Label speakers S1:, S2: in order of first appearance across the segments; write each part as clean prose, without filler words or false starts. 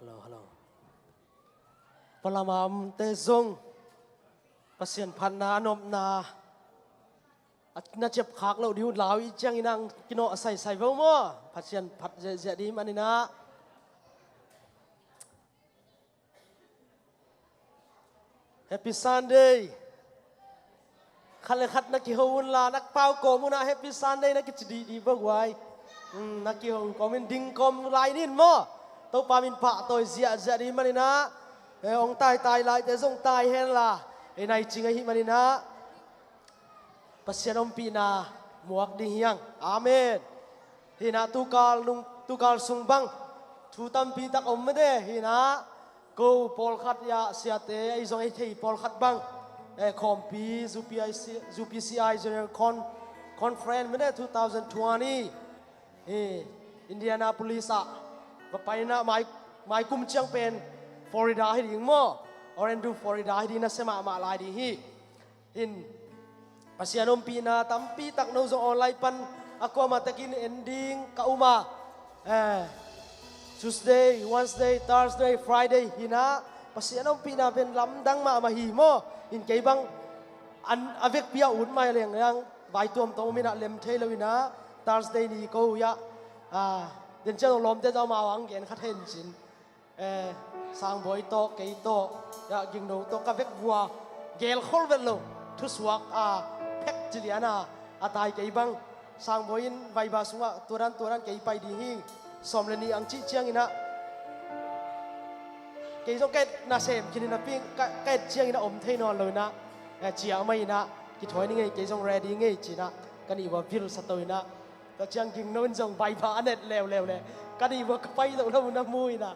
S1: Hello. Palamam te zong pasien phan na nom na at na chep khak lo diu law I chang inang kino sai vo mo pasien phat je di manina Happy Sunday khale khat na ki houn la nak pau ko mu na Happy Sunday na ki di ba wai na ki ho comment ding kom lai nin mo to pa min pa tôi zia di manina ông tai lại te zong tai hen la e nai chinga hi manina pasien om pina muak ding hiang amen hina tu kal sung bang thu tam pi tak om de hina go pol khat ya siate ai zong ai thei pol khat bang e khom pi ZPCI general conference mede 2020 Indianapolis aไปนะไม่กุมเชียงเป็นฟลอริดาให้ดีมั้งออเรนดูฟลอริดาให้ดีนะเสมาลายดีฮิหินปัสยานมปีนาตั้มปีตักโนซออนไลน์ปันakuมาตะกินเอนดิ้งกับอุมาTuesday Wednesday Thursday Fridayหินะปัสยานมปีนาเป็นลำดังมาหิมั้งหินเก็บังอันอเวกพิยาอุ่นมาเรื่องยังใบตัวมโตมินะเล็มเทลวินะ Thursdayนี่ก็ยะเดินเจ้าลมเจ้ามาวังเกินขัดเห็นจินสร้างบอยโตเกยโตอยากยิงโนโตกับเวกวัวเกลโคลเวลโลทุสวักเพ็กจิเลียนาตายเกยบังสร้างบอยินใบบาสุงะตัวนั้นเกยไปดีหิสมเลนีอังจิเจียงอินะเกยต้องเกยนาเซมกินนะปิ้งเกยเจียงอินะอมเทนอนเลยนะเจียไม่นะกิถอยนี่ไงเกยต้องเรดี้ไงจีนะกันอีว่าวิรุสตัวนะแต่จังกิงโน่นจังใบผ้าเน็ตเร็วเลยก็ดีว่าไปตรงนั้นมันน้ำมุยนะ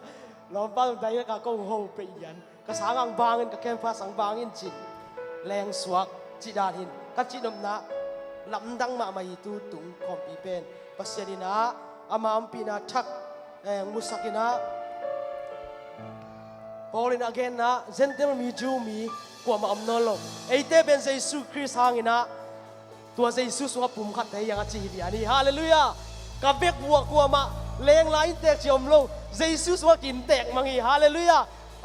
S1: ล้อมป้าตรงไหนก็กงโฮไปยันก็สางอังบางกันก็แค่ฟ้าสังบางอินจิตแรงสวกจิดาหินก็จิตนมนะลำดังมาไม่ตูตุงคอมปีเป็นปัสยานะอามาอัมปีนะทักมุสกินะพอลินอเกนนะเซนเตอร์มีจูมีกว่ามาอัมนอลไอเต้เป็นเยซูคริสต์หางินะตัวเยซูสวปุ่มขัดแต่ยังจีดีอันนี้ฮาเลลูยากับเบกบัวกว่ามาเลี้ยงไล่แตกจมลงเยซูสวกินแตกมังอีฮาเลลูยา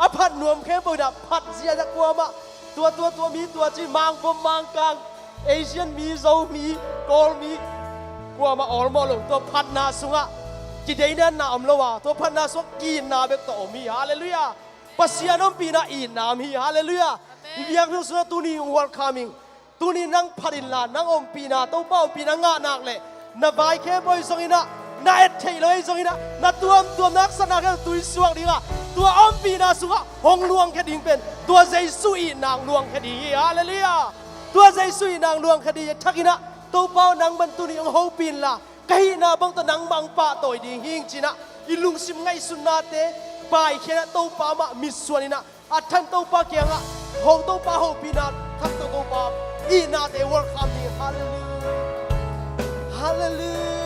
S1: อภัดนวมแค่ประดับพัดเสียจากกว่ามาตัวมีตัวจีมังปมมังกลางเอเชียนมีโซมีกอลมีกว่ามาออลมอลงตัวพัดนาสุงะกิเดนันนาอมลวะตัวพัดนาสวกินนาเบกโตมีฮาเลลูยาปัสยานอมปีนาอินนามีฮาเลลูยาอีเบียงทุสนะตุนีวอลคามิงตุนีนังพัดินลานังอมปีนาตัวเป้าปีนางานักเลยนาบายแค่บอยสงินะนาเอ็ดเทเลยสงินะนาตัวนักสนาแค่ตุยสวงดีละตัวอมปีนาสุขะหงลวงแค่ดิ่งเป็นตัวเจสุยนางลวงแค่ดีฮาเลลูยาตัวเจสุยนางลวงแค่ดีทักกินะตัวเป้านังบรรทุนีองโฮปีนละไก่นาบังตัวนังบังปะตัวดีหิงจีนะอิลุงซิมไงสุนาเตไปแค่ตัวป้ามามิสวนินะอัฐันตัวป้าเกียงะหงตัวป้าโฮปีนาทักตัวป้าอีนาเตวอร์คัมนี่ฮาเลลูยาฮาเลลูย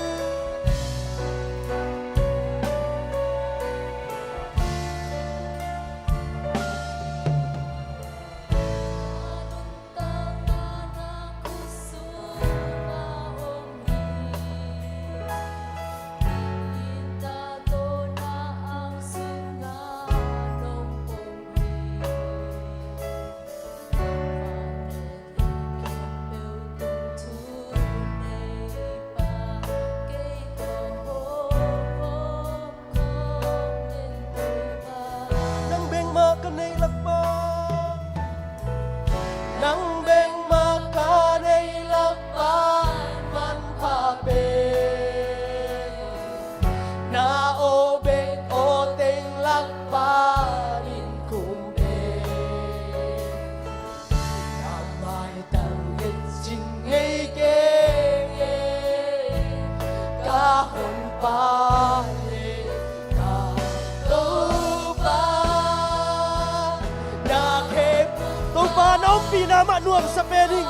S1: าน้องปีนามะนวมสเปริง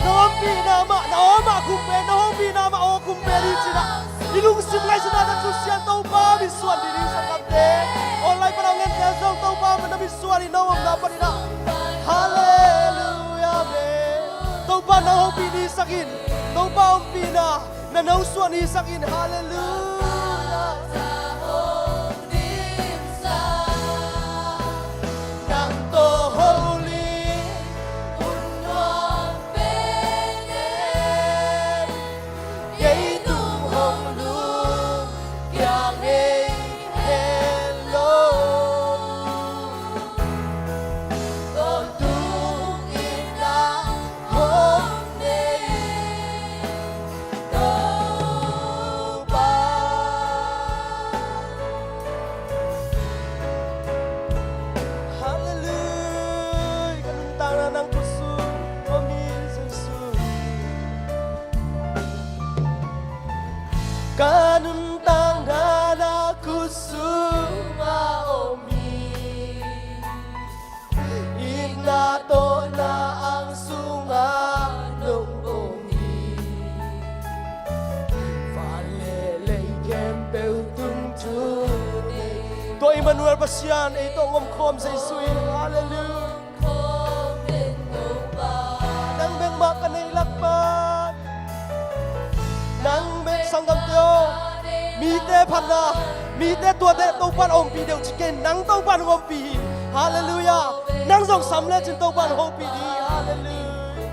S1: น้องปีนามะน้องมาคุมเปน้องปีนามะโอคุมเปริจินะยิลุงสิบไลสุดาดัตุเซียนตัวบ้ามิส่วนดีสักคำเดออนไลน์พลังเงินแก่ส่งตัวบ้ามันมิส่วนดีน้องนับปนินะฮาเลลูยาเบตัวบ้าน้องปีนี้สักินตัวบ้าปีนาน้องส่วนนี้สักินฮาเลลูยา Emmanuel Pasian ito ngom khom say sui hallelujah nang beng ma kanay lakpan nang beng sanggam teo mi te phana mi te tua te tau pan om pi deu chicken nang tau pan om pi hallelujah nang jong sam le chin tau pan ho pi di hallelujah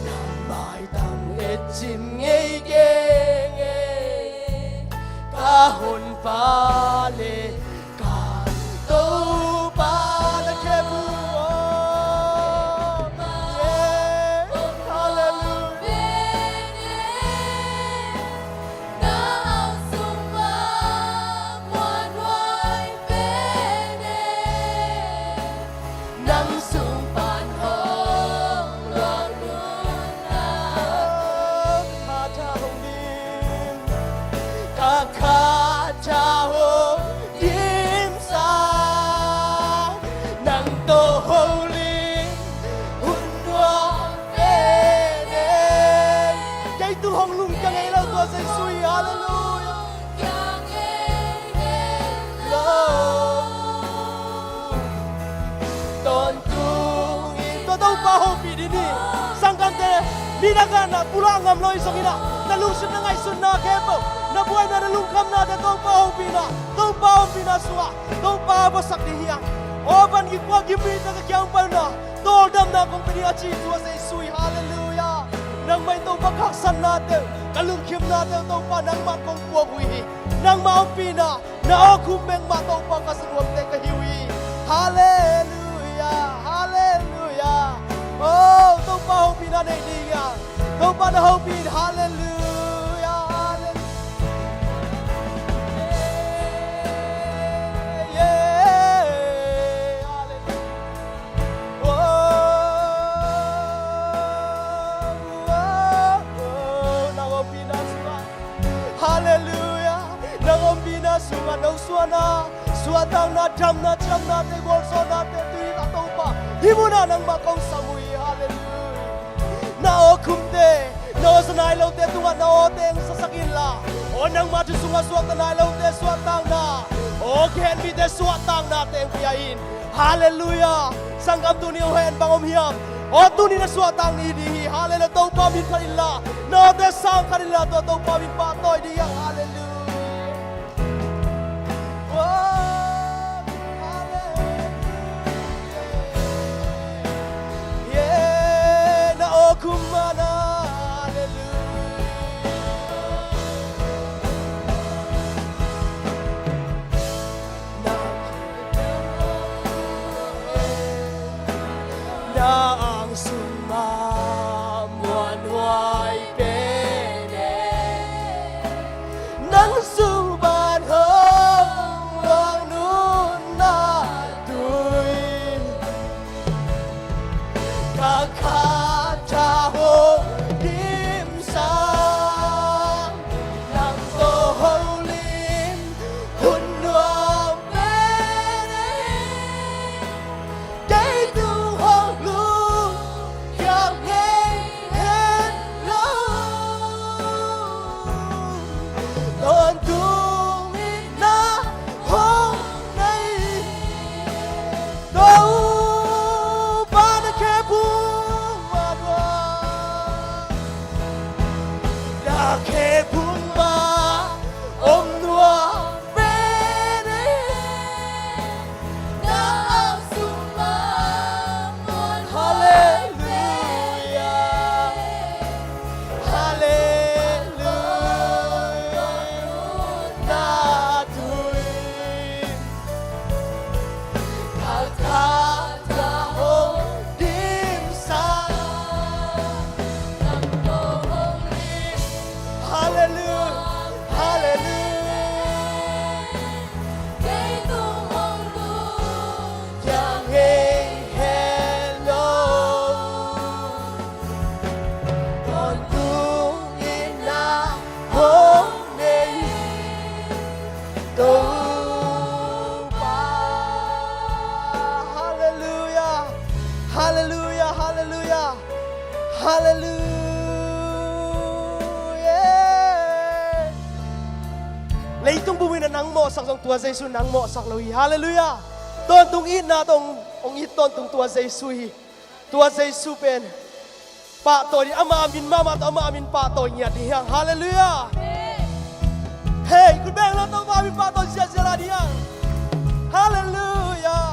S1: nang mai tang et chin ngei ge ka hon pa le kan tau pa la ke bu Minagana pulang ngam loi songina nalung sun na ngai sun na kepo na buai na nalung kam na de tong pa pina suwa tong pa bo sak di hiang oban gi kwa gi mi na kyang pa na tol dam na kong pini achi tua sei sui hallelujah nang mai tong pa khak san na te kalung khim na te tong pa nang ma kong kwa bui nang ma pina na o khum meng ma tong pa ka sangwam te ka hiwi hallelujah hallelujah oh tong pa pina nei di ya tong pa na ho pin hallelujah hallelujah nang bina sunga nang suana suatang na jam na te gol so na te tui ta to pa himuna nang ma kong samui hallelujah na o kumte no sanai lo te tunga na o teng sasakin la o nang ma sunga suat na lo te suatang na o ken mi te suatang na teng piain hallelujah sangam tu ni o hen bangom hiam o tu ni na suatang ni di hallelujah to pa min kanila no te sang kanila to pa min pa toy di hallelujah kumana hallelujah na ang suma muan huai pene nang suban hong wang nun na tuin kakak lấy tung bùi na nang mo sak trong tua Giêsu nang mo sak loi hallelujah tôn tung ít na tông ông ít tôn tung tua Giêsu pen pa tôi đi ama amin mama to ama amin pa tôi nhạt đi hang hallelujah heyคุณแบงเราต้องมามีpa tôi sia sia la đi hang hallelujah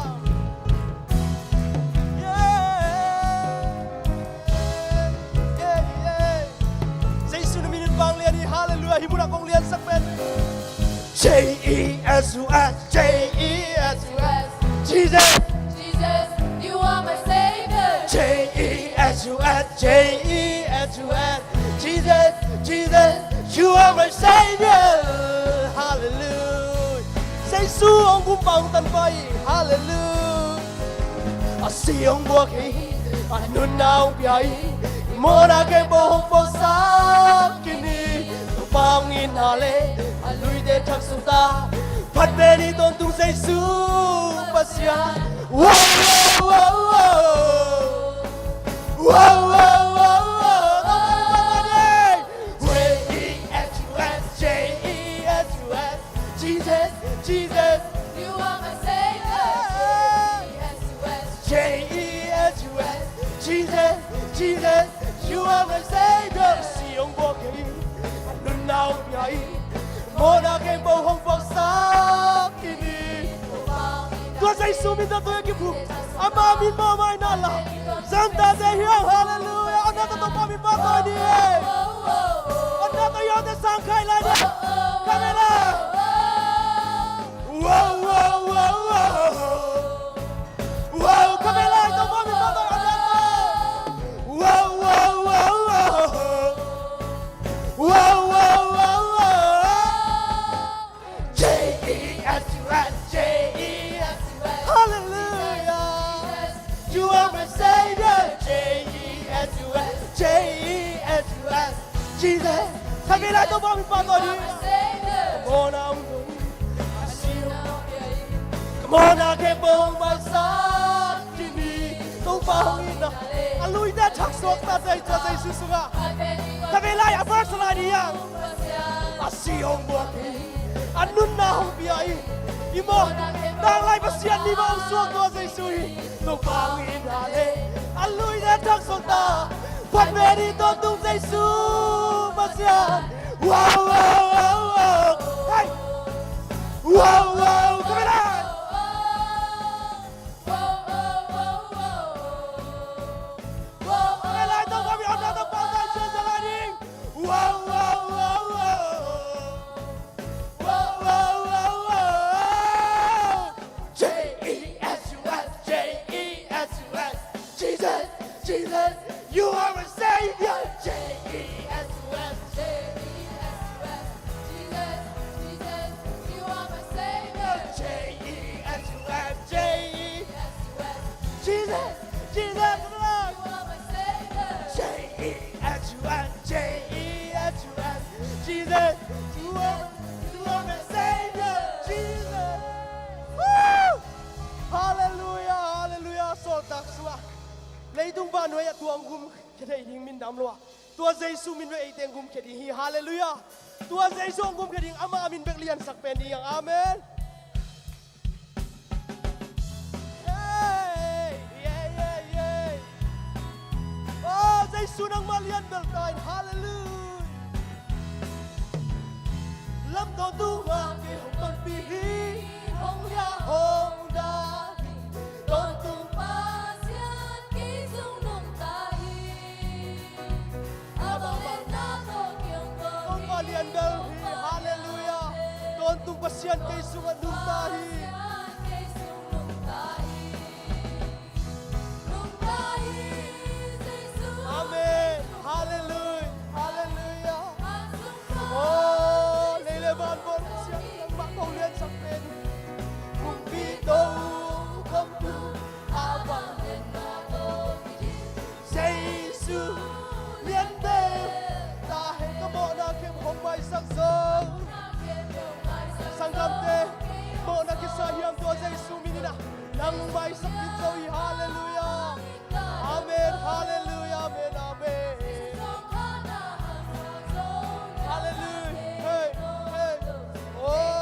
S1: Giêsu na minin bang lian đi hallelujah hi budak kong lian sak pen J-E-S-U-S J-E-S-U-S Jesus
S2: Jesus, you are my savior.
S1: J-E-S-U-S J-E-S-U-S Jesus you are my savior hallelujah Giêsu ông cũng bằng tan bay hallelujah si ông bua khi nun nào biai mo na ke bo po sa kini pang in hale lui de thak su ta phat be ni ton tung Giêsu pasya wow wow wow wow wow wow Jesus
S2: You are my savior.
S1: J-E-S-U-S Jesus you are my savior si ông bố kì lần nào nhảy mô na kê bầu hông bọc sa kini tua Giêsu min ta tôi kịp phụ ama min mô mai na la dân ta dễ hiểu hallelujah anh ta tôi pa min pa tôi đi anh ta tôi yêu ta sang khai lại đi camera wow wow wow wow wow camera tôi pa min pa tôi anh ta wow wow wow wow wow wow J-E-S-U-S J-E-S-U-S hallelujah you are my savior J-E-S-U-S J-E-S-U-S Jesus thằng kia lại tôi bao mình bao tôi đi come on now come on now cái bông bay sát kini tôi bao mình na lui đã chắc suốt ta đây cho Giêsu sunga thằng kia lại à first lại đi à si ông buat anh nun na hong biai imo đang lại pasian ni ba suốt tua Giêsu tôi bao mình na le anh lui đã chắc suốt ta phát về đi tôn tung Giêsu pasian wow wow wow wow hey wow wow come on Wow, wow, wow, wow. Wow, wow, wow, wow. J-E-S-U-S, J-E-S-U-S. Jesus, you are my savior. J-E-S-U-S,
S2: You are my savior.
S1: J-E-S-U-S, Jesus, come on.
S2: You are my savior.
S1: J-E-S-U-S, Jesus, you are my savior. Jesus. Woo! Hallelujah, hallelujah. So taksua. Lấy tung ba nuôi tuang gum cái hình min đam loa. Tua Giêsu min nuôi teng gum cái hi hallelujah. Tua Giêsu gum cái ama min beklian sak pen di yang amen. Hey, yeah. Oh, Giêsu nang malian beltain hallelujah. Lâm tôn tu hoa kê hồng tôn pi hi hồng ya hồng đa tôn tu tôn pa lian bel hi hallelujah tôn tu pasien kay sungat nung tahi amen hallelujah oh lelevan bon siang yang bakau lian sampai kung pito kom tu abang Giêsu lian be ta hay có bộ na kim hồng bay sang sông sang gam te bộ na kisa hiam tua Giêsu minina nang bay sang kitoi hallelujah amen hallelujah amen amen hallelujah hey oh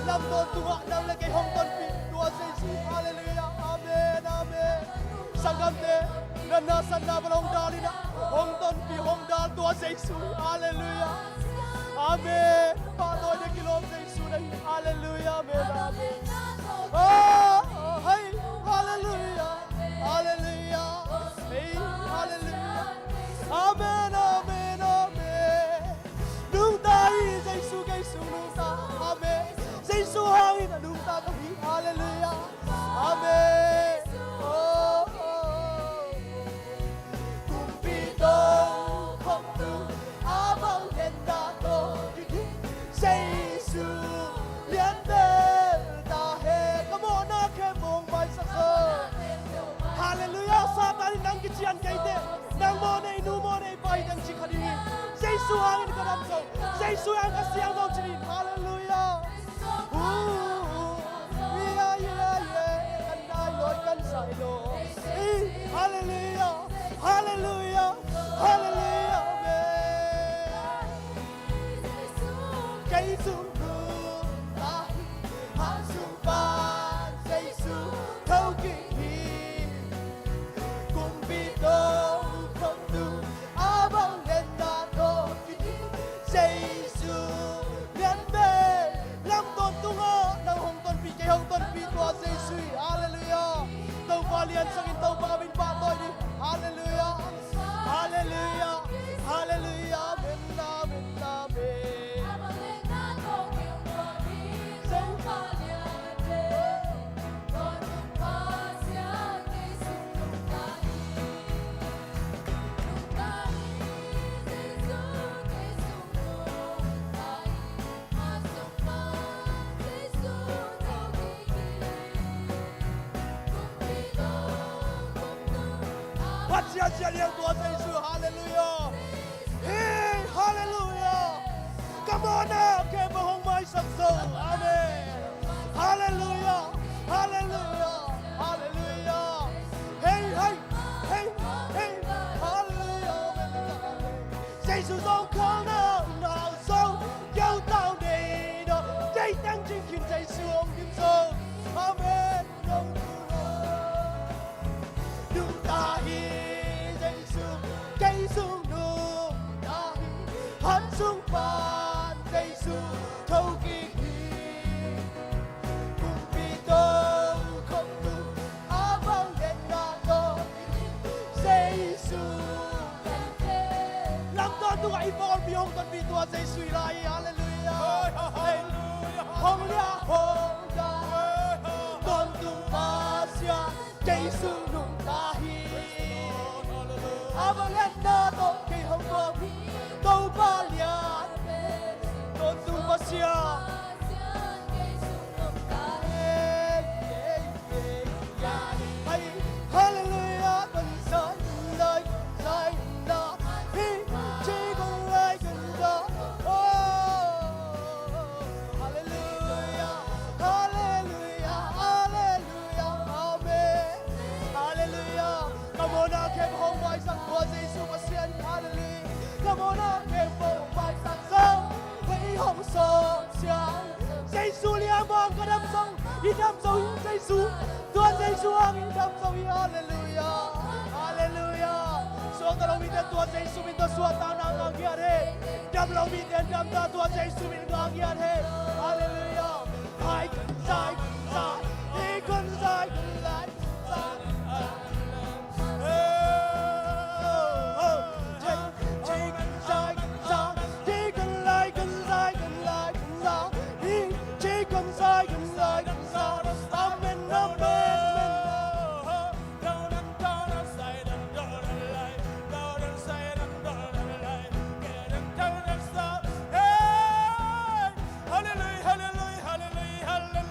S1: Lam ton tunga nang lagay hong ton pi tua sa Jesus. Hallelujah. Amen. Amen. Sangam te na nasa na balong dali na hong ton pi hong dal tua sa Jesus. Hallelujah. Amen. Patoy na kilom sa Jesus. Hallelujah. Amen. Amen. Oh, hey. Hallelujah. Hallelujah. Hey. Hallelujah. Amen. Amen. Amen. Nung tayo sa Jesus kay nung ta. Amen. Sa Jesus hangin na nung ta kami. Hallelujah. Amen. Oh, oh. Kumpido komtu abang henda to sa Jesus lian del tahe. Come on, na kemong may sakso. Hallelujah. Satan nang kichian kaite. Nang mo na inu mo na ipay ng chikadini. Sa Jesus hangin ka namso. Sa Jesus ang kasiyang daw chinin. Hallelujah. Yeah, yeah, yeah. Kanay, Lord, kansay, Lord. Hallelujah. Hallelujah. Hallelujah. Amen. Kay sungguh tahi hasumpan sa Jesus thâu kỳ cùng bi tô không đủ abang lên na to sa Jesus lian be lam ton tunga nang hong ton pi kay hong ton pi tua sa Jesus. Hallelujah. Tau palian sangin tau pangamin patoy ni. Hallelujah. Hallelujah. Hallelujah. Amen. Amen. Amen. Bắt chia chia liang tua sa Jesus. Hallelujah. Hey, hallelujah. Come on now, kay mahong may sakso. Amen. Hallelujah. Hallelujah. Hallelujah. Hey, hey, hey, hey. Hallelujah. Sa Jesus ông không nào nào sâu yêu tao đi đó. Chạy tăng trên khiến sa Jesus ông điểm sâu. Amen. Nung tahi sa Jesus kay sung nung tahi han sung pan sa Jesus thâu kỳ cùng pi tô không đủ abang lên na to sa Jesus lam ton tu ai bon bi hong ton bi tua sa Jesus lai. Hallelujah. Hong lia hong da ton tu pa sia kay sung nung tahi abang lên na to kay hong bom tau pa lian ton tu pa sia. Hallelujah. Con son đời dài đó hi chỉ con lại cần đó. Hallelujah. Hallelujah. Hallelujah. Amen. Hallelujah. Come on now, kẹp hông vai sang tua Jesus mà xiên. Hallelujah. Come on now, kẹp hông vai sang sông với hông sông xiang. Jesus liam mong cái đâm sông, đi đâm sông Jesus. Tua Jesus ang đi đâm sông. Hallelujah. Hallelujah. So kalau minta tua Jesus minta suatu nang agian he. Đâm lâu minta đâm ta tua Jesus minta agian he. Hallelujah. Hai con sai, đi con sai, lại sai.
S3: Hallelujah, hallelujah, hallelujah, hallelujah.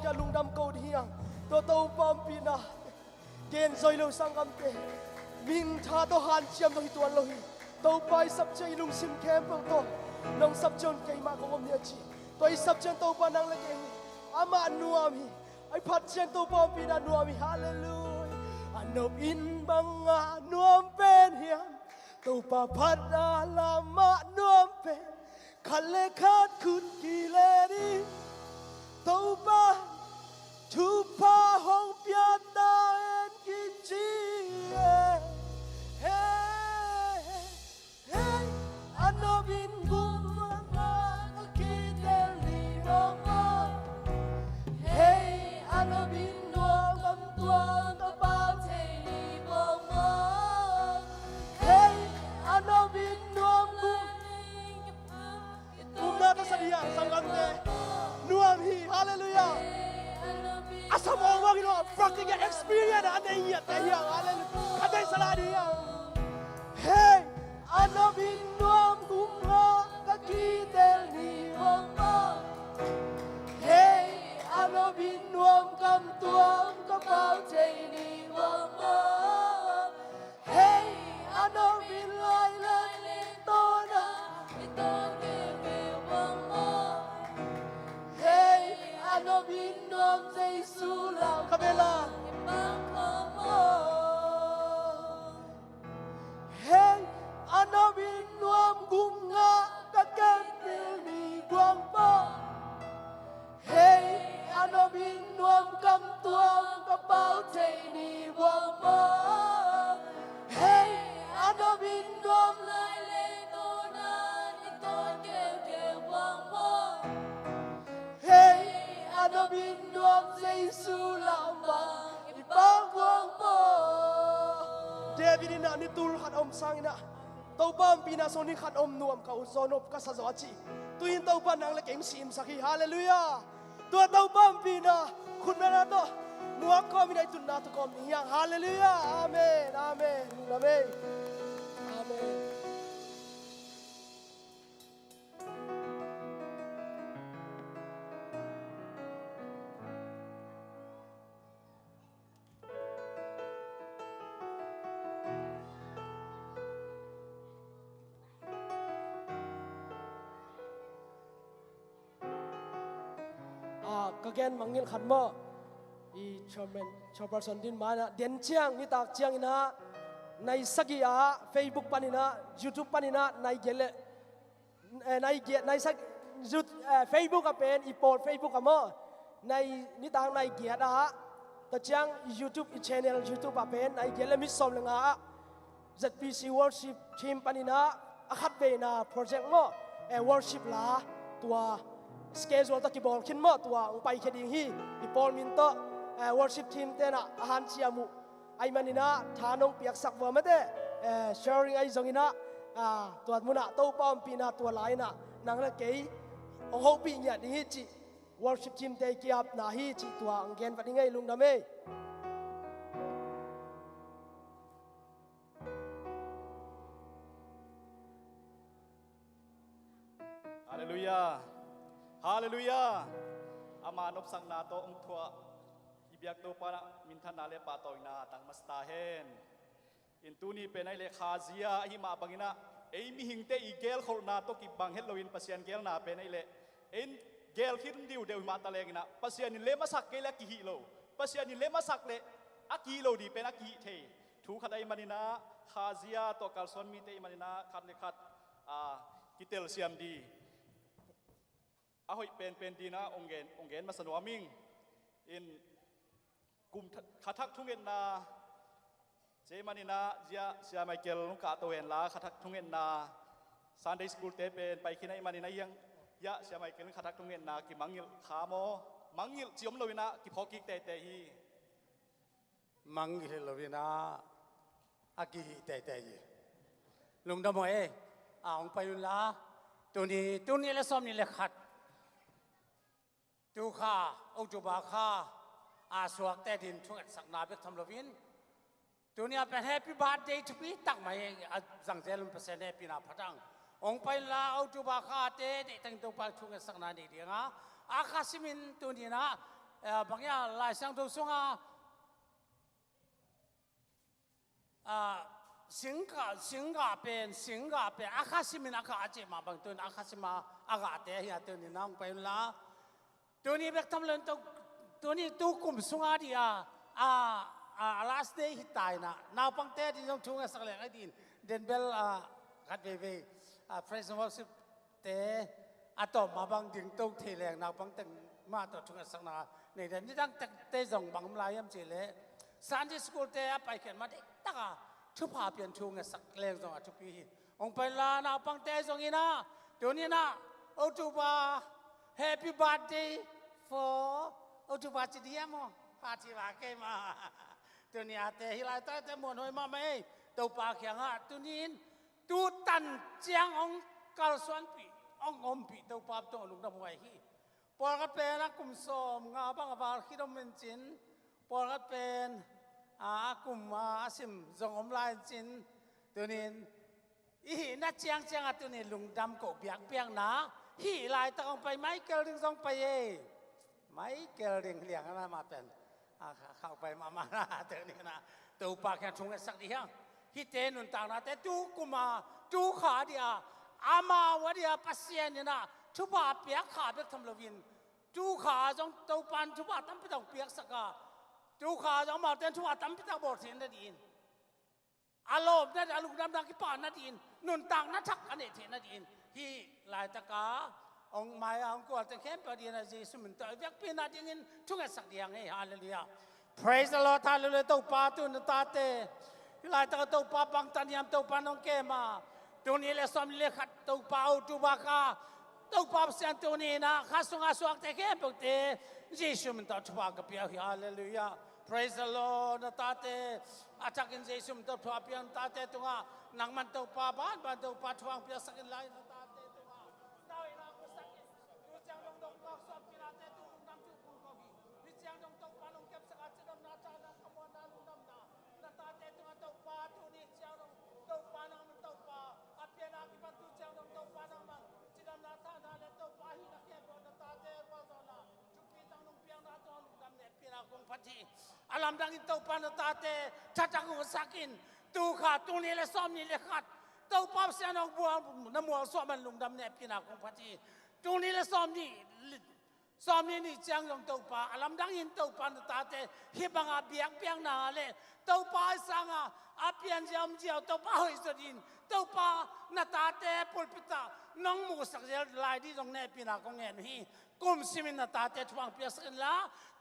S1: จะลุงดำเกาเดียงตัวเต้าปอมปีนาเกณฑ์ซอยเราสังกำเตมิงชาตัวหันเชียมตัวตัวลอยตัวไปสับใจลุงซิมแคมป์ตัวน้องสับจนเกยมาของผมเนี่ยจีตัวสับจนตัวปานังเล็กอามานัวมีไอพัดเชียนตัวปอมปีนานัวมีฮาเลลูยอันนบอินบังอานัวเป็นเฮียตัวปาพัดอาลามานัวเป็นคันเลขาดคุณกิเลดีตัวปาทุพาห้องเปียตาเอ็นกิจีเฮ้เฮ้อันนบินกุมมาคิดเดลีโอเฮ้อันนบินนัวกำตัวกระเป๋าเทลีโอเฮ้อันนบินนัวกุมนาตัสเดียสังกัดเตนัวมีฮาเลลูยาAsal orang itu fucking experience ada yang ada kata seladia. Hey, anda binuam gumha kaki delni wama. Hey, anda binuam kam tuam kapal cini wama. Hey, anda bilai lai tona iton ke wama. Hey, anda binuam Sulam kabela Hey anabin nuam gunga kakempil ni guangpa Hey anabin nuam kam tuam kapau chay ni guangpa Hey anabin nuam lai le tonan iton ke guangpa Hey anabin nuam Sulam bang ibang guang po David ina ni tul khat om sang ina tau bam pina soni khat om nuam ka uzonop ka sazachi tuin tau ban nang lekem sim sakhi hallelujah tua tau bam pina khun na to nuwa ko mi dai tun na to kom ni yang hallelujah amen amen amen amen Kagen mangil khan mo I chairperson din mana den chiang ni tak chiang ina nai sagia Facebook panina YouTube panina nai gele nai sak Facebook apen ipol Facebook amo nai ni tak nai giat a ta chiang YouTube channel YouTube apen nai gele mi som lenga ZPC worship team panina akhat be na project mo worship la tua schedule ta ki bol kin mo tua pai kheding hi I pol min to worship team te na han chiamu ai manina thanong piak sak wa mate sharing ai zongina tua muna to pom pina tua laina nang la ke ong ho pi nya ding hi chi worship team te ki ap na hi chi tua anggen wat ngai lung dame
S3: Hallelujah Hallelujah Amanop sang nato ong tua Ibiak to para mintan nale patoy na tang mastahen Intuni penay le khazia hi mabangina ei mi hingte I gel khol nato ki banghel loin pasian gel na penay le en gel khirn diu deu mata lengina pasian ni le masak ke la ki hi lo pasian ni le masak le aki lo di pen aki the thu khadai manina khazia to kalson mi te manina khat le khat kitel siam di ahoy pen dina ongen masanwaming in kum khathak thungen na je manina zia sia Michael ka toen la khathak thungen na Sunday school te pen pai khinai manina yang ya sia Michael khathak thungen na ki mangil khamo mangil chiom lovina ki phoki te hi
S4: mangil lovina aki te hi lungda mo ong payun la tuni le som ni le khat tu kha ông chủ bà kha suak te din thung sak na bek tham lovin tunia pen happy birthday to me tak mai zang zelum pesen happy na phatang ong pai la ông chủ bà kha te de tang to pa thung sak na ni dinga akha simin tunina บางอย่างหลายเสียงทุกส่วนสิงกาเป็นอาคาสิมินอาคาเจมาบางตัวอาคาสิมาอากาศเตะเฮียตัวนี้น้องไปละตัวนี้เบกทำเล่นตัวนี้ตู้กลุ่มสุงาดีlast day ฮิตายนะนาวปังเตะที่ต้องช่วยสักแหล่งไอ้ดินเดนเบลกัดเบบีpraise and worship เตะต่อมาบางดึงตู้เทแรงนาวปังตึงมาต่อช่วยสักนาในเดือนนี้ตั้งเตะส่งบางลายยำเจเลซันดี้สกูลเตะไปเขียนมาได้ตักชุบพาเปลี่ยนช่วงสักแรงส่งชุบปีองไปลานาวปังเตะส่งอีนะตัวนี้นะโอจูบา Happy birthday for โอจูบาจีเดียมพาทีว่าเกมาตัวนี้เตะฮิลายแต่หมดหน่วยมาไม่ตัวปากแข็งตัวนี้ตูตันเจียงองกาลสวนปีองอมปีตัวปากตัวลุงดำไว้ฮีปอลกัดเป็นนักกุมสมงาบังบาลคิดอมเป็นจินปอลกัดเป็นกุมสิมจงอมลายจินตัวนี้อีน่าเจียงตัวนี้ลุงดำกบเบียงนะฮีลายต้องไปไมเคิลดึงส่งไปไมเคิลดึงเลี้ยงนะมาเป็นเข้าไปมาเดี๋ยวนี้นะตัวปากแค่ชงกันสักทีฮะฮิเตนุนต่างนะแต่จูกุมาจูขาเดียอามาวเดียปัสเซียนเนี่ยนะชุบาเปียกขาเปียกทำลวินจูขาจงตัวปันชุบาตั้มไปต้องเปียกสักจูขาจงมาเต้นชุบาตั้มไปต้องบอดเสียนนั่นเองอารมณ์นั่นอารมณ์ดำดังกี่ป่านนั่นเองนุนต่างนั่นทักกันเองนั่นเองที่หลายตะกาองค์หมายองค์กวดจะเข้มประเดี๋ยวนะจีสุมันต่อเวียกปีนาดิ่งช่วงสักเดียงให้ฮาเลลูยา praise the Lord ฮาเลลูยาตัวป้าตุนตาเตหลายตะกตัวป้าบางตันยามตัวป้าน้องเกมาตัวนี้เลยสมเลยขัดตัวป้าอุตุบากาตัวป้าเสียนตัวนี้นะข้าสุงอาสวกแต่เข้มปกติจีสุมันต่อชุบากเปียฮาเลลูยา praise the Lord ตาเตอาจารย์กินจีสุมันต่อชุบเปียตาเตตัวนังมันตัวป้าบ้านตัวป้าช่วงเปียสักหลายตาเตตัวดาวนากุสักดูจังลงดงกอกสอบกินาเตตุลุงดำจุกุงกอฮีวิจังลงตกปาลงเก็บสักจิดมนาจานังขมวนาลุงดำนาตาเตตัวตกปาตุนิจังลงตกปานังมันตกปาอเปียนากิปันตุจังลงตกปานังมันจิดมนาท่านาเลตกปาฮีนักเก็บตาเตวาซานาจุปีตังลงเปียงนาตัวลุงดำเนี่ยเปียนาคงพัทีอาลัมดังอินตกปานาตาเตชัดจังกุสักินตูขาตุนี่เลยซ้อมนี่เลยขัดตัวป้าเสียนองบัวน้ำมัวซ้อมมันลุงดำเนี่ยพี่นาคงพัทีตรงนี้เลยซ้อมนี่นี่จังลงตัวป้าอลัมดังอินตัวป้าตาเตฮิบังอาเบียงเปียงนาเลยตัวป้าสังอาเปียนเจียมเจียวตัวป้าหอยสดินตัวป้านาตาเตปุลปิตาน้องมูสักเจลลายที่ตรงเนี่ยพี่นาคงเห็นฮีกุมซิมินนาตาเตทวงเปียสักละ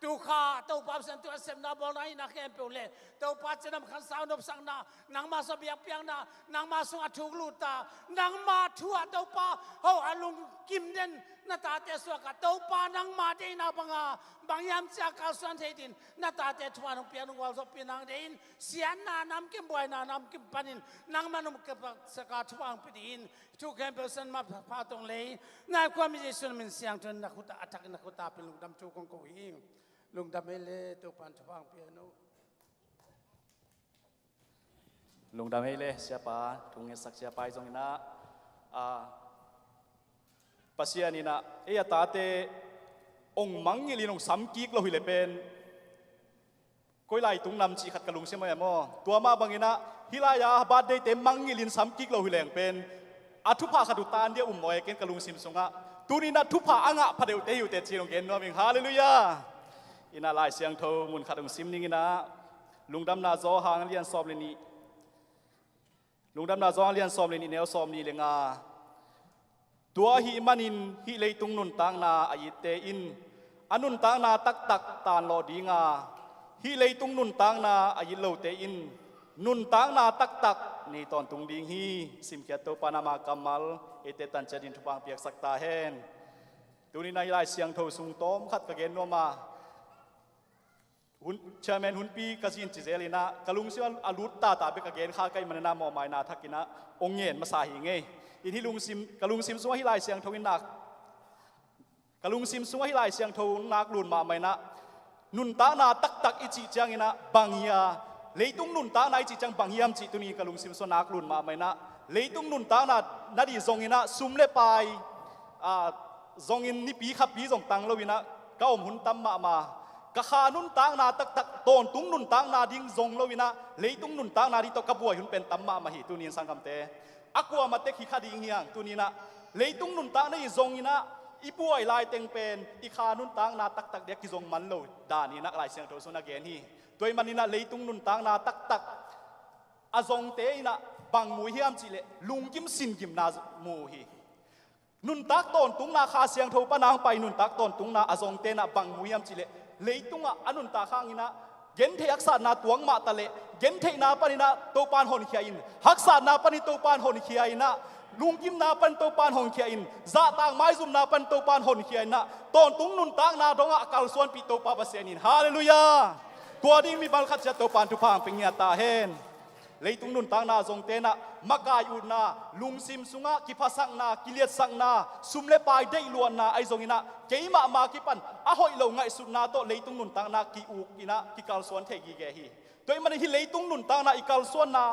S4: ตัวข้าตัวป้าเสียนตัวเสมนาบอลายนักเอ็มเปิลเล่ตัวป้าจะนำขันสาวนบสังนานังมาสบียเปียงนานางมาสุงอทุกลูตานางมาทัวตัวป้าโอ้อาลุงกิมเดนนาตาเตสวกัตัวป้านางมาเดนาบางยามจากาสันเทดินนาตาเตทวานงเปียนงวาลสปีนางเดินเสียนนามกิมบอยนามกิมปันินนางมันงเก็บสกัดทวางปีดินทุกแห่งเปอร์เซ็นต์มาพาตรงเลยนายความมีเจสุนมินเสียงจนนักขุตาอัตนักขุตาเป็นลุงดำจูกงโกหิงลุงดำเอเล่ตัวปันทวางเปียโน
S3: ลุงดำให้เลยsiapa tunggu sak siapa izong ina pasia ni na iya tate ong mangili nong samkik lo hile pen koi lai tung nam chi khat kalung sema mo tua ma bangina hilaya birthday te mangilin samkik lo hileng pen athupa khadu tan dia moi ken kalung sim songa tunina thupa anga phadeu te yu te chirong gen no ming hallelujah ina lai siang tho mun khadung sim ningina lungdam na zo hang lian sob le niลุงดำนาจองเรียนซ้อมเลยนี่แนวซ้อมนี่เลยงาตัวหิมันินหิเลยตุงนุนตังนาอายิเตอินอนุนตังนาตักตานลอดีงาหิเลยตุงนุนตังนาอายิโลเตอินนุนตังนาตักนี่ตอนตุงดิงฮีสิมเกียโตปานามากามัลเอเตตันจะดินทุบังเปียกสักตาแหนตัวนี้นายลายเสียงโทสุงต้มขัดกระเกนนัวมาหุ่นเชอร์แมนหุ่นปีกสินจิเจลินะกะลุงเชื่ออารุตตาเบกเกนข้าใกล้มันนามอมายนาทักินะองเงินมาสาหิงไงอินที่ลุงซิมสัวฮิไลเสียงทวินนักกะลุงซิมสัวฮิไลเสียงทวินนักลุนมาไม่นะนุนตานาตักอิจิจังอินะบังยาเลยตุงนุนตานาอิจิจังบังยามจิตุนีกะลุงซิมสัวนักลุนมาไม่นะเลยตุงนุนตานานาดีซงอินะซุมเลปายซงอินนี่ปีขับปีซงตังเลวินะก้าวหุ่นตั้มมา กะขานุนตางนาตักตักตอนตุงนุนตางนาดิ้งซงโลวินะเลยตุงนุนตางนาดิตกบัวหุ่นเป็นตัมมามาหิตุนีสังคำเตอักวัวมาเตคิขาดิ้งเฮียงตุนีนะเลยตุงนุนตางนาอิซงอินะอีป่วยลายเต็งเป็นอีขานุนตางนาตักตักเด็กกิซงมันโลดานีนักลายเสียงโตสุนักเกนีตัวมันนี่นะเลยตุงนุนตางนาตักตักอาซงเตอินะบางมูเฮียมจิเลลุงกิมสินกิมนามูฮีนุนตักตอนตุงนาคาเสียงโทปนางไปนุนตักตอนตุงนาอาซงเตนะบางมูเฮียมจิเลเลยตุงอนุนตาข้างอินะเย็นเทยักษานาตวงมาตะเลเย็นเทนาปนินะโตปานหนเขียอินฮักษานาปนิโตปานหนเขียอินะลุงกิมนาปันโตปานหนเขียอินซาต่างไม้ซุมนาปันโตปานหนเขียอินนะตอนตุงนุนตักนาดงอากาลส่วนปีโตปาบเสนินฮาเลลูยาตัวดิ้งมีบัลคัดจะโตปานทุพางเป็นเงียตาเฮนเลยตุงนุนตางนาทรงเตนะมักกายอุนาลุงซิมสุงะกิภาสังนากิเลสสังนาสุมเลปายได้ลวนนาไอทรงอินะเกยมากิปันอะหอยลงไงสุนาโตเลยตุงนุนตางนากิอุกินะกิกาลส่วนเทกีเกฮีโดยมันฮิเลยตุงนุนตางนาอิกาลส่วนนา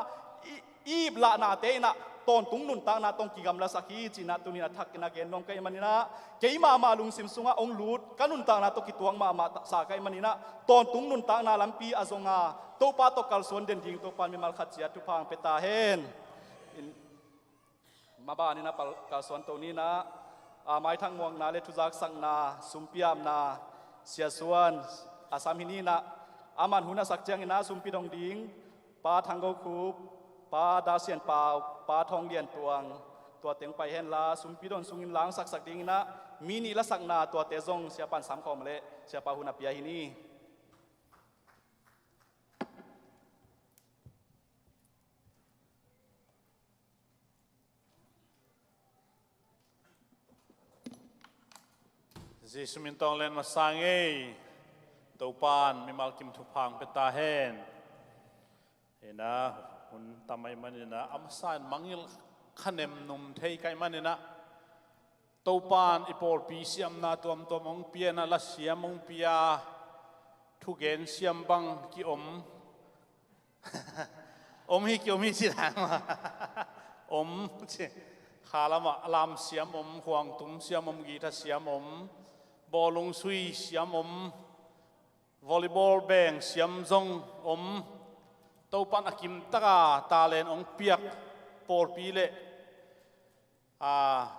S3: อีบละนาเตนะตอนตุงนุนตางนาตองกิกำลาสักฮีจินะตุนีนะทักกินะเกนนองไกมันนะเกยมาลุงซิมสุงะองลูดกันุนตางนาตกิตวงมาสาไกมันนะตอนตุงนุนตางนาลัมปีอาซงาโตปาตกาลส่วนเด่นดิงโตปานมีมัลขัดเสียทุพางเปตาเฮนมาบ้านนี่นะปกาลส่วนตัวนี้นะไม้ทั้งมวงนาเลทุจักสังนาสุมพิยามนาเสียส่วนอาสามินีนะอามันหุนสักเจียงนะสุมพิดองดิงปาทังโกคูปปาดาเซียนเปาปาทองเลียนตวงตัวเต็งไปเห็นลาสุมพิดอนสุงินล้างสักดิงนะมินีละสักนาตัวเตจงเสียปันสามคอมเลเสียปาหุนเปียหินี
S5: จิสมินตองเล่นมาสังเอตัวปานมีมากิมทุพังเป็นตาเห็นเห็นนะหุ่นทำไมมันเนี่ยนะอัมสานมังยิลขนมนุ่มเทยไกมันเนี่ยนะตัวปานอีปอลปีเสียมนาตัวมองเปียนะละเสียมองเปียทุกเกนเสียมบังกิอมฮิกิอมฮิสิหางขาละมาลามเสียมห่วงตุ้มเสียมกีตาเสียมบอลลงซุยเสียมวอลเลย์บอลแบงเสียมจงเต้าปันอากิมตะกาตาเลนองเปียกปอลปีเล่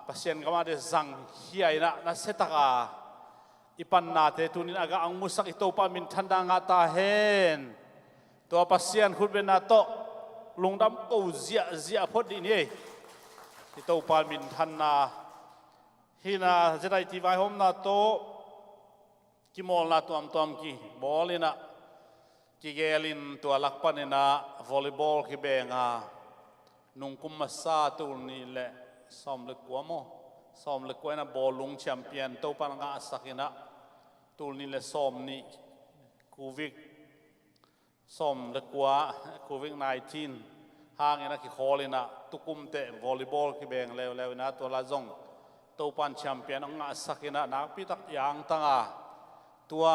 S5: ปัศยันก็มาเดซังเฮียนะเซตะกาอีปันนาเตตุนินอากาอังมุสักอิโตปันมินทันดางาตาเฮนตัวปัศยันขุดเป็นนาโตลงดำกูเจียพอดีนี่ที่ตัวปานมินทันนาฮินาจะได้ที่ไว้หอมนาโตกิมอลนาตัวกีบอลลินะกิเกลินตัวลักปันนะวอลเลย์บอลกิเบงานุงกุมมาซาตูนี่แหละซ้อมเล็กกว่าโมซ้อมเล็กกว่านะบอลลุงแชมเปี้ยนตัวปันงาสักนะตูนี่แหละซ้อมนี่คูวิกซ้อมเล็กกว่าคูวิก19ห่างนะที่คอเลยนะตุกุมเตะวอลเลย์บอลที่เบงเลวนะตัวละจงตัวปันแชมเปี้ยนองค์สักนะนักพิทักษ์ยางตั้งตัว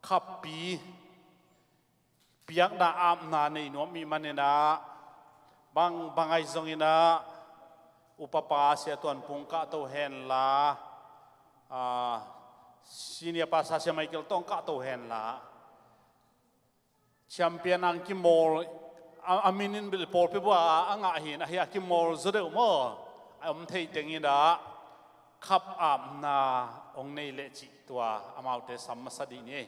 S5: ขับปียกนาอามนาในนวมีมันนะบางไอจงนะอุปปาเสียตัวปุงกะตัวเฮนลาซีเนียภาษาเสียไม่เกี่ยวต้องกะตัวเฮนลาแชมเปี้ยนอังกิโมอามินินบิลปอลเปว่าอ่างหินอาฮิอากิมอลจะเดือดมั้งเทยเตงินะขับอาบนาองในเลจิตัวอามาเตสัมมาสดีนี่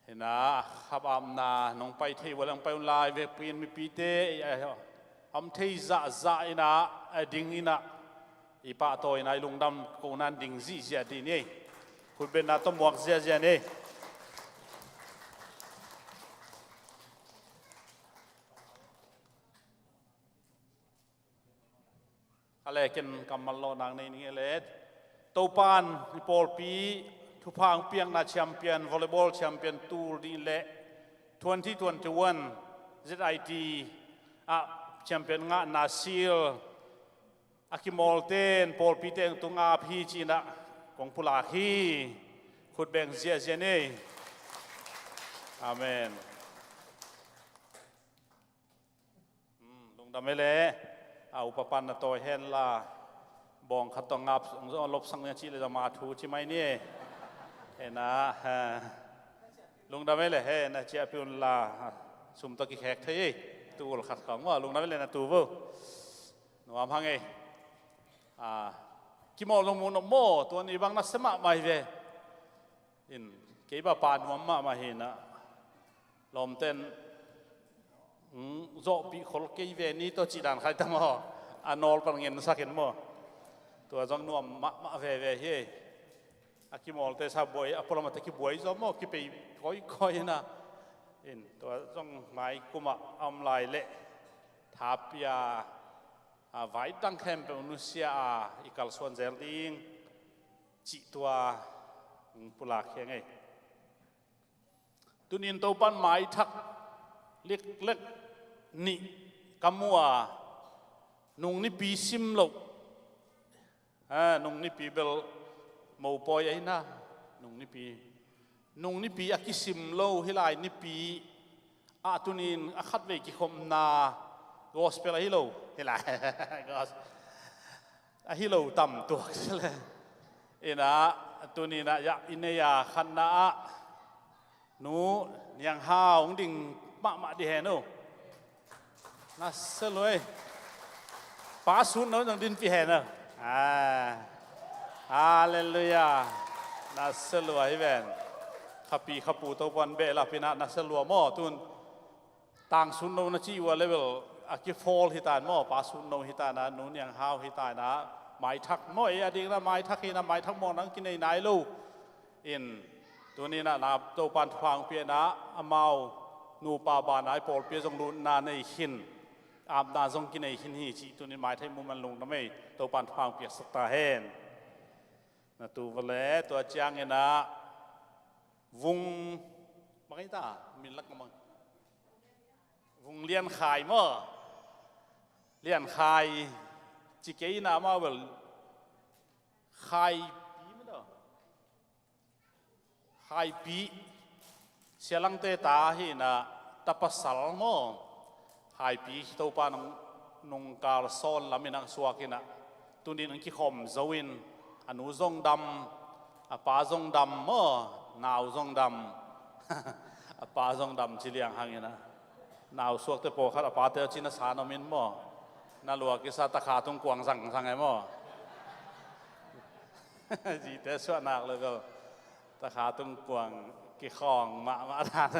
S5: เห็นนะขับอาบนาน้องไปเทวลังไปลายเวปีนมีปีเตเทยจะอินะดิ่งอินะอีป้าโตอินะลุงดำกูนันดิ่งจีเสียดีนี่คุณเป็นนาต้มหมวกเสียนี่อะไรกันกำมันโลนางในนี้เลยตัวปานนิปอลปีทุพางเปียงนาแชมเปี้ยนวอลเลย์บอลแชมเปี้ยนตูร์ดีเล่2021 ZIT แชมเปี้ยนงะนาซิลอากิมอลเตนปอลปีเตงตุงอาพีจีนะของพุลาฮีขุดแบ่งเสียนี่อาเมนลงดำไม่เละอุปปันตัวเฮนลาบองขัดตองงับลบสังเกตเลยจะมาถูใช่ไหมนี่เอ นะลุงดำไม่เลยเฮ้นะเจ้าพิวลาสุมตะกี้แขกเท่ตูหลขัดของว่าลุงดำไม่เลยนะตูบ่หนูอาพังไงกิโมลงมุนโมตัวนี้บางนักสมัครมาเวอินเกี่ยวกับปานมัมมาเห็นนะลมเต้นโจปีขลเกี่ยวนี้ตัวจีดันใครตั้งมาอันนอลปังเงินสักเห็นมั้ตัวจังนวมมาเวเฮ้อากิโมลเตชาบวยอพอลมาตะกี้บวยจอมอกิไปค่อยนะอินตัวจังไม้กุมะอัมไลเละทาปยาไว้ตั้งแคมป์เป็นมนุษย์อีกาลส่วนเจริญจิตตัวปุลาเคียงไงตุนินตัวปันไม้ทักเล็กเล็กนี่กำมัวนุ่งนี่ปีซิมโลนุ่งนี่ปีเบลมูปอยไอ้นะนุ่งนี่ปีอากิซิมโลฮิไลนี่ปีตุนินอาคัดเวกิคมนากอสเปลฮิโลฮิไลกอสฮิโลต่ำตัวเลยนะตัวนี้นะยะอินเนียขันนะหนูยังห้าวดิ่งมาดีแฮนูน่าสลวยป้าสุนนู้นยังดินปีแฮนะฮาเลลูยาน่าสลวยแวนขับปีขับปูตัววันเบลาพินาน่าสลวยหม้อตุนต่างสุนนู้นจีว่าเลเวลอากิฟอลฮิตานหม้อป้าสุนนู้นฮิตานะหนูยังห้าวฮิตานะไม้ทักม้อยอดีตนะไม้ทักฮีนะไม้ทักมอนังกินในไหนลูกอินตัวนี้นะนับตัวปันฟังเปียนะอามานูปาบานไอปอลเปียจงรุนนาในหินอาบนาจงกินในหินฮีจีตัวนี้ไม้ไทยมุมันลงนะไม่ตัวปันฟังเปียสตาเฮนนะตัวเวลตัวจางเงินะวงบางทีมีลักมั้งวงเลียนขายมั้งเลียนขายจิเกย์นามาเวลขายปีมั้งเด้อขายปีเสียลังเตตาหินะตับสัลโมขายปีตัวปานนงกาลโซนลามินังสวากินะตุนี้นังคิคอมจวินอนุจงดำป้าจงดำมั้งนาวจงดำป้าจงดำจิเลียงหางนะนาวสวกเตโปขัดป้าเตอจินสานมินมั้งน่าลัวกิสาตะขาตุงกวางสั่งไงมั้งจีเตสวนักเลยก็ตะขาตุงกวางกี่ข้องมาทาน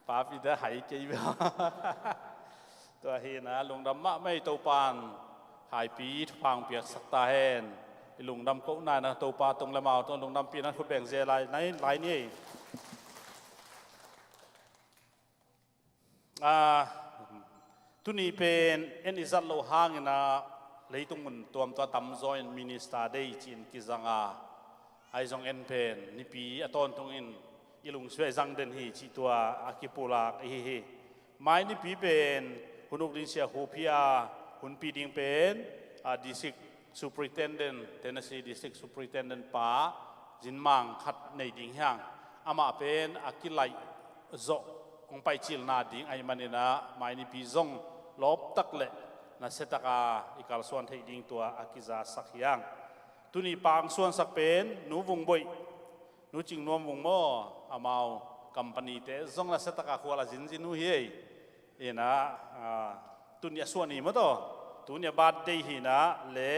S5: ป้าปีเตหายใจไปตัวเฮนะลุงดำมะไม่ตัวปานหายปีฟังเปียกสักตาเฮนลุงดำก็นายนะตัวปาตรงละเมาตัวลุงดำปีนั้นคุณแบ่งเจไรในไรนี่ทุนี้เป็นเอ็นอิซัลโลหางนะเลยตรงมันตัวตั้มจอยมินิสตาได้จีนกิจังไอจงเอ็นเป็นนี่ปีตอนตรงอินอีลุงช่วยจังเดินฮีจีตัวอากิปูลากฮีไม่นี่ปีเป็นหุ่นอุดินเซียฮูพิอาหุ่นปีดิงเป็นดิสิกซูปริเทนเดนเทนเนสซีดิสิกซูปริเทนเดนป้าจินมังขัดในดิ่งห่างอามาเป็นอากิไลโจคงไปจิลนาดิ่งไอมันนี่นะไม่นี่ปีจงลบตักเละนะเสตกาอีกาลส่วนที่ดิ่งตัวอากิซาสักอย่างตุนี้ปางส่วนสักเป็นหนูวงบอยหนูจิงนวมวงหม้ออามาคัมปานีเตจงละเสตกาขวาละจินจินูเฮยนะตุนี้ส่วนนี้มั้งต่อตุนี้บาดเดหีนะเละ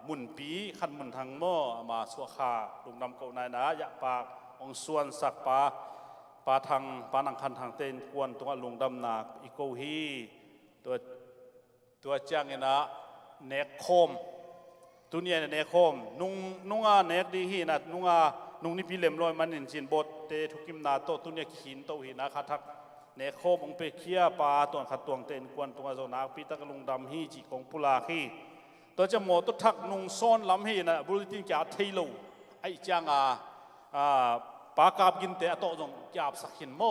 S5: มุนปีขันมุนทางหม้อมาสวขาลุงนำเกานายนะยะปากองส่วนสักปาทางปานังคันทางเต้นกวนตัวลุงดำนาอีโกฮีตัวจ้างเนี่ยนะเนกโคมตุนี้เนกโคมนุ่งเนกดีฮีนะนุ่งนี่พี่เล็มลอยมันนินจินบดเตทุกิมนาโตตุนี้ขินโตฮีนะขัดทักเนกโคมองไปเคียปาตัวขัดตัวเต้นกวนตัวโซนาปีตะกลุงดำฮีจีของปุลาฮีตัวจะหมดตัวทักนุ่งซ้อนลำฮีนะบุรุษที่จะเทโลไอจ้างปากาบกินเตะโตจงจับสักหินโม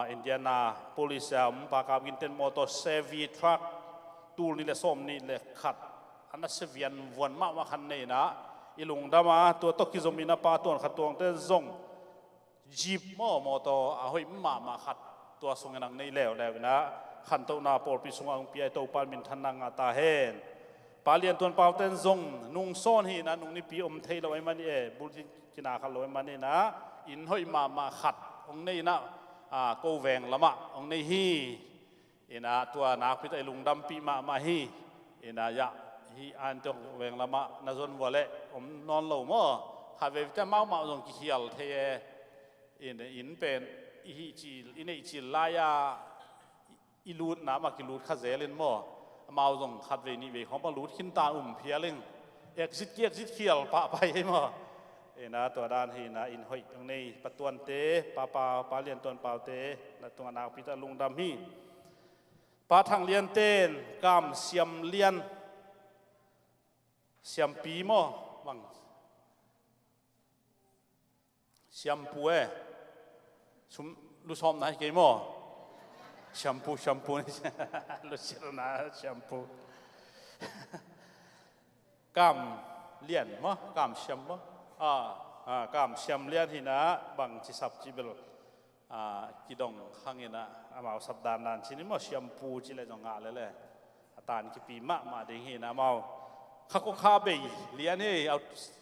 S5: อินเดียนาโพลิสปากาบกินเตะมอเตอร์เซฟีทรัคตูนี่แหละส้มนี่แหละขัดอันนั้นเซฟียนวนมาคันนี้นะอีลุงดามาตัวตกิจมินาปาตัวขัดตัวเตะจงจีบมอเตอร์หอยมาขัดตัวทรงนังนี่แล้วนะขันตัวนาโพลปิสงอังปีไอตัวปานมินทันนังอาตาเฮน ปาเลียนตัวเปล่าเต้นซงนุ่งซ้อนฮีนะนุ่งนี่ปีอมเทเราไอ้มันนี่บุญกินาขัดเราไอ้มันนี่นะอินห้อยมาขัดองนี่นะโกแวงละมะองนี่ฮีนะตัวนักพิจารลุงดำปีมาฮีนะยะฮีอันตัวแวงละมะนาจนวัวเละอมนอนเหล่ามั่วขัดเวจะเมาจงกิเขียลเทอินเป็นอีจีอินอีจีลายาอิลูดนะมากิลูดข้าเจริญมั่วมาจงขัดเวนี่เวของบรรลุขินตาเพียลิงเอกซิดเกียกซิดเขียลปะไปมั่วนะตัวด้านฮีนะอินหอยตรงนี้ปะตวนเตปาเลียนตวนเปล่าเตและตัวนักพิจารลุงดำฮีปาทางเลียนเต้นกามเสียมเลียนเสียมปีมั่วบังเสียมปูชุมลูกชมนะเกี่ยมั้งแชมพูนี่ลูกเชื่อนะแชมพูกามเลียนมั้งกามเสียมมั้งกามเสียมเลียนที่นะบางจิสับจิเบลกิดงข้างนี้นะมาสัปดาห์นั้นชิ้นนี้มั้งแชมพูจิเลยจงงาเลยตานกี่ปีมาเด้งที่นะมาข้าก็ข้าไปเลียนนี่เอา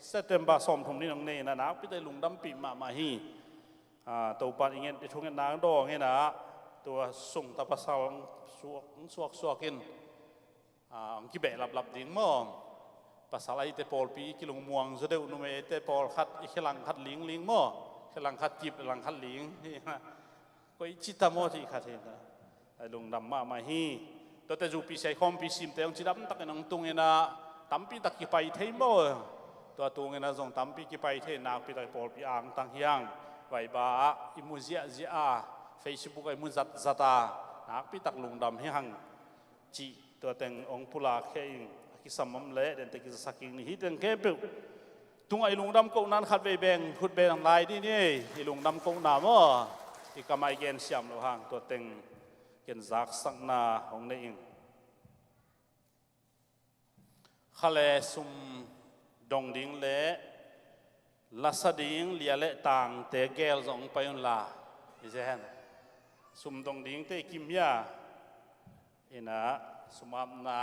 S5: เซตเต็มบาสอมทงนี่น้องนี่นะพี่ได้ลุงดำปีมาฮีตัวปันอย่างเงี้ยช่วงนางดองเงี้ยนะตัวส่งตะพัสสาวสวกกินกี่แบบหลับดิ้งมั่งภาษาอะไรแต่ปอลปีกิโลม่วงจะเดือดนุ่มแต่ปอลคัดอีกหลังคัดลิงมั่งหลังคัดจีบหลังคัดลิงนี่นะก็อีจิตามอที่คัดเห็นนะลุงดำมาฮีตัวแต่จูปีใช้คอมปีซิมแต่ยังจิตดำตักนังตุงเงี้ยนะตั้มปีตักกี่ไปเที่ยวมั่งตัวตุงเงี้ยนะส่งตั้มปีกี่ไปเที่ยวนาปีตักปอลปีอ่างตั้งเฮียงไว้บ้าอิมุเซียเฟซบุ๊กอิมุจัตานักพิทักษ์ลุงดำให้หังจีตัวแต่งองค์พุลาแค่อิงกิสมัมเละเดินตะกิสักอิงนี่ฮิตเดินแค่เปล่าตุงไอลุงดำกูนั้นขัดไปแบ่งพูดแบ่งลายนี่ไอลุงดำกูน้ำอ่ะอีกไม่เกณฑ์เสียมโลหังตัวแต่งเกณฑ์ซักสักนาของนี่เองขะเลซุมดงดิ้งเละลัสดิ้งเลียเละต่างเตะเกลส่งไปอุนลาอิเจนสุมดงดิ้งเตะกิมยาอินะสุมามนา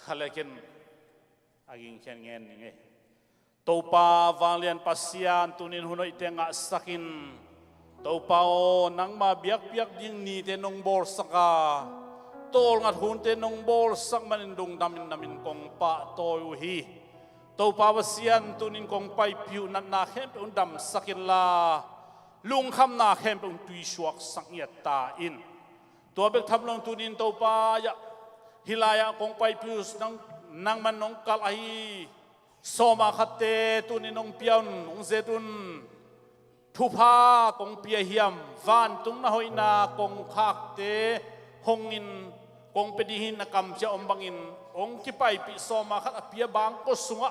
S5: อะไรกันอากิงเขียนเงินยังไงตัวป้าวางเลียนปัสยานตุนินหุ่นไอเตงะสักินตัวป้าโอนังมาเบียกยิงนี่เตนงบอลสักาโตงัดหุ่นเตนงบอลสักมันดุงดามินกงป้าโตอยู่ฮีตัวป้าวเสียนตุนินกงไปผิวนันนาเข้มเป็นดำสักินลาลุงคำนาเข้มเป็นตุยชวกสักเงียตาอินตัวเบกทำลงตุนินตัวป้ายะhilaya kong paipius nang manong kalahi soma khate tu ni nong pion ong zetun thupa kong piahiam van tung na hoina kong khakte hongin kong pedihin na kamcha ombangin ong kipai pi soma khat apia bang ko sunga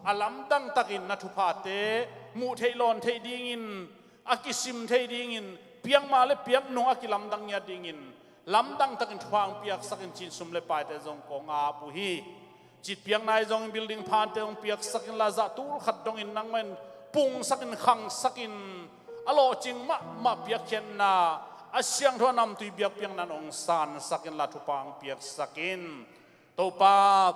S5: alam dang takin na thupate mu theilon theidingin akisim theidingin piang male piang nong akilam dang ya dingin lambdang takin thuang piak sakin chin sumle pai te jong kong a puhi chit piang nai jong building phan te jong piak sakin la za tur khat dong in nang men pung sakin khang sakin alo ching ma piak chen na asyang tho nam tui piak piang nan ong san sakin la thupang piak sakin to pa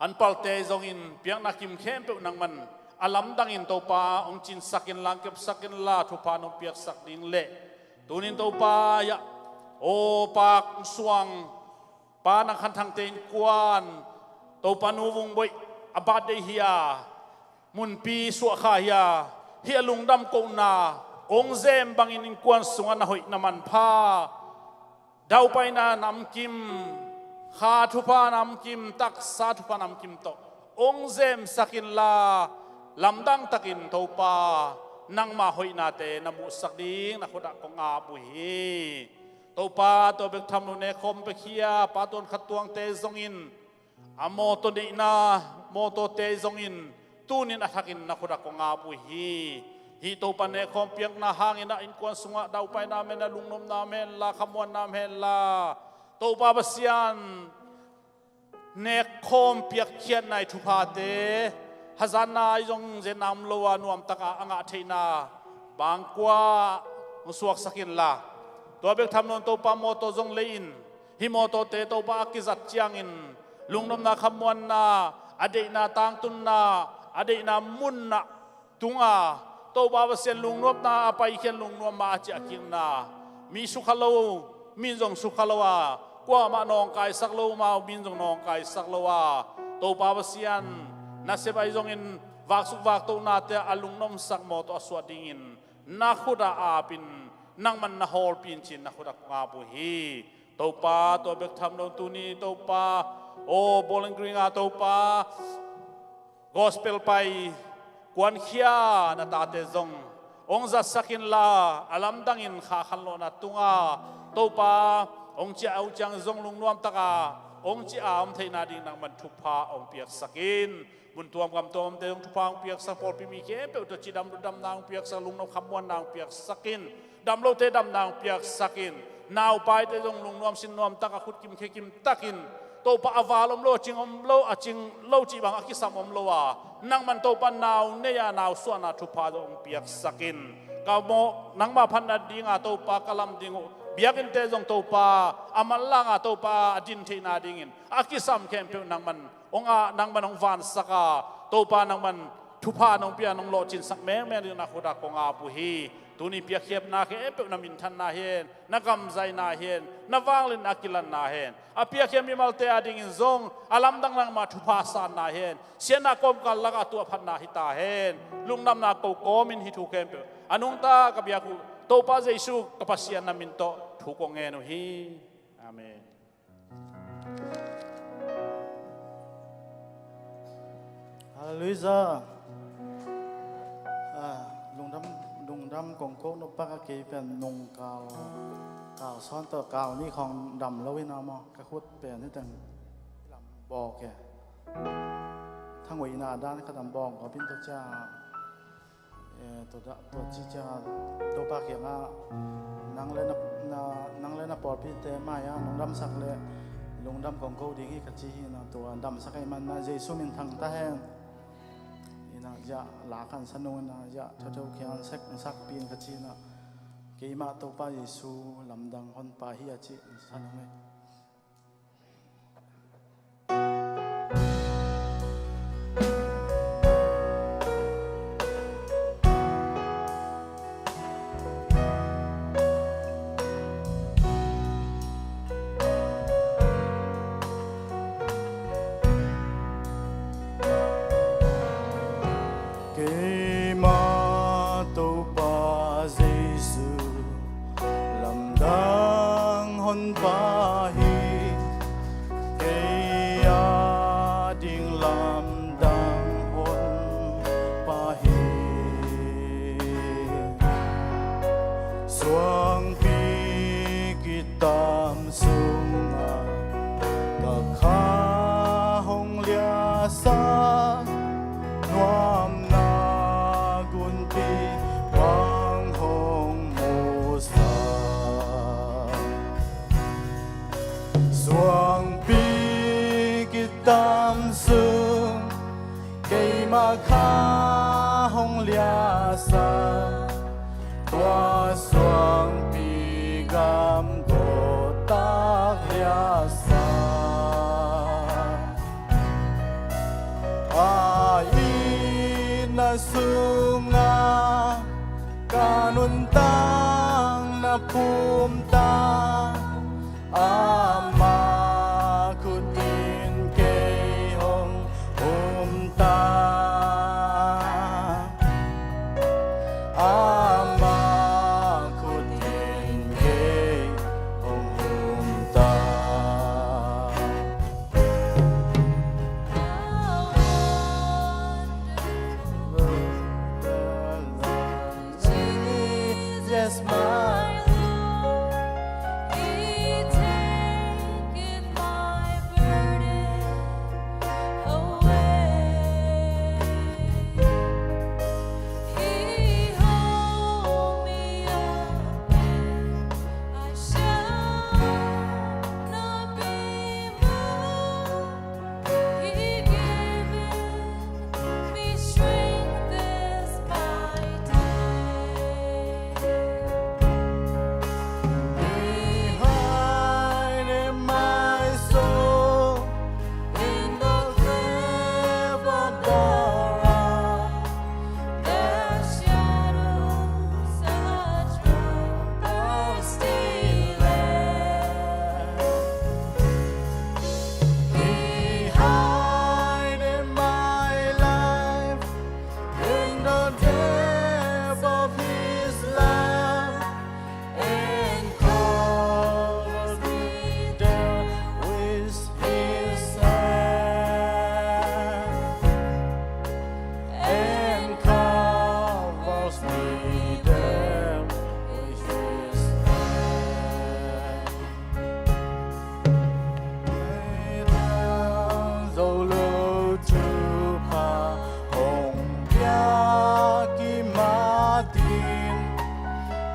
S5: an pal te jong in piang na kim khem pe nang man alam dang in to pa ong chin sakin lang kep sakin la thupa no piak sak ding le tunin to pa ya o pak suang panang khantang ten kwan to panuwung boy abade hiya munpi suakha hiya hi lungdam ko na ong zem bangin kwan sunga na hoi naman pha daw pai na nam kim kha thupa nam kim tak sa thupa nam kim to ong zem sakin la lamdang takin to pa nang ma hoi na te na mu sak ding na khoda ko nga buhiตัวป้าตัวเบกทำลุนเนคอมเบกเฮียป้าตัวขัดตวงเตซงอิน a mo to ni na mo to te zong in tunin athakin na khuda ko nga pu hi to pa ne khom piang na hangin na in kwan sunga dau pai na men na lungnom na men la khamwan na men la to pa basian ne khom piak khian nai thu pha te hazana yong je nam lowa nuam taka anga theina bangkwa musuak sakin la to bek tham non to pa mo to zong lein hi mo to te to pa akizat chiang in lungnom na khamwan na ade na tang tun na ade na mun na tunga to pa basian lungnop na apai khian lungnom ma chi aking na mi sukhalo min zong sukhalowa kwa ma nong kai saklo ma min jong nong kai saklowa to pa basian na se bai jong in wak suk wak to na te alung nom sak mo to aswa dingin na khuda apin nang man na hol pin chin na khuda nga bu hi to pa to bek tham no tu ni to pa o boling green a to pa gospel pai kwan khia na ta te jong ong za sakin la alam dangin kha khan lo na tunga to pa ong chi au chang zong lung nuam taka ong chi am theina ding nang man thu pha ong piak sakin mun tuam kam tom te ong thu pha ong piak sak por pi mi ke pe to chi dam nang piak sak lung no khamwan nang piak sakin dam lo te dam nang piak sakin naw pai te zong lung nuam sin nuam taka khut kim khe kim takin to pa avalom lo ching om lo a ching lo chi bang akisam om lo wa nang man to pa naw ne ya naw suana thu pha ong piak sakin ka mo nang ma phan na dinga to pa kalam dingo biakin te jong to pa amalanga to pa adin theina dingin akisam kem pe nang man onga nang man ong van saka to pa nang man thupa nong pia nong lo chin sak me me na khoda ko nga pu hi tuni pia khep na ke pe na min than na hen na kam zai na hen na wanglin akilan na hen a pia khem mi mal te ading in zong alam dang nang ma thupa san na hen siana kom kal laga tu phan na hi ta hen lungnam na ko komin hi thu kem pe anung ta ka bia ku to pa jesu kapasian na min to thu ko nge no hi amen
S6: Hallelujah lung đamกงโกนปะกะเกเป็นนงกาวซ้อนต่อกาวนี่ของดำแล้ววินามอกระคุดเป็นที่ตั้งลำบอกแกทั้งวินาด้านขดำบอกก็เป็นตัวจ้าตัวจีจ้าตัวปากเขียงนั่งเล่นปอดพี่เตมาอ่ะลงดำสักเลยลงดำกงโกดิ้งให้กะจีนะตัวดำสักให้มันนะเยซูมินทางตาแห้งya lakan sanung na ya thotho khian sak pin ka chi na keima to pa Yesu lamdang hon pa hi a chi sanung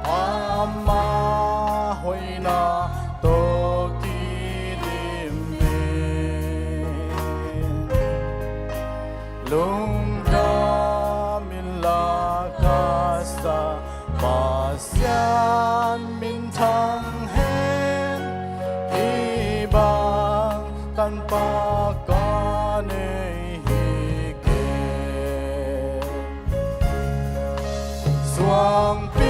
S6: ama hoi na to ki lim lung da min la kasta pasian min thang hen ki bang tan pa ka nei hi ke Suang pi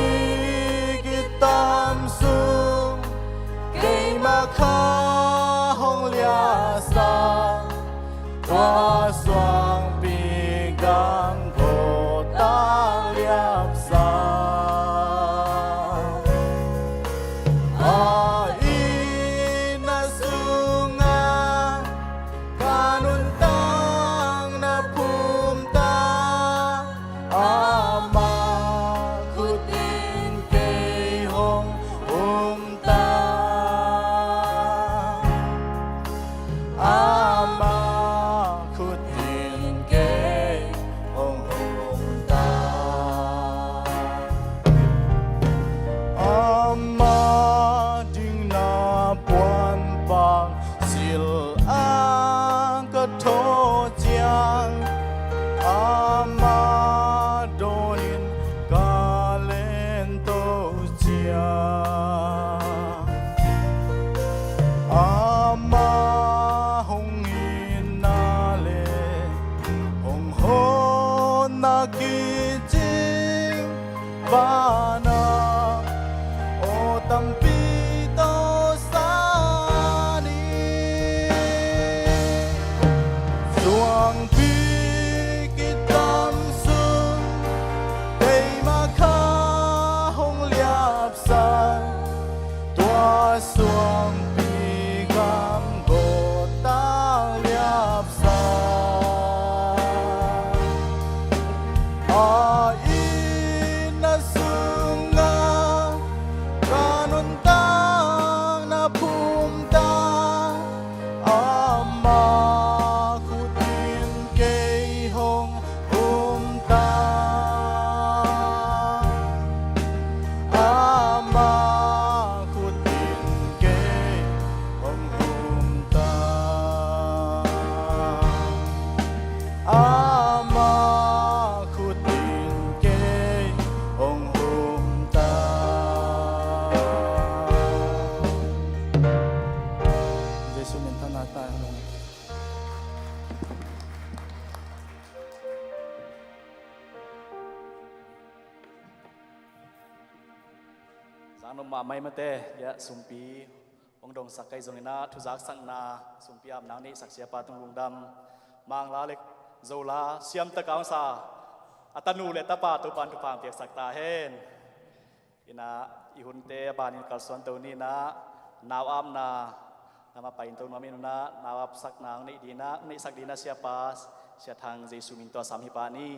S6: tam sung cây ma kha hong lia sa qua suang pi gam go ta liap sa a in na sunga kanun tang na pum ta ama kutin cây hong ta ama kutin cây hong ta ama ding na buan bang sil ang ka tho chiang ama doin ka len to chia ama hong in na le hong ho na ki jing ba na o tam pi to sa ni suang pi ki tam sung cây ma kha hong liap sa tua suang pi gam go ta liap sa a in na sunga kanun tang na pum ta ama kutin cây hong ta ama kutin cây hong ta ama kutin cây hong ta Giêsu min thân ta long
S3: Sang nôm mà may mà te ya sumpi ông đồng sắc cây giống na thu giác sang na sumpi am nang ni sắc sia pa tung lung dam mang la lek zola siam ta kaung sa atanu le ta pa tu pan tu pang piak sak ta hen ina ihun te ban in kal suan to ni na naw am na nama pa in to mamin na nawap sak nang ni dina ni sak dina sia pas sia thang Jesu min to sam hi pa ni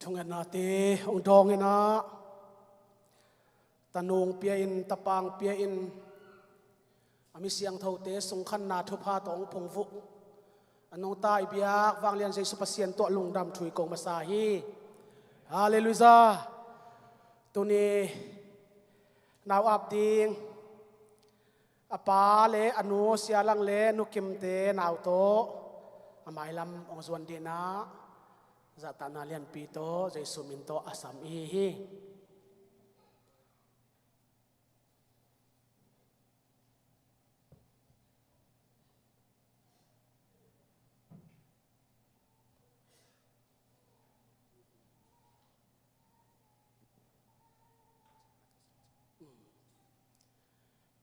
S1: thung na te ong dong ina tanung pia in tapang pia in ami siang thau te sung khan na thu pha tong phung vu anong ta ibiak wang lian Jesu pasien to lung dam thui kong ma sa hi hallelujah tuni naw ap ding apa le anu sia lang le nu kim te naw to amai lam ong zon dina zata na lian pi to Jesu min to asam hi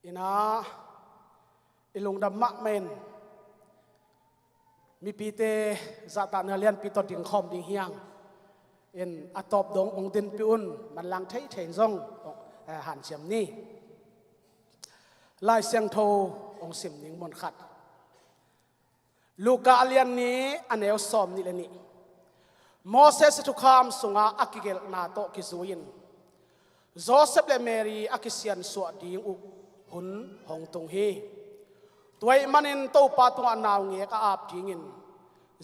S1: ina ilung dam mak men mi pi te zata na lian pi to ding khom ding hiang in atop dong ong din pi un man lang thei thein zong han chiam ni lai siang tho
S7: องสิมนิ่งมนขัดลูกาเลียนนี้อันเอลซอมนี่เลยนี่โมเสสทุกคำสุงาอักเกลนาโตกิซูยินโจเซฟและเมรีอักเซียนสวดดิงอุหุนหงตงฮีตัวมันอินโตปาตุงานาวเงกอาบดิงิน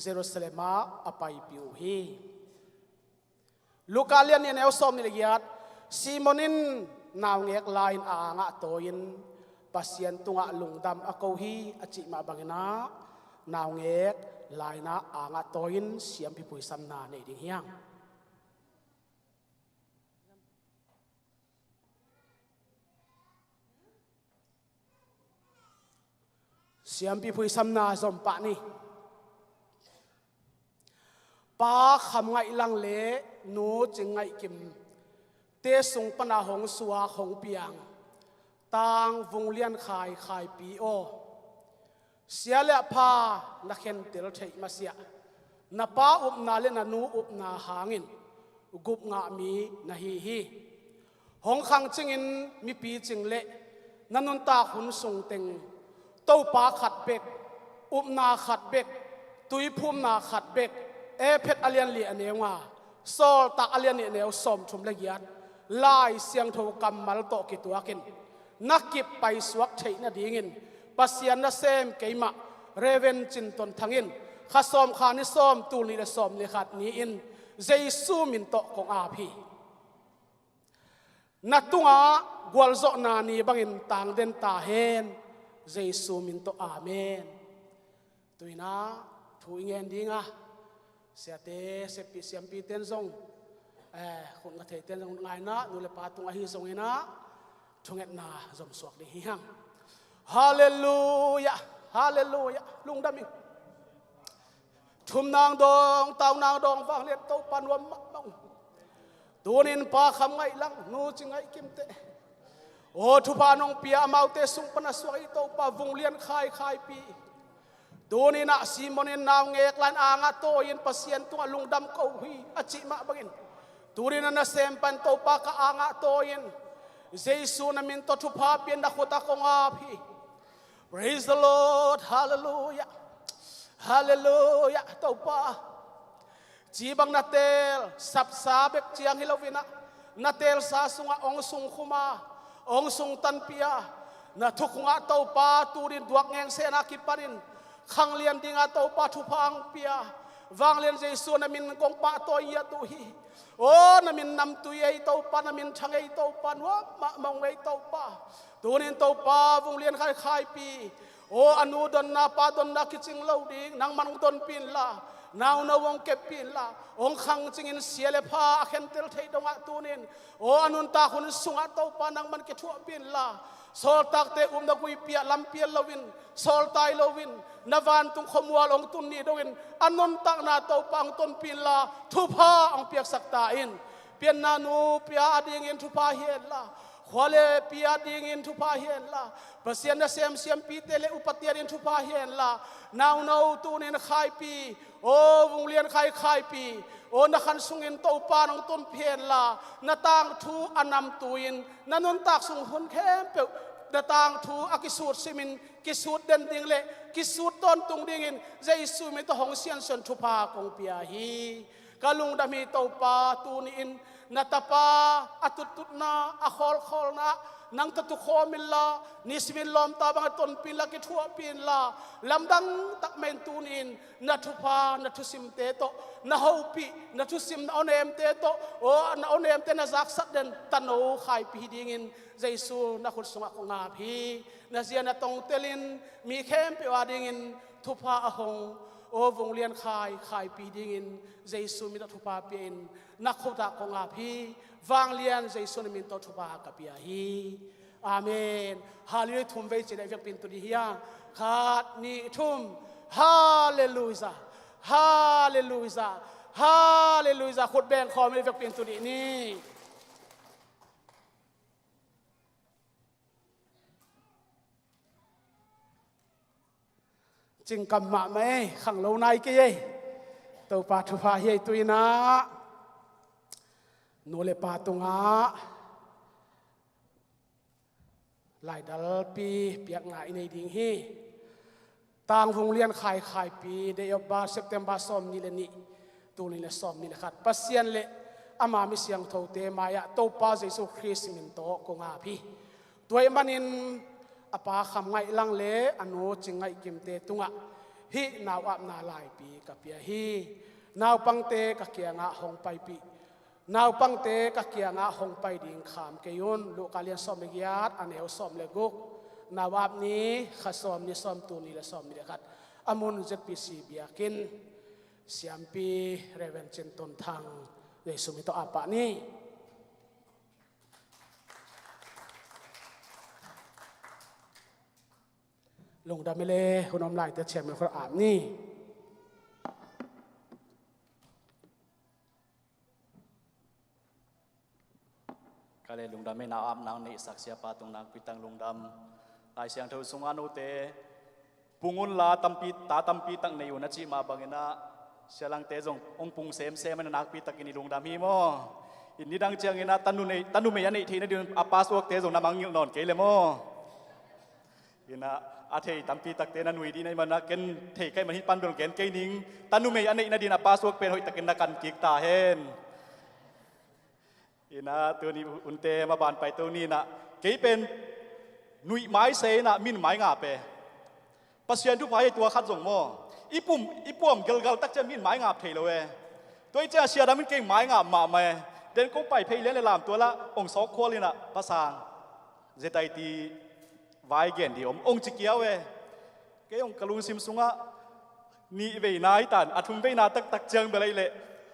S7: เยรูซาเล็มอภัยปิวฮีลูกาเลียนนี้อันเอลซอมนี่เลยยัดซีโมนินนาวเงกไลน์อ่างะโตยินปัสยันตุงะลุงดำอโกฮีอจิมาบังนานาวเงกลายนะอ่างตัวอินเสียมพิปุยสัมนาในดิ่งเฮียงเสียมพิปุยสัมนาสมปะนี่ป้าคำไงลังเลนูจึงไงกิมเตสุงปนาหงสัวหงเปียงต่างวงเลียนขายปีโอเสียเละพานักเห็นเตลเทมาเสียนับป้าอุบนาเลนันูอุบนาหางินกุบงามีนาฮีหงขังจิงินมีปีจิงเละนันนตาขุนส่งเต็งเต้าป้าขัดเบกอุบนาขัดเบกตุยพุ่มนาขัดเบกเพชรอเลียนเลียเนียงว่าโซลตักอเลียนเนียวสมชุมละเอียดลายเสียงโทกำมัลโตกิตัวกินนักกิบไปสวกเฉยนาดีงินปัสยันนาเซมเกยมะเรเวนจินตนทังอินข้าสอมขานิสอมตูลีละสอมเลขัดนี้อินเจสูมินโตของอาพีนัดตุงากวลโจนานีบังอินต่างเดนตาเฮนเจสูมินโตอาเมนตุยนะถุยเงินดีงะเสียเตเสปิเสียมปีเตนซงคนกระเทเตนซงไงนะนูเลปาตุงอาฮิซงเงนะทุงเอ็ดนาจมสวกดีเฮียงฮาเลลูยาฮาเลลูยาลุงดามิงชุมนางดองเต่านางดองฟังเลียนโตปันวมมังตัวนินปาคำไงลังนูจิงไงกิมเตโอทุพานองเปียเมาเตสุงปนัสวายโตปาวงเลียนขายปีตัวนี้นะซีมอนินนาวเงกลันอางาโตยินปัสยันตัวลุงดำเขาฮีอจิมาบังอินตัวนี้นะเซมปันโตปากะอางาโตยินเจสุนามินโตทุพาเปียนดักตะคงอาพี Praise the Lord Hallelujah Hallelujah เต้าป้าจีบังนาเตลสับสาเบกเจียงฮิโลวินะนาเตลสาสุงองสุงคุมาองสุงตันเปียนาทุกงาเต้าป้าตูรินดวกแงงเสนาคิปารินขังเลียนดิงาเต้าป้าทุพังเปียวางเลียนเจสุนามินกงป้าตัวยาตุฮีโอ้นามินนำตุยเต้าป้านามินชังเต้าป้านวะมองเต้าป้าตัวนี้เต้าป้าวงเลียนขายปีโอ้อนุดนนาปาดนนาคิจิงเล่าดิงนางมันดนปินละนาวนาวังเก็บปินละองขังจิงินเสียเลพาเข็นเตลเทดงะตัวนี้โอ้อนุนตาคนสุงะเต้าป้านางมันเกทัวปินละโซลตักเตอุมดกุยเปียลำเปียลวินโซลไตลวินนวันตุงขมัวลงตุนนี้ดวินอนุนตักนาเต้าปังต้นปินละทุพาองเปียกสักตาอินเปียนนานูเปียอดีงินทุพาเฮลละขวาเลปียดิงินทุพาเฮนละเปเสียนเสียมปีเตเลอุปเตียรินทุพาเฮนละนาวตูนินขายปีโอ้วงเลียนขายปีโอ้นักขันสุงินโตปานองต้นเพียนละนาต่างทูอนนำตูอินนันนตักสุงหุนเข้มเปียวนาต่างทูอากิสูดซิมินกิสูดเดนดิงเลกิสูดต้นตุงดิงินใจสูมิตหงเสียนส่วนทุพากงเปียฮีกาลุงดามีโตปาตูนินนาตาปาตุตนาอคอลนะนังตะตุโคมิลลานิสมิลลอมตาบังตนปินละกิทัวปินละลำดังตักเมนตูนินนาทุพานาทุสิมเตโตนาฮูปีนาทุสิมนาอเนมเตโตโอนาอเนมเตนาซักสัดเดนตันโอขายปีดิงินเจสูนาขุดสงะของอาพีนาเซียนาตงเตลินมีเข้มเปียวดิงินทุพาอหงโอวงเลียนขายปีดิงินเจสูมิตทุพาเปียนนักขุดของอาพีวางเลียนเจสุนมินโตทุบากับยาฮีอาเมนฮาเลลูยาทุ่มเวจิได้เวกปินตุดิฮิยาขาดนิทุ่มฮาเลลูยาฮาเลลูยาฮาเลลูยาขุดแบงคอไม่ได้เวกปินตุดินี่จึงกำมาไหมขังโลนายเกยตัวปาทุพาเฮตุยนะโนเลปาตุงะ หลายดัลปีเปียกงายในดิ่งฮีต่างวงเลียนขายปีเดือนบาเซปเทมบาสอมนี่เลนี่ตัวนี้เลยสอมนี่เลยครับปัสยันเละอามามิเสียงโทเตมายะโตปาเยซูคริสต์มินโตกงอาพีตัวเอ็มันอินอปาคำไงลังเละอนุจิงไงกิมเตตุงะฮีนาวอับนาลายปีกับเปียฮีนาวปังเตกับเกียงะหงไปปีนาวปังเตกับเกียงะหงไปดิ่งขามเกยุนลูกาเลียนสอมเลกิยาตอันเอวสอมเลกุกนาวอับนี้ขัดสอมนี่สอมตัวนี้และสอมนี่เลยครับอามุนเจ็ดปีสีเบียกินเสียมปีเรเวนเจนตนทางเยซูมิโตอาปะนี้ลงดามิเลคุณอมไลน์จะเชียร์มันคนอาบนี่
S3: ก็เลยลุงดำไม่นาอาบนางในสักเสียปาตรงนางปิตังลุงดำลายเสียงเธอสุงานุเตปุงุนลาตัมปีตาตัมปีตังในอยู่นัจิมาบังเงินะเสียลังเตจงองปุงเซมมันนักปีตักินีลุงดำฮีโมอินนี้ดังเจียงเงินะตันนุเมียนทีในเดือนอาปาสวกเตจงน้ำมังยิงนอนเกลโมอินะอาเทตัมปีตักเตนันนุยดีในมันนักเกนเทใกล้มันฮิปันดวงเกนเกนิงตันนุเมียนในเดือนอาปาสวกเป็นหอยตะเกนนักกันกิกตาเฮนอินะตัวนี้อุนเตมาบานไปตัวนี้นะเกี่เป็นนุยไม้เสนะมินไม้งาเปปัสยันทุกภายตัวขัดส่งโมอีปุ่มเกลตักจะมินไม้งาเทเลยตัวเจ้าเชียดามินเก่งไม้งามาเมเดินก็ไปเพลเล่นลามตัวละองค์สองคนเลยนะภาษาเจตายตีไว้เก่งดีองค์จิเกียวเกี่ยองกะลุงซิมซุงะนี่เวนายตันอัทุมเวนาตักเจียงไปเลยเลย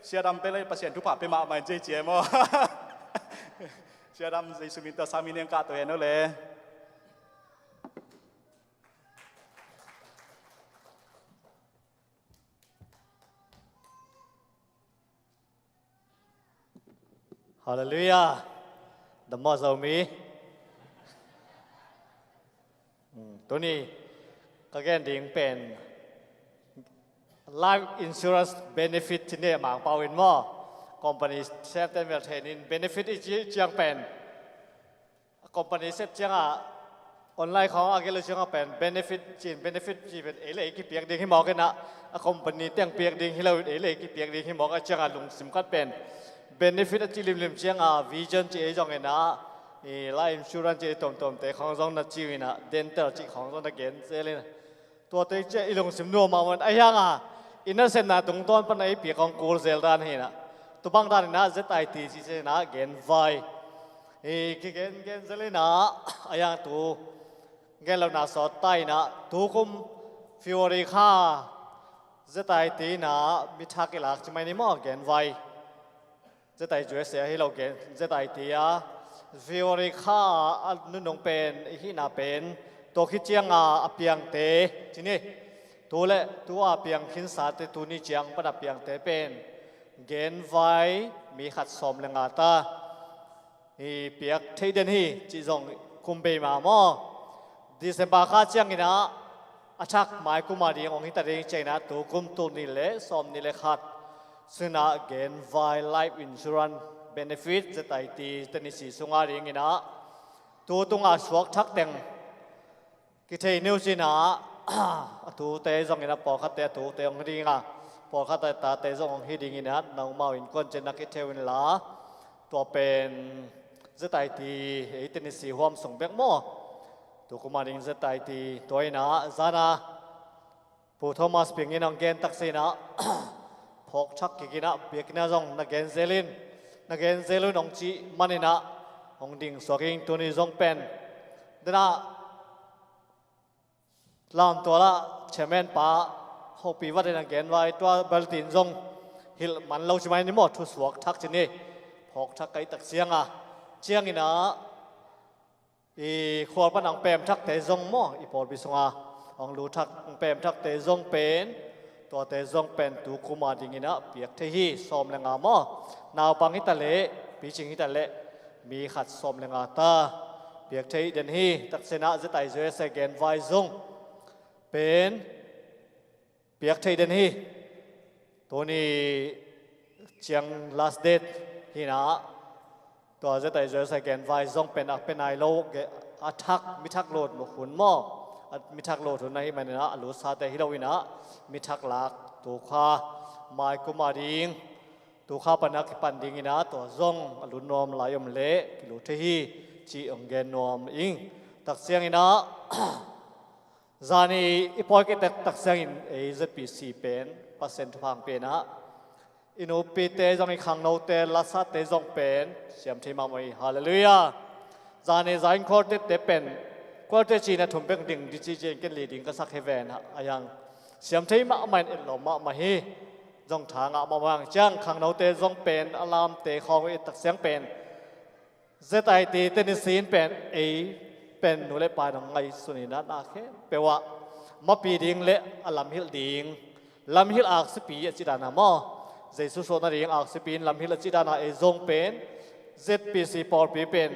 S3: เชียดำไปเลยปัสยันทุกภาไปมาเจโมเชียดำใจสุมิตาสามีเนียงกาตัวเองนั่นเลย
S8: ฮาเลลูยาดัมมอสเอามีตัวนี้ก็แก่ดิ่งเป็น life insurance benefit ที่เนี่ยหมางเปาอินมอ company เซฟเต็มเวลเทนิน benefit อีกเจียงเป็น company เซฟเจียงออนไลน์ของอาเกลเจียงเป็น benefit จีน benefit จีเป็นเอเล่กี่เปียกดิ่งให้หมอกันนะ company เตียงเปียกดิ่งให้เราเอเล่กี่เปียกดิ่งให้หมอกันเจียงลุงสิมกัดเป็นbenefit ที่ริมเชียงvision ที่จงเงินlife insurance ที่ตรงแต่ของจงนัดชีวินะ dental ที่ของจงนัดเงินเสียเลยตัวเตจอีลงสิมนัวมาวันไอ้ยังอินเนอร์เซนนะตรงต้นปัญหาเปียกของกูเซลดานเห็นะตัวบางด้านนะ ZIT ที่เซนะเงินไวกี่เงินเซเลยนะไอ้ยังตัวเงินเราหน้าสอดใต้นะตัวคุมฟิวริค่า ZIT นะมิทักกิลักจะไม่ได้มองเงินไวจะได้ช่วยเสียให้เราเก่งจะได้ที่ฟิวริค่านุ่นนงเป็นที่น่าเป็นตัวคิดเจียงเปียงเตทีนี้ตัวเละตัวเปียงขินสาเตตัวนี้เจียงปนับเปียงเตเป็นเกณฑ์ไว้มีขัดสมเลงาตาเปียกเทเดนฮีจีจงคุมเบมาหม้อดิเซมบาข้าเจียงนี่นะอาชักหมายกุมาดีของฮิตาเรงเจนะตัวคุมตัวนี้เละสมนี่เละขัดซึ่งนะเกณฑ์ไว้ life insurance benefit จะไต่ตีตันิสีสุงาเรียงนี่นะตัวตรงสวกทักเต็งกิเทนิวสินะตัวเตะจงนี่นะปอคัดเตะตัวเตะองดีงะปอคัดตาเตะจงองฮีดีนี่นะน้องมาวินก้นเจนักกิเทวินละตัวเป็นจะไต่ตีตันิสีหอมส่งเบกโมตัวกุมาริงจะไต่ตีตัวนี้นะจานะผู้โทมัสเพียงนี่น้องเกณฑ์ตักสินะพกชักกินะเบียกนะจงนักเกณฑ์เซลินนักเกณฑ์เซลินองจีมันนี่นะองดิ่งสวกิงตัวนี้จงเป็นเดนะลามตัวละเชมเมนป้าเขาปีวัดนักเกณฑ์ไว้ตัวเบลตินจงฮิลมันเราจะไม่นิมดทุสวกทักจีนี่พกชักไก่ตักเสียงเจียงนี่นะขวดปนังเปรมทักเตจงมั่วอีปอดบิสงาองรู้ทักเปรมทักเตจงเป็นตัวเตจงเป็นตัวคุมาดิงินะเปียกเทฮีสอมเลงามอนาวปังฮิตาเลปีจิงฮิตาเลมีขัดสอมเลงาตาเปียกเทฮีเดนฮีตักเซนะจะไต่เจอเซเกนไวซงเป็นเปียกเทฮีเดนฮีตัวนี้เชียง last date ฮีนะตัวจะไต่เจอเซเกนไวซงเป็นไอโล อาทักมิทักโหลดหมกหุ่นหม้อมิทักโหลดหุ่นในมันนะหลุดซาแต่ฮิโรวินะมิทักหลักตัวข้าไม้กุมาดิงตัวข้าปันนักปันดิงนะตัวซงหลุดนอมลายอมเละกิโลเทฮีจีองเกนนอมอิงตักเสียงนะ จานีอีพอยก็ตักเสียงเอเจปีซีเป็นเปอร์เซ็นต์พังเป็นนะอินูปีเตจงอีขังโนเตลัสเตจงเป็นเสียมที่มาไม่ฮาเลลูยาจานีจายคอร์เตเตเป็นคอร์เตจีน่ะทุ่มเป็นดิ่งดิจิเจนกันลีดิ่งก็สักเฮเวนฮะยังเสียมที่มาไม่เอ็นหลอมมาฮีจงทางอ่ะมาวางจ้างขังโนเตจงเป็นอารามเตของอีตักเสียงเป็นเซตไอตีเตนิซีนเป็นเอเป็นหนูเล่ปายน้องไงสุนินัทอาเคเปว่ามาปีดิ่งเละอลัมฮิลดิ่งลัมฮิลอักษปีจิดานามาเจสุโซนาดิ่งอักษปีนลัมฮิลจิดานาเอจงเป็นเซตปีซีปอร์ปีเป็น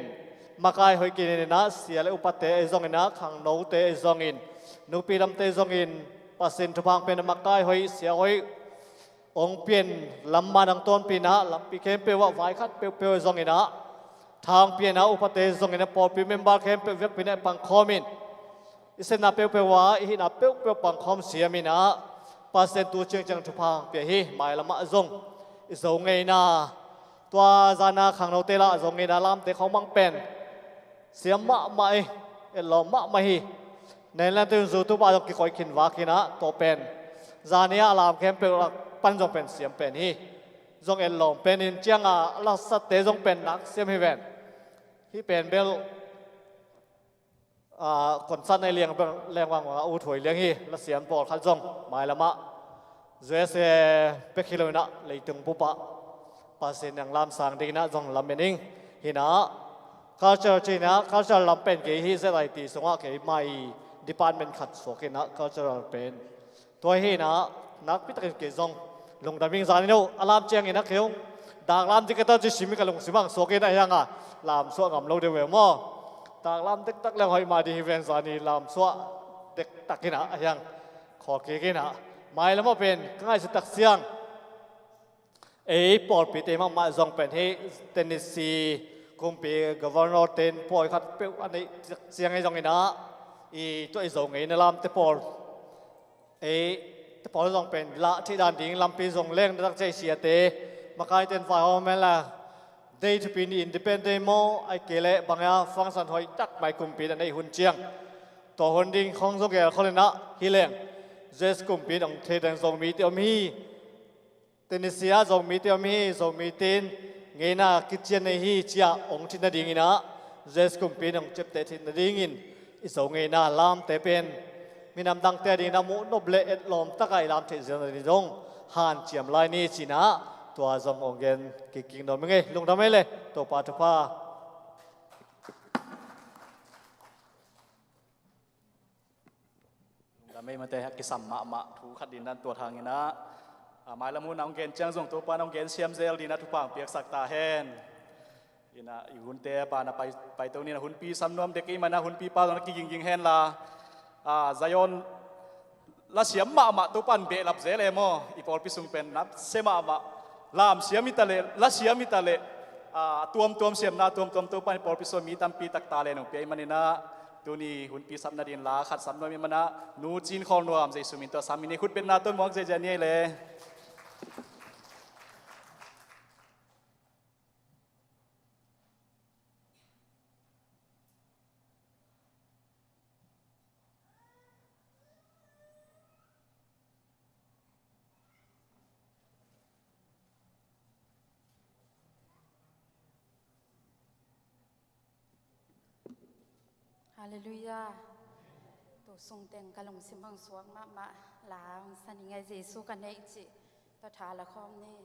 S8: มาไกหอยกินนะเสียเลยอุปเตเอจงอินะขังโนเตเอจงอินนูปีลำเตจงอินปัสสินทุพังเป็นมาไกหอยเสียหอยองเปลี่ยนลำมาดังต้นปีนะลำปีเข้มเปว่าไฟคัดเปเปจงอินะทางเปียนะอุปเตจงอินะปอปีเมมบาร์เข้มเปเวกปีนะปังคอมินอิสนาเปเปว่าอินาเปเปปังคอมเสียมินะปัสสินตัวเชียงจังทุพังเปียฮีหมายละมาจงอิจงไงนะตัวจานาขังโนเตละจงไงนะลำเตเขามังเป็นเสียมะไม่เอลมะไม่ในแลนด์จูตุบาจงกิคอยขินวากินะตัวเป็นจานีอาลามเข้มเปลักปันจงเป็นเสียมเป็นฮีจงเอลมเป็นอินเจียงอาลักษณะเตจงเป็นนักเสียมฮิเวนฮีเป็นเบลคนสั้นในเลี้ยงแรงวางว่าอูถวยเลี้ยงฮีและเสียมปอดขัดจงหมายละมะเจสเปคิโลนะเลยถึงปุปะปัสสินอย่างลำสังดีนะจงลำเป็นอิงฮีนะculture จีนะ culture ลำเป็นกี่ที่เสด็จตีสงฆ์กี่ไม่ department ขัดสวกินะ culture เป็นตัวที่นะนักพิทักษ์กี่จงลงดำวิ่งสารนี่ดูอารามเจียงอีนักเขียวด่างลำที่กระตุ้นจะชิมิกันลงสิบังสวกินะยังอ่ะลำสวงำลงเดือดเวม้อด่างลำติ๊กตักแล้วหอยมาดีเวนสารนี่ลำสวเด็กตักกินะยังขอเกี่กินะไม่แล้วมาเป็นง่ายสุดตักเสียงปอดปีเตมังมาจงเป็นที่เทนเนสซีกุมปีกวานอร์เทนปอยขัดเปอันนี้เสียงไอ้จงอินะตัวไอ้จงไอ้ในลำเตปอลเตปอลจงเป็นละที่ด้านดิ่งลำปีจงเล่งตั้งใจเสียเตมาใครเต็นไฟเอาแม่ละเดย์ที่ปีนี้อินดิเพนเดนต์โมไอเกล่บางอย่างฟังสันหอยจักไม่กุมปีอันนี้หุ่นเจียงตัวหุ่นดิ่งของจงแก่เขาเลยนะฮิเลงเจสกุมปีของเทเดนจงมีเตียวมีเทนเนสซีอาจงมีเตียวมีจงมีเต็นเงินกิจในฮีเจ้าองค์ที่นาดิ่งนะเจสกุมปีนองเจ็บเตที่นาดิ่งินอิสเงินลามเตเป็นมีน้ำดังเตดิ่งน้ำมุนบเละลมตะไคร้ลามเทเจนนาดิ่งจงหันเจียมลายนี้จีนะตัวจงองเงินกิ่งดอกมึงไงลงทำไมเลยตัวปาทุพา
S3: ทำไมมาแต่กิสัมมาถูขัดดินนั่นตัวทางนี้นะหมายละมุนองเกนเจียงส่งตัวปานองเกนเชียมเซลดีนะทุกฝั่งเปียกสักตาแหนอีนะอีหุ่นเตะปานะไปตรงนี้นะหุ่นปีซ้ำนวมเด็กอีมันนะหุ่นปีปาตรงนั้นกิยิงแหนละใจยอนละเสียมมาตัวปันเบลับเซเลโมอีปอลพิสุงเป็นนับเสมาลามเสียมิตาเลละเสียมิตาเลตัวเสียมนาตัวปันปอลพิสุมีตัมปีตักตาเลนองเปียมันนี่นะตัวนี้หุ่นปีซ้ำนาดินละขัดซ้ำนวมมันนะนูจีนคอนนวมใจสุมินตัวซ้ำมินี่หุ่นเป็นนาต้นมองใจเจนี่เลย
S9: ฮาเลลูยาตัวทรงแต่งกะลงสิมังสวงมาลาวสันยังไงเยซูกันในอีกจิตถาละคอมนี่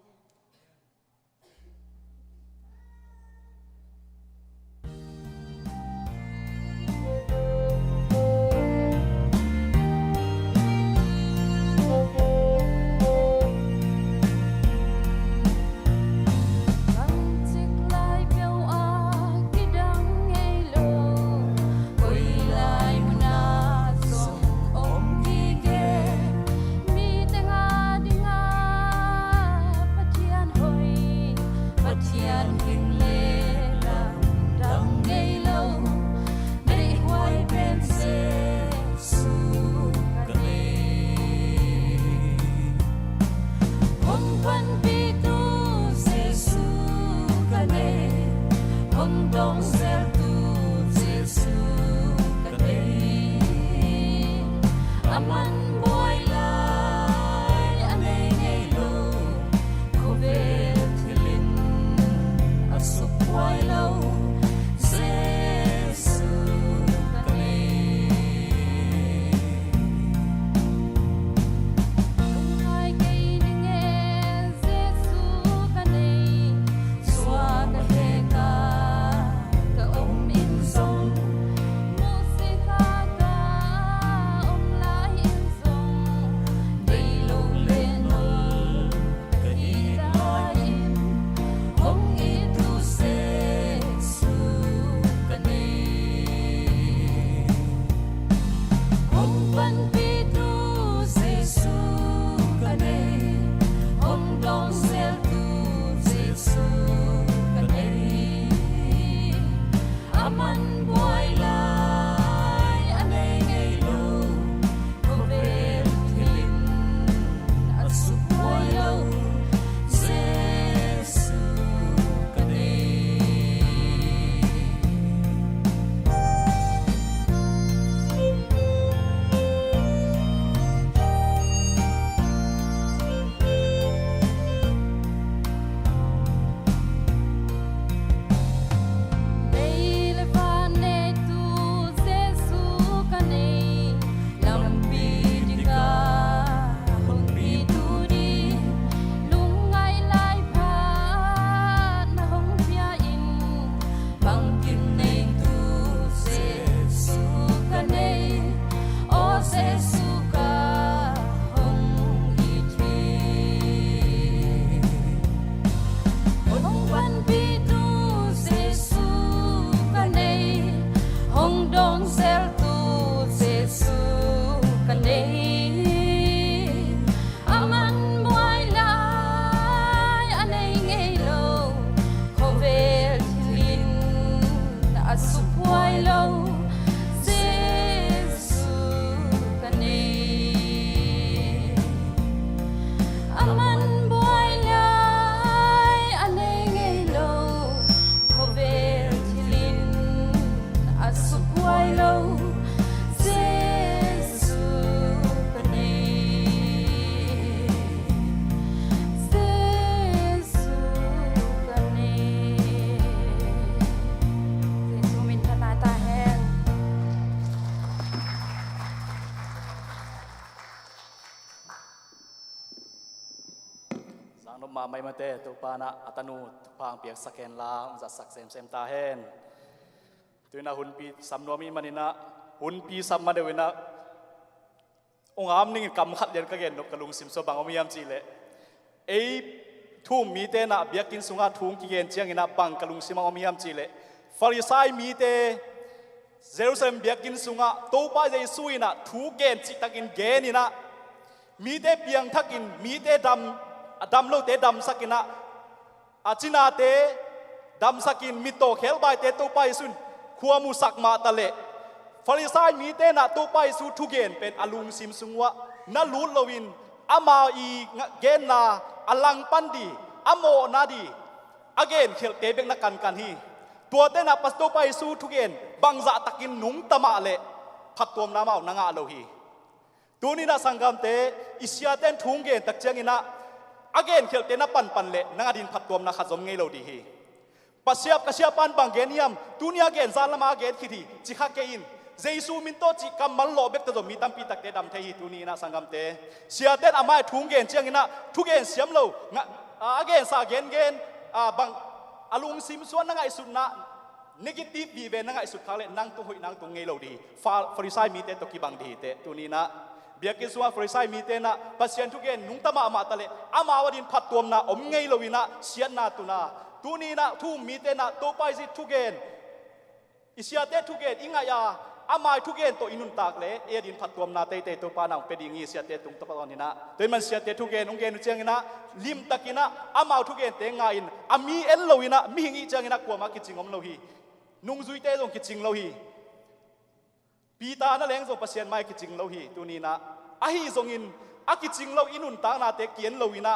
S2: aman buhay lai anay ngaylo kovel tilin asukway law Jesu kanay Lungay kay ninge Jesu kanay swagaheka kaom insong musika ka lai insong daylo lenol kahilain hong itu Jesu kanay hong panpitu Jesu kanay hong dong sel tu Jesu kanay aman buhay lai anay ngaylo kovel tilin at sukway law Jesu kanay Leilevane tu Jesu kanay lampi ka hong pituri lungay lai pat na hong piain bangkin nay tu Jesu kanay o Jesu ka hong iti hong panpitu Jesu kanay hong dong sel tu Jesu kanay aman buhay lai anay ngaylo kovel tilin asukway law Jesu kanay aman buhay lai anay ngaylo kovel tilin asukway law Jesu kanay Jesu kanay Jesu min ta hen
S3: sang nôm mà may mà tê tu pa na atanu pang piak saken la ong za sak sem ta hen tu na hun pi sam no mi manina hun pi sam ma de wena ong am ning kam khat yen ka gen nok kalung sim so bang om yam chi le ei thum mi te na biakin sunga thung ki gen chiang ina bang kalung sim om yam chi le farisai mi te Jerusalem biakin sunga to pa Jesu ina thu gen chi takin gen ina mi te piang thakin mi te dam lo te dam sakina achina te dam sakin mi to khel bai te to pai sun khuwa mu sak ma tale farisai mi te na to pai su thu gen pen alung sim sungwa na lu lowin ama i gen na alang pandi amo na di again khel te bek na kan hi tua te na pas to pai su thu gen bangza takin nung tama le phatom na mau nanga lo hi tuni na sangam te isya ten thung gen tak chang ina again khel te na pan le nanga din phatom na khazom ngei lo di hi pasiap kasiapan bang gen yam tunia gen zalama gen khithi chikha ke in Jesu min to chi kamal lo bek to mi tam pi tak te dam the hi tuni na sangam te sia ten amai thung gen chiang ina thu gen siam lo nga again sa gen bang alung sim suan nanga isu na negative bi ve nanga isu khale nang tu hui nang tu ngei lo di farisai mi te to ki bang di te tuni na biakin suwa farisai mi te na pasien thu gen nung tama ama tale ama wadin phatom na om ngei lo wina sian na tu na tuni na thu mi te na to pai si thu gen isia te thu gen inga ya amai thu gen to inun tak le e din phatom na te to pa nang pedingi sia te tung to pa ni na toy man sia te thu gen ung gen nu chang ina lim takina amau thu gen te nga in ami el lo ina mi hingi chang ina kwa ma ki chingom lo hi nung zui te jong ki ching lo hi pita na leng zo pasien mai ki ching lo hi tu ni na a hi zong in a ki ching lo inun tang na te kien lo ina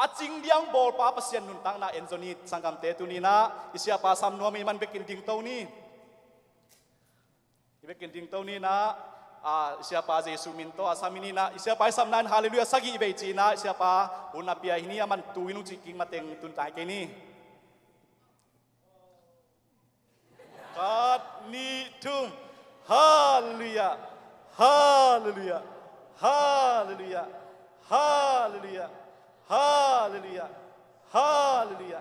S3: a ching diang bol pa pasien nun tang na enzoni sangam te tu ni na isia pa sam no mi man bekin ding to ni bekin ding to ni na siapa Yesus minto asamini na siapa samnan haleluya sagi be cina siapa unapia ini aman tuinu ciking mateng tuntai kini God ni tum haleluya haleluya haleluya haleluya haleluya haleluya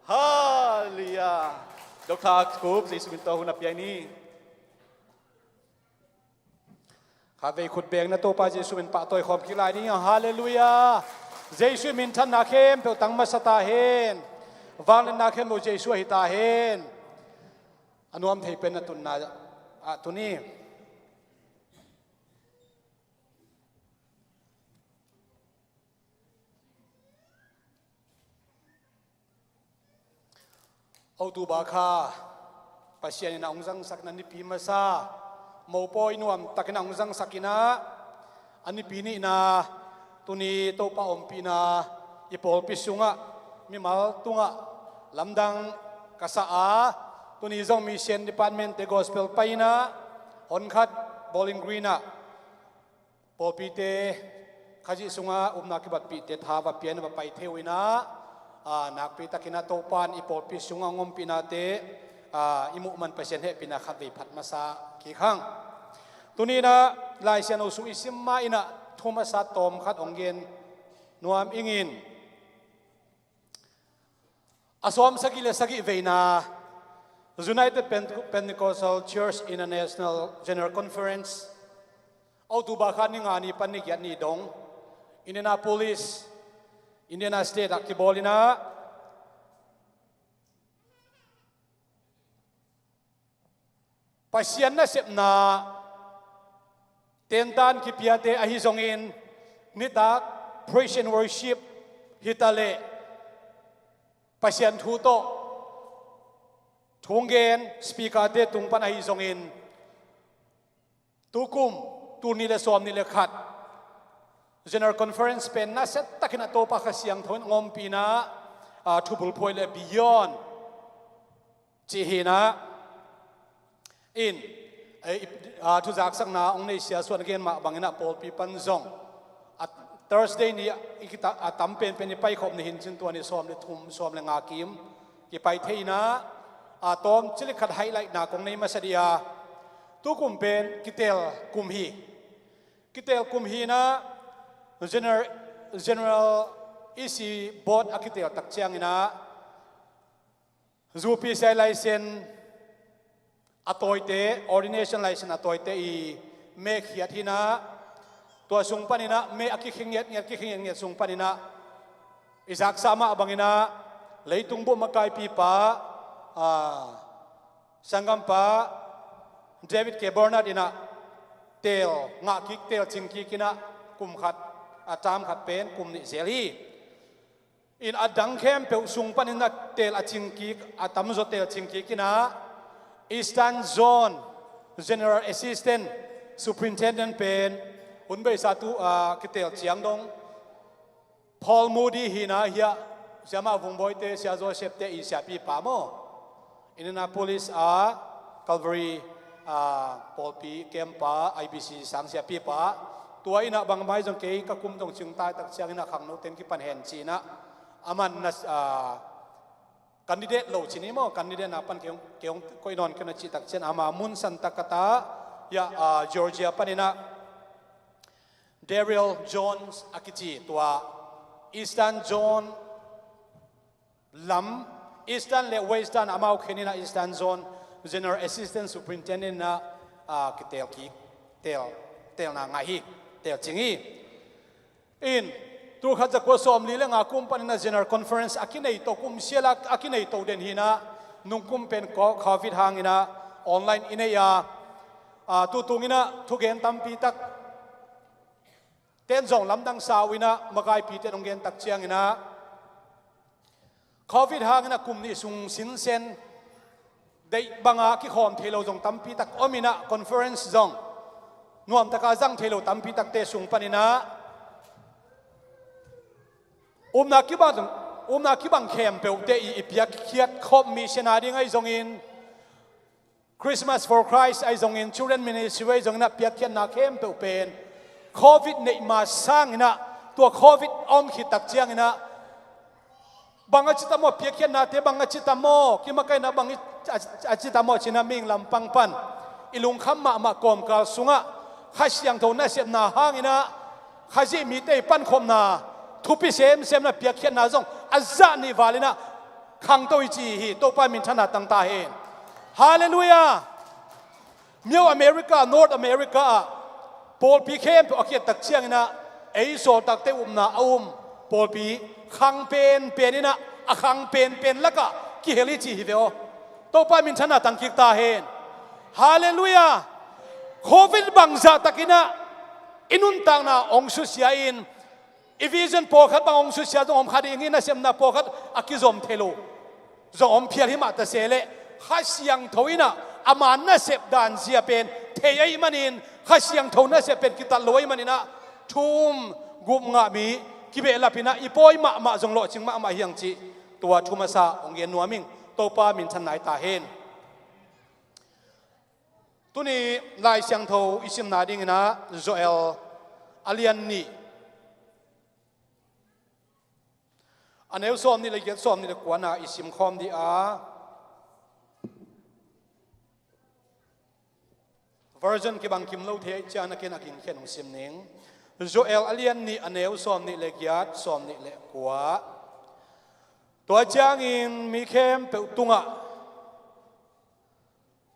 S3: haleluya Dokter Kup Yesus minto unapia ini
S5: ข้าไปขุดเบงนะตัวป้าเยซูเป็นป่าตัวขอบกิลายนี่ฮาเลลูยาเยซูมินทันนาเข้มเปลตังมาสตาเฮนวางเลนนาเข้มโมเยซูหิตาเฮนอนุอัมเทเป็นตุนนาตุนี้เอาตูบาคาปัสยานินาองซังสักนันนิปีมาซาโมปอยนวมตักนังจังสักินะอันนี้ปีนี้นะตุนีโตปาอมปีนะอีปอลปิสุงะมีมาตุงะลำดังกษาตุนีจงมีเชียนดีพาร์ตเมนต์เดกอสเปลไปนะฮอนคัดบอลลิงกรีนะปอลปีเตขจิสุงะนักบัดปีเตทาวะเปียนไปเทวินะนักปีตักินะโตปานอีปอลปิสุงะงมปีนาเตอิมุมันเปเซนเฮปินาขัดวิพัดมาซาขี้ข้างตัวนี้นะลายเสียนอุสุอิสิมมาอินะทุมาซาตอมขัดองเกนนวมอิงินอาสวมสกิเลสกิเวนา United Pentecostal Church International General Conference เอาตุบาคันนิงานีปันนิกยันนีดงอินเดียนาโพลิสอินเดียนาสเตทอักติบอลินาปัสยันนะเสพนาเต็นตันกิพิอาเตอหิซงอินนิตัก praise and worship ฮิตาเลปัสยันทูโตทงเกนสปีกาเตตุงปันอหิซงอินตุกุมตูนิเลสอมนิเลขัด General Conference เป็นนัสตักนัตโตปะขเสียงทนงอมปีนะทุบุลพอยเลบิยอนจีฮีนะอินทุจากสักนาองค์ในเสียส่วนเกณฑ์มาบางนะปอลปีปันซงThursday นี้อีกตั้มเป็นไปขบในหินจินตัวในซ้อมในทุ่มซ้อมในงากิมกี่ไปเทียนะตอมจิลิขัดไฮไลท์หน้าของในมาสเดียตุกุมเป็นกิเตลกุมฮีนะ General Isi Board อากิเตลตักเชียงนะจูปีไซไลเซนอตอยเต ordination license อตอยเตอีเมฆเขียดที่นะตัวสุงปานินะเมอกิขิงเงียดสุงปานินะอิสักสามาบังอินะเลยตุงบุมากายปีปาสังกัมปาเดวิดเคบอร์นาดินะเตลงากิกเตลจิงกิกินะกุมขัดตามขัดเป็นกุมนิเซลีอินอดังเข้มเปลสุงปานินะเตลจิงกิตามโซเตลจิงกิกินะEastern Zone General Assistant Superintendent เป็นอุนเบย์สาธุกิเตลเจียงดง Paul Moody ฮีนะเฮียเสียมาvùng bồiเตเสียโจเซฟเตอีเสียปีป่าโม Indianapolis Calvary Paul P เกมป่า IBC สังเสียปีป่าตัวอินะบางไม้จงเกย์ก็คุมตรงจึงใต้ตักเสียงอินะขังโนเต็นกิปันเห็นจีนะอามันนัสกันดิเดตโลชินิโมกันดิเดตนับปันเกี่ยวก็อินอนกันจิตักเช่นอามามุนสันตกตายาจอร์เจียปันนะเดริลจอห์นส์อากิจิตัวอีสตันโซนลำอีสตันและเวสตันอามาอุเคนินะอีสตันโซน General Assistant Superintendent นะกิเตลกิเตลนางไงเตลจิงีอินตัวข้าจะกวดสอมลีเรื่องอาคุมปันนะ General Conference อากินไอโตคุมเสียลักอากินไอโตเดนหินะนุ่งคุมเป็นโควิดหางินะออนไลน์อินเนียตัวตุงินะทุกเกนตัมปีตักเต้นส่งลำดังสาวินะมากายปีเตนองเกนตักเชียงอินะโควิดหางินะคุมนี่สุงสินเซนได้บางอาคิขอมเทโลจงตัมปีตักอมินะ Conference จงนวมตะกาจังเทโลตัมปีตักเตสุงปันินะนาคิบังเข้มเปลเตอีเปียกเขียดคบมีเชนาดีไงจงอิน
S6: Christmas for Christ ai zong in children ministry zong na piat khian na khem pe pen covid nei ma sang ina tua covid om khi tak chiang ina banga chitamo piat khian na te banga chitamo ki ma kai na bangi chitamo china ming lam pang pan ilung kham ma kom kal sunga khasyang tho na sep na hang ina khaji mi te pan khom na thupi sem na piat khian na zong azza ni walina khang toi chi hi to pa min thana tang ta hen hallelujah New America North America Paul pi khem to akiat tak chiang ina ei so tak te na Paul pi khang pen ina a khang pen laka ki heli chi hi veo to pa min thana tang ki ta hen hallelujah covid bangza takina inun tang na ong su sia in Ephesian po khat bang ong su sia dong om khadi ngi na sem na po khat akizom thelo zo om phial hima ta sele khasyang thoina aman na sep dan sia pen theyai manin khasyang thona se pen kital loi manina thum gup nga mi kibe lapina ipoi ma jong lo ching ma hiang chi tua thuma sa ong gen nuaming topa min than nai ta hen tuni lai siang tho isim na ding na Joel alian ni aneu som ni le get som ni le kwana isim khom di a version ki bang kim lo the chana ken akin khen sim ning Joel alian ni aneu som ni le gyat som ni le kwa to chang in mi khem pe tunga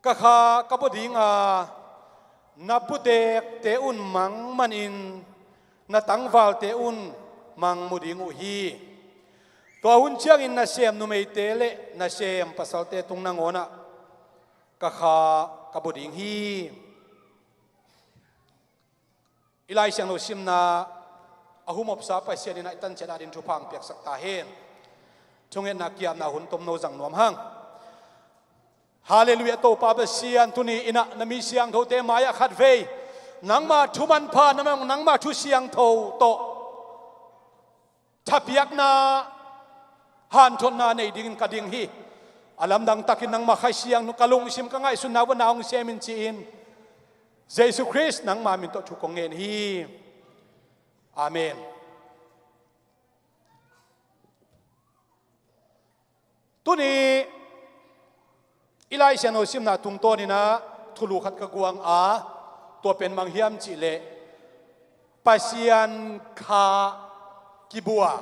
S6: ka kha ka boding a na putek te un mang manin na tangwal te un mang muding u hi to hun chang in na sem nu mei te le na sem pasal te tung na ngona ka kha ka boding hi ilai siang lo sim na ahum op sa pa sian ina tan chena din thupang pek sak ta hen chungen na kiam na hun tom no jang nom hang hallelujah to pa ba sian tuni ina nami siang tho te maya khat ve nangma thuman pha namang nangma thu siang tho to thapiak na han thon na nei ding ka ding hi alam dang takin nangma khai siang nu kalung sim ka ngai sun na wa naung semin chi in Jesus Christ nang mamin to chukong ngen hi amen tuni ilai sian o sim na tung to ni na thulu khat ka guang a to pen mang hiam chi le pasian kha kibua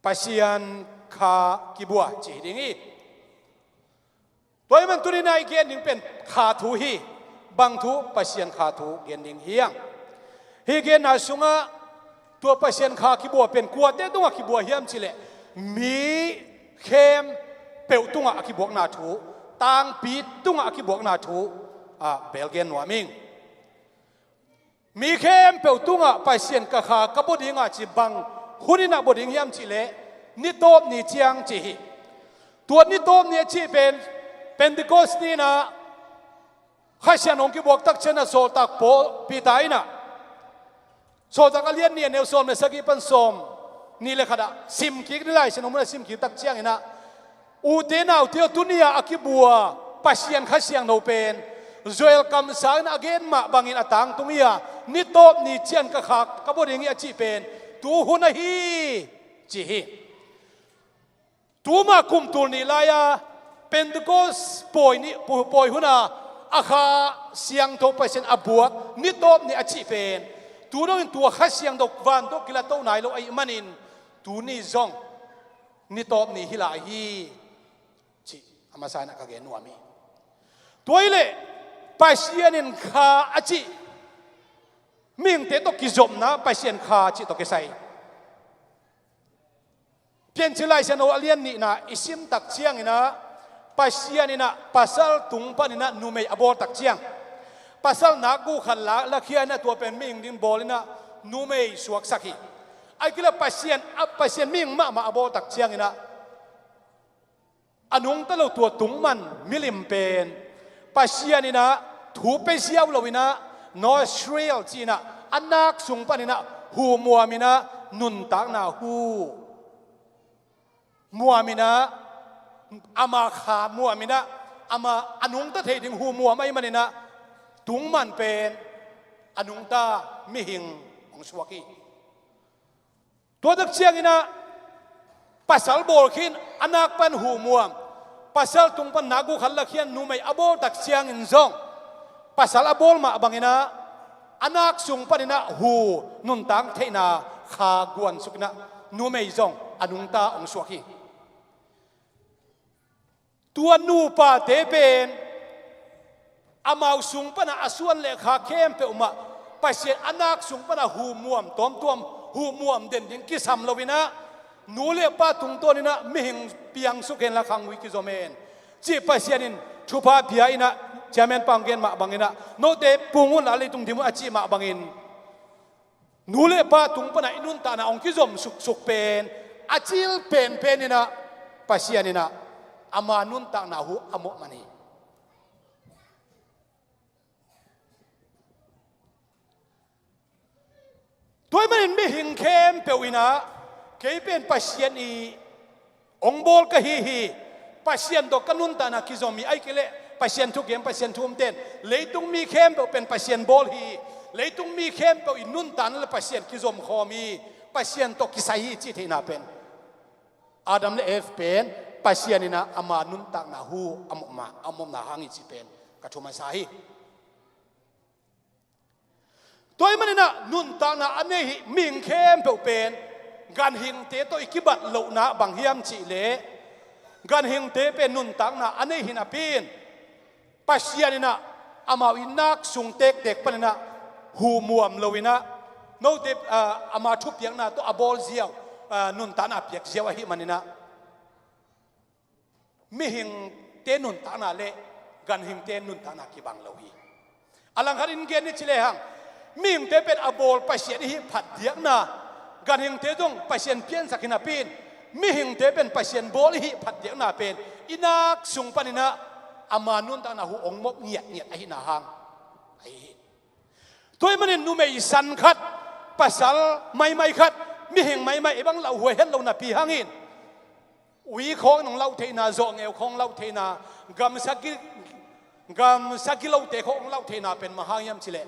S6: pasian kha kibua chi ding i toy man tuni nai gen ning pen kha thu hi bang thu pasian kha thu gen ning hiang hi gen na sunga to pasian kha ki bo pen kwa te tunga ki bo hiam chile mi khem peu tunga ki bok na thu tang pi tunga ki bok na thu a belgen nuaming mi khem peu tunga pasian ka kha ka bo dinga chi bang hunina bo ding hiam chile ni top ni chiang chi hi tuat ni top ni chi pen Pentecost ni na khasian ong ki bok tak chena so tak po pitai na so tak alian ni ne som ne sagi pan som ni le khada sim ki ni lai sen omna sim ki tak chiang ina u te nau te tunia akibua pasian khasiang no pen Joel kam sang again ma bangin atang tumia ni top ni chian ka khak ka boring ya chi pen tu huna hi chi hi tu ma kum tul ni la ya Pentecost poi huna akha siang to pasen abuak ni top ni achi pen tu dong tu kha siang dok van to kila to nai lo ai manin tu ni zong ni top ni hila hi chi amasana ka gen nuami toile pasianin kha achi ming te to kizom na pasien kha chi to ke sai pian chilai sano alian ni na isim tak chiang ina pasianina pasal tungpanina numei abor tak chiang pasal nagu khala lakhiana to pen ming din bolina numei suak sakhi ai kila pasien ming ma abor tak chiang ina anung talo to tungman milim pen pasianina thu pe siaw lowina no shriel china anak sungpanina hu muamina nun tak na hu muamina ama kha muamina
S10: ama anung ta thei ding hu muam ai manina tung man pen anung ta mi hing ong suaki to dak chiang ina pasal bol khin anak pan hu muam pasal tung pan nagu khalla khian nu mai abol tak chiang in zong pasal abol ma bangina anak sung panina hu nun tang theina kha guan sukna nu mai zong anung ta ong suaki tua nu pa te pen amau sung pana asuan le kha kem pe uma pasien anak sung pana hu muam tom tom hu muam den ding ki sam lovina nu le pa tung to ni na mi hing piang su ken la khang wi ki zomen chi pasienin thupa bia ina chairman panggen ma bangina no te pungun ali tung dimu achi ma bangin nu le pa tung pana inun ta na ong ki zom suk suk pen achil pen pen ina pasianina ama nun ta na hu amo mani toy manin mi hing khem pewina ke pen pasien i ong bol ka hi pasien do kanun ta na kizomi ai kele pasien thu kem pasien thum ten leitung mi khem pe pen pasien bol hi leitung mi khem pe inun ta na pasien kizom khomi pasien to kisai chi theina pen adam le f pen pasianina ama nun tak na hu amom na hangi chi pen ka thuma sahi toy manina nun tak na anehi ming khem pe pen gan hing te to ikibat lo na bang hiam chi le gan hing te pe nun tak na anehi na pin pasianina ama inak sung tek tek panina hu muam lowina no te ama thu piang na to abol ziaw nun ta na piak ziaw hi manina mi hing te nun ta na le gan hing te nun ta na ki bang lo hi alang harin gen ni chile hang mi hing te pen abol pasien hi phat diak na gan hing te dong pasien pian sakina pin mi hing te pen pasien bol hi phat diak na pen inak sung panina ama nun ta na hu ong mop ngiat ngiat a hi na hang ai toy manin nu mei san khat pasal mai khat mi hing mai bang lau huai het lo na pi hangin ui khong nong lau theina zo ngeu khong lau theina gam saki lau te khong lau theina pen mahayam chile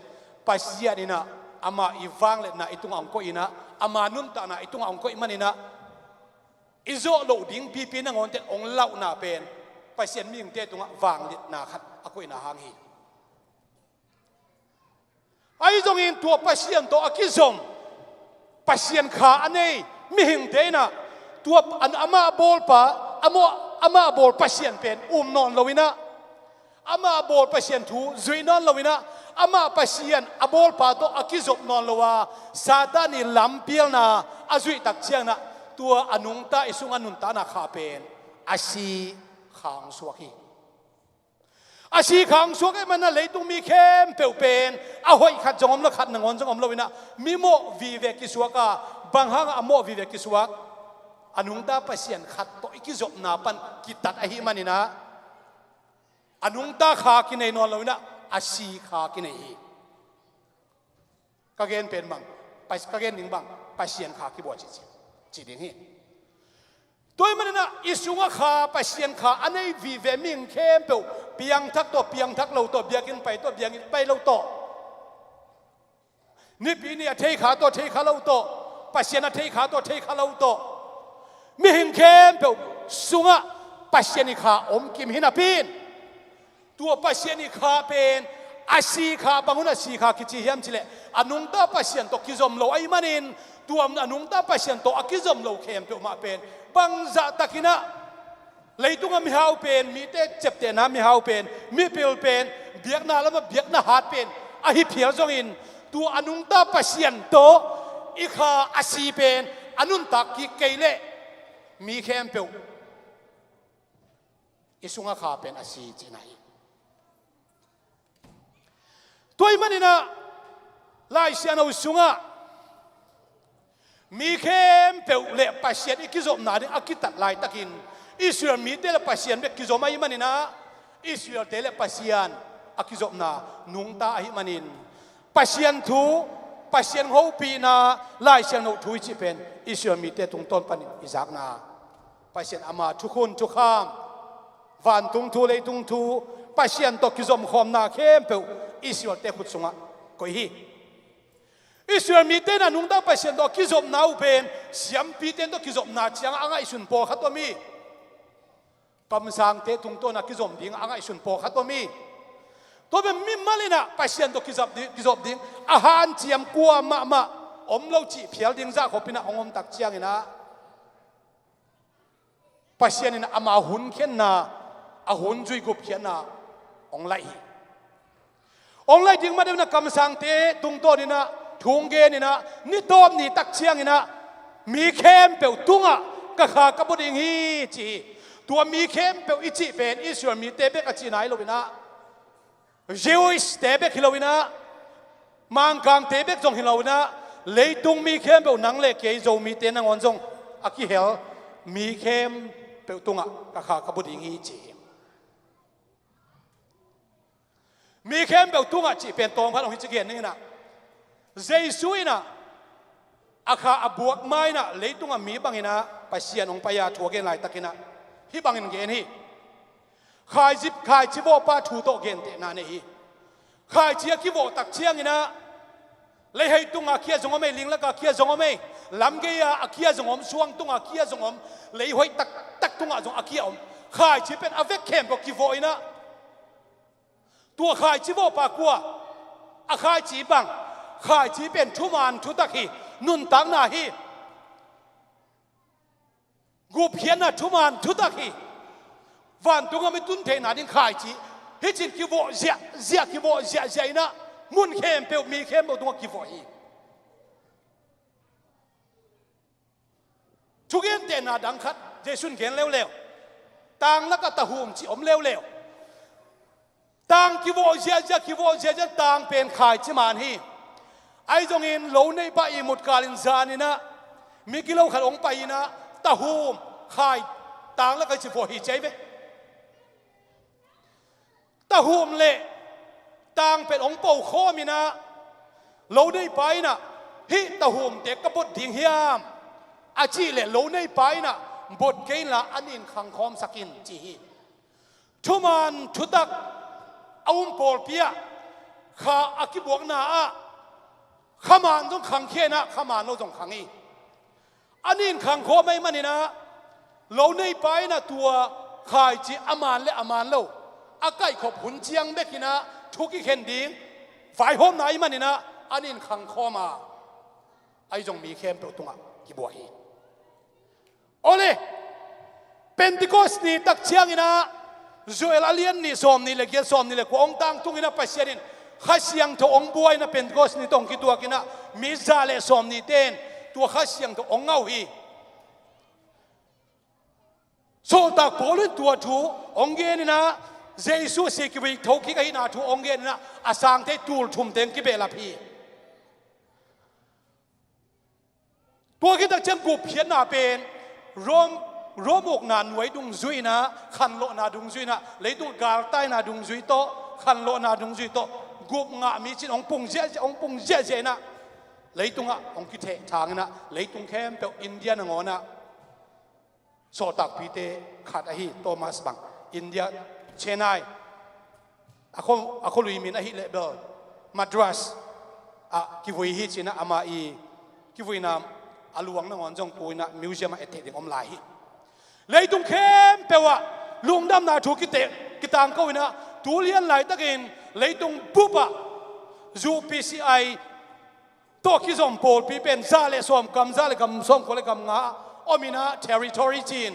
S10: pasianina ama iwang le na itung ang ko ina ama nun ta na itung ang ko imanina izo lo ding pi na ngon te ong lau na pen pasien ming te tunga wang lit na khat ako ina hang hi ai zong in tua pasien to akizom pasien kha anei mi hing te na tua an ama bol pa ama bol pasien pen non lowina ama bol pasien thu zui non lowina ama pasien abol pa to akizop non lowa satani lampial na azui tak chiang na tua anung ta isung anun ta na kha pen asi khang suaki asi khang suaki man leitung mi khem pe pen a hoi khat jongom la khat nangon jongom lowina mi mo vi ve ki suaka banghang amo vi ve ki suak anung ta pasien khat to ikizop na pan kitat ahi manina anung ta kha ki nei non lowina asi kha ki nei hi ka gen pen bang pas ka gen ning bang pasien kha ki bo chi ding hi toy manina isunga kha pasien kha anei vi ve ming khem pe piang thak lo to biakin pai lo to ni pi ni a thei kha lo to pasien a thei kha lo to mi hing khem pe sunga pasien ni kha om kim hina pin tua pasien ni kha pen asi kha banguna si kha ki chi hiam chile anung ta pasien to kizom lo ai manin tuam anung ta pasien to akizom lo khem pe ma pen bang za takina leitunga mi hau pen mi te chepte na mi hau pen mi pil pen biak na lama biak na hat pen a hi phial zong in tu anung ta pasien to ikha asi pen anun tak ki keile mi khem pe isunga kha pen asi chinai toy manina lai siano sunga mi khem pe le pasien ikizom na de akitat lai takin Israel mi te le pasien be kizom ai manina Israel te le pasien akizom na nung ta ai manin pasien thu pasien ho pi na lai siang no thui chi pen Israel mi te tung ton panin izak na pasien ama thu khun thu kham van tung thu le tung thu pasien to kizom khom na khem pe Israel te khut sunga ko hi Israel mi te na nung da pasien to kizom na u pen siam pi ten to kizom na chiang anga isun po khat to mi kam sang te tung to na kizom ding anga isun po khat to mi to be mi malina pasien to kizom ding a han chiam kwa ma om lo chi phial ding za khopina ongom tak chiang ina pasien ina ama hun khen na a hun jui gup khen na ong lai ding ma de na kam sang te tung to ni na thung ge ni na ni tom ni tak chiang ina mi khem pe tunga ka kha ka bu ding hi chi tua mi khem pe ichi pen Israel mi te be ka chi nai lo bina Jewish te be khilowina mang kang te be jong hilowina leitung mi khem pe nang le ke zo mi te nang on jong aki hel mi khem pe tunga ka kha ka bu ding hi chi mi khem pe tunga chi pen tong phan ong hi chi gen ni na Jesuina akha abuak mai na leitunga mi bangina pasian ong paya thuagen lai takina hi bangin gen hi khai chi bo pa thu to gen te na ne hi khai chi ki bo tak chiang ina le hei tunga kia zongom me ling la ka kia zongom me lam ge ya akia zongom suang tunga kia zongom le hoi tak tunga zong akia om khai chi pen avek kem bo ki vo ina tua khai chi bo pa kwa a khai chi bang khai chiเป็นทุมานทุตักฮีนุนตังนาฮีกูเพียนนะทุมานทุตักฮีวันตุงไม่ตุนเทนาดิ้งkhai chiฮิจินกิโวเสียกิโวเสียนะมุนเข้มเปียวมีเข้มเอาตัวกิโวฮีทุกอย่างเตนาดังคัดเจสุนเขียนเร็วๆตังแล้วก็ตะหุมจีอมเร็วๆตังกิโวเสียกิโวเสียตังเป็นkhai chiมานฮีไอ้จงอินโลในป่าอิมุดกาลินซานี่นะมีกิโลขัดองไปนะตะหูมขายต่างแล้วก็จะพอหิใจไปตะหูมเละต่างเป็นองเป่าข้อมีนะโลในไปนะฮิตะหูมเด็กกบฏดิ่งเฮียมอาชีเละโลในไปนะบทเกณฑ์ละอันอินขังคอมสกินจีทุมันทุตักเอาปอลเปียข้าอากิบวกนาขมานต้องขังเขียนะขมานเราต้องขังอีอันนี้ขังโคไม่มันนี่นะเราในไปนะตัวขายจีอามานและอามานเราอาไก่ขบหุนเจียงเบกินะทุกิเข็นดิ้งฝ่ายห้องไหนมันนี่นะอันนี้ขังโคมาไอ้จงมีเข้มเปล่าตรงอ่ะกี่บัวฮีโอเล่เป็นติโกสนี่ตักเชียงนี่นะโจเอลอาเลียนนี่สอมนี่เลยเกียร์สอมนี่เลยกองตังตุงนี่นะไปเสียดินข้าเสียงตัวองบวยนะเป็นโกสนี่ต้องคิดตัวกินนะมิซาเลสอมนี่เต้นตัวข้าเสียงตัวองเงาฮีโซตักโพลิตัวทูองเกนี่นะเจสุสิกิวิทอกิกะฮินาทูองเกนี่นะอาสังเตตูลทุมเต็งกิเบลาพีตัวคิดตักเจมกูเพียนนาเป็นรวมอกนานไว้ดุงซุยนะขันโลนาดุงซุยนะเลยดุงกาลใต้นาดุงซุยโตขันโลนาดุงซุยโตกูงะมีจินองปุงเจนะเลยตุงอ่ะองคิดเททางนะเลยตุงแคมเปอินเดียนงอนะโซตักพีเตขัดอหิโตมัสบังอินเดียเชนายอะคนลุยมินอหิเลเบลมาดรัสอะกิวุยฮิจินะอามาอีกิวุยนามอาลวงนงอนจงปุยนะมิวเซียมเอเทดิงอมลายเลยตุงแคมเปว่าลุงดำนาถูกกิตังก็วินะตูเลียนไหลตะกินเลยตุงปุ๊บอะจูพีซีไอโตกิซอมโพลปีเป็นซาเลสอมกำซาเลกำส้มคนเลกำงาอมินะ territory จีน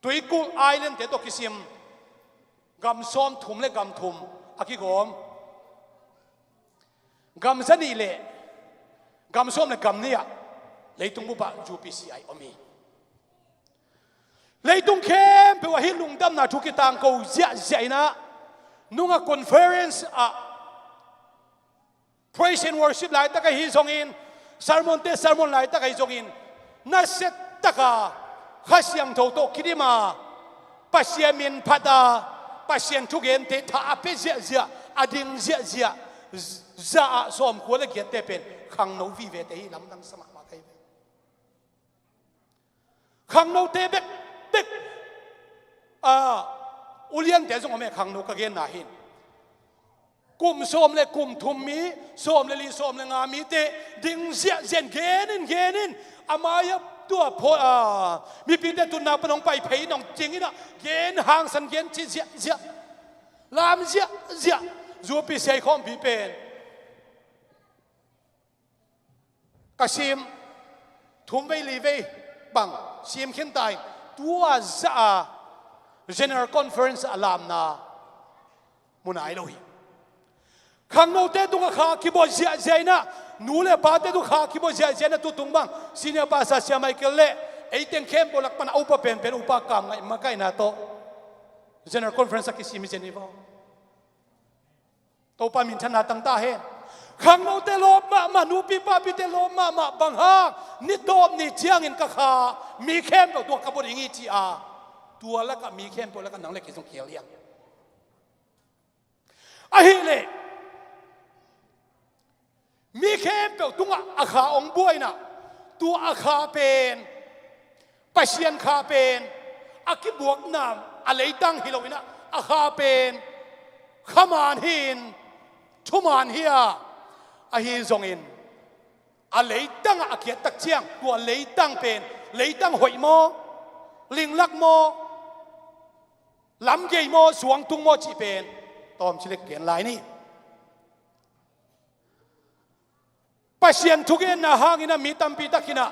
S10: ตัวกูไอแลนด์เตโตกิซิมกำส้มทุ่มเลกำทุ่มอากิโกมกำซันนี่เละกำส้มเลกำเนี่ยเลยตุงปุ๊บอะจูพีซีไออมีเลยตุงเข้มไปว่าฮิลุงดำนาทุกิตังกูเสียนะนุ่งอะ conference อะ praise and worship หลายตะกะฮิซงอิน sermon หลายตะกะฮิซงอินนัสเซตตะกะข้าเสียงโตโตคิดมาปัสเซียมินพัดาปัสเซียนทุกเย็นเตถาเปเสียอดิงเสียจะสมควรเลยเกียรติเป็นขังโนวีเวเตฮิลำดังสมัครมาใครขังโนเตเบก อุเลียนแต่จงอเมขังนุกเกณฑ์นาหินกุมส้มเลยกุมทุมมีส้มเลยลีส้มเลยงามีเตดิ่งเสียเจนเกนินอามายตัวพอมีปีเตตุนนาปนองไปเพย์น้องจริงนะเกณหางสันเกณที่เสียลามเสียจูปีเสียของปีเป็นกะชิมทุ่มไปลีเวบังชิมขึ้นตายตัวจะ General Conference อลามนามุนไอโลหิข้างโน้ตตุกข้าคิบอเจนะนูเลปาเตตุข้าคิบอเจนะตุตุงบังซีเนียปาซาเซียไมเคิลเล่ไอเต็งเข้มบลักปันอุปเป็นอุปกรรมไงมาไกนาโต General Conference กิสิมิเจนิวโตปามินชนะตั้งตาเฮข้างโน้ตโลมานูปีปาปิเตโลมาบังฮานิโตนิเจียงอินกะข้ามีเข้มตัวกบฏอย่างงี้จีอาตัวแล้วก็มีเข้มตัวแล้วก็หนังเล็กที่ต้องเขียวเลี้ยงไอ้เล่มีเข้มตัวตัวอาคาองบวยนะตัวอาคาเป็นปัศยันคาเป็นอากิบวกนามอะไรตั้งฮิโลวินะอาคาเป็นขมานหินชุมานเฮียอาฮิซงอินอะไรตั้งอาเกียตักเชียงตัวอะไรตั้งเป็นอะไรตั้งหอยโมลิงลักโมลำเกยโมสวงตุงโมจีเป็นตอมชิเล็กเกียนลายนี่ปัศยันทุกเอ็นนะฮางินะมีตัมปีตักินะ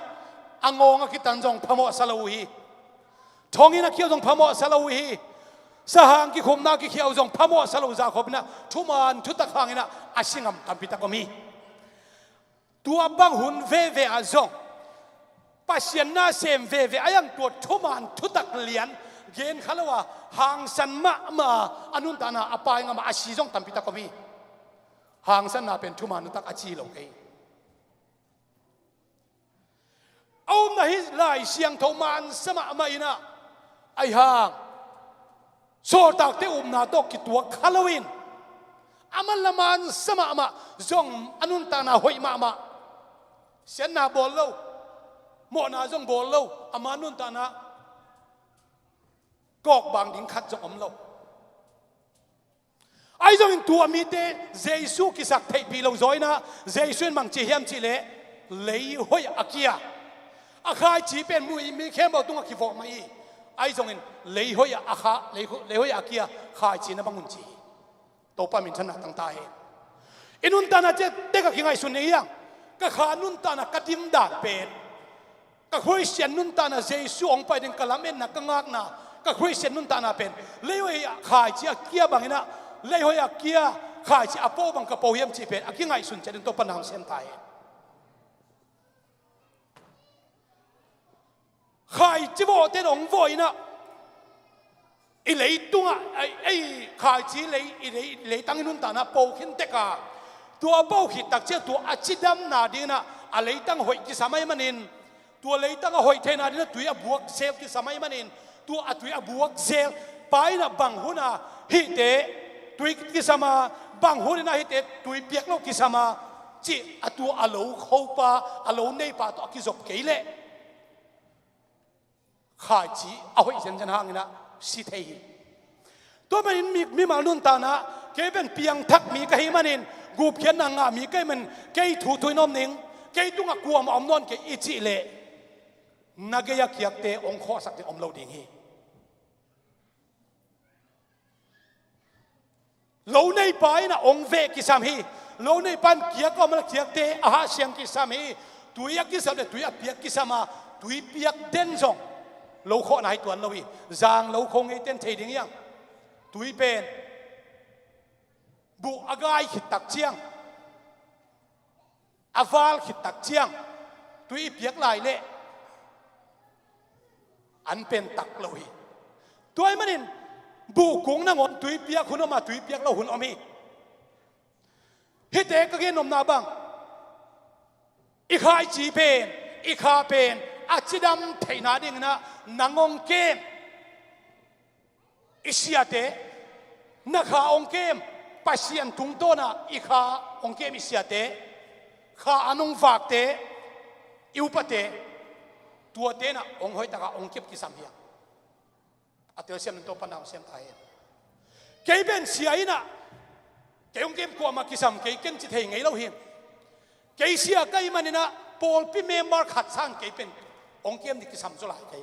S10: อังงกิตันจงพโมสลาวีทองอินะเขียวจงพโมสลาวีสหางกิคุมนากิเขียวจงพโมสลาจาขบนะทุมานทุตะขางอินะอาชิงามตัมปีตักมีตัวบังหุนเวอาจงปัศยันนาเซมเวอายังตัวทุมานทุตะเลียนเกณฑ์เขาเรียกว่าหางสันมาอนุนตานาอปายงามาอาชีจงตัมปิตะก็มีหางสันนาเป็นทุมานุตักอาชีโลกเอเอาหน้าฮิลายเสียงทมานสมาไม่นะไอหางโซตักเตอุมนาโตกิตัวคาลวินอามันละมันสมาจงอนุนตานาหอยมาเสียนนาบอลโลโมนาจงบอลโลอามานุนตานา กอกบางดิ้งขัดจงอมโลไอ้จงตัวมีเตเจสุกิสักเทปีลงจอยนะเจสุนมังจีเฮียมจีเล่เลยหอยอากิยาอาคาจีเป็นมุยมีเข้มเอาตุงกิฟอกมาอีไอ้จงเลยหอยอาคาเลยหอยอากิยาข้าจีนะบังมุนจีโตปามินชนะตั้งตาเองอินุนตานะเจเด็กกิงไงสุนเนียงก็ขานุนตานะกระดิ่งดาดเป็นก็คริสเตียนนุนตานะเจสุองไปดึงกะลาเมนนะกังากนะก็คริสเตียนนุนตานาเป็นเลยว่าข้าจีอาเกียบังนะเลยว่าอาเกียข้าจีอาโปบังกับโปเฮียมจีเป็นอากิไงสุนเจดินโตปนามเซนไทยข้าจีโบเตนองโวยนะอีเลยตัวไอ้ข้าจีเลยตั้งนุนตานาโปขินเตกาตัวโปขิดตักเจ้าตัวอาจิดัมนาดีนะอะไรตั้งหอยกิสมัยมันนินตัวเลยตั้งหอยเทนาดีนะตัวบวกเซฟกิสมัยมันนินตัวอัตุยบวกเซลไปนะบังหุนะฮิเตตุยกิสมาบังหุนะฮิเตตุยเปียกโลกิสมาจีอัตัวอโลเข้าปาอโลในปาตัวกิจบเกยเล่ข้าจีเอาให้ฉันหางนะสิเทยตัวมันมีมานุนตานะเกเป็นเปียงทักมีกะให้มันนินกูเพียนนางามีกะมันเกยถูถุยน้อมนิงเกยตุงกลัวมาอมนอนเกยอิจิเล่นักยาเกียกเตองข้อสักที่อมเราดิ่งฮีเราในไปนะองเวกิสามีเราในปันเกียกก็มันเกียกเตอาหาเสียงกิสามีตุยกิสาเดตุยเปียกกิสามาตุยเปียกเด่นจงเราข้อไหนตัวเราอีจางเราคงไอเต้นเทดิ่งยังตุยเป็นบุอากายขิดตักเจียงอาวาลขิดตักเจียงตุยเปียกลายเล่อันเป็นตักเราอีตัวมันนินบุกุงนั่งอนตุยเปียกคุณออกมาตุยเปียกเราหุ่นอมีฮิตเอกก็เกนนมนาบังอีกหายจีเป็นอีกหาเป็นอาจิดำเทนาดิ่งนะนางองเกมอิเสียเตนักขาองเกมปัศยันทุงโตนะอีกหาองเกมอิเสียเตข้าอนุงฝากเตอิวปะเตตัวเตนะองหอยตะกาองเก็บกิสามเฮียอ a tel siam to panam siam tai ke ben sia ina ke ong kem ko ma kisam ke ken chi thei ngei lo hi ke sia kai manina pol pi member khat sang ke pen ong kem ni kisam zo lai ke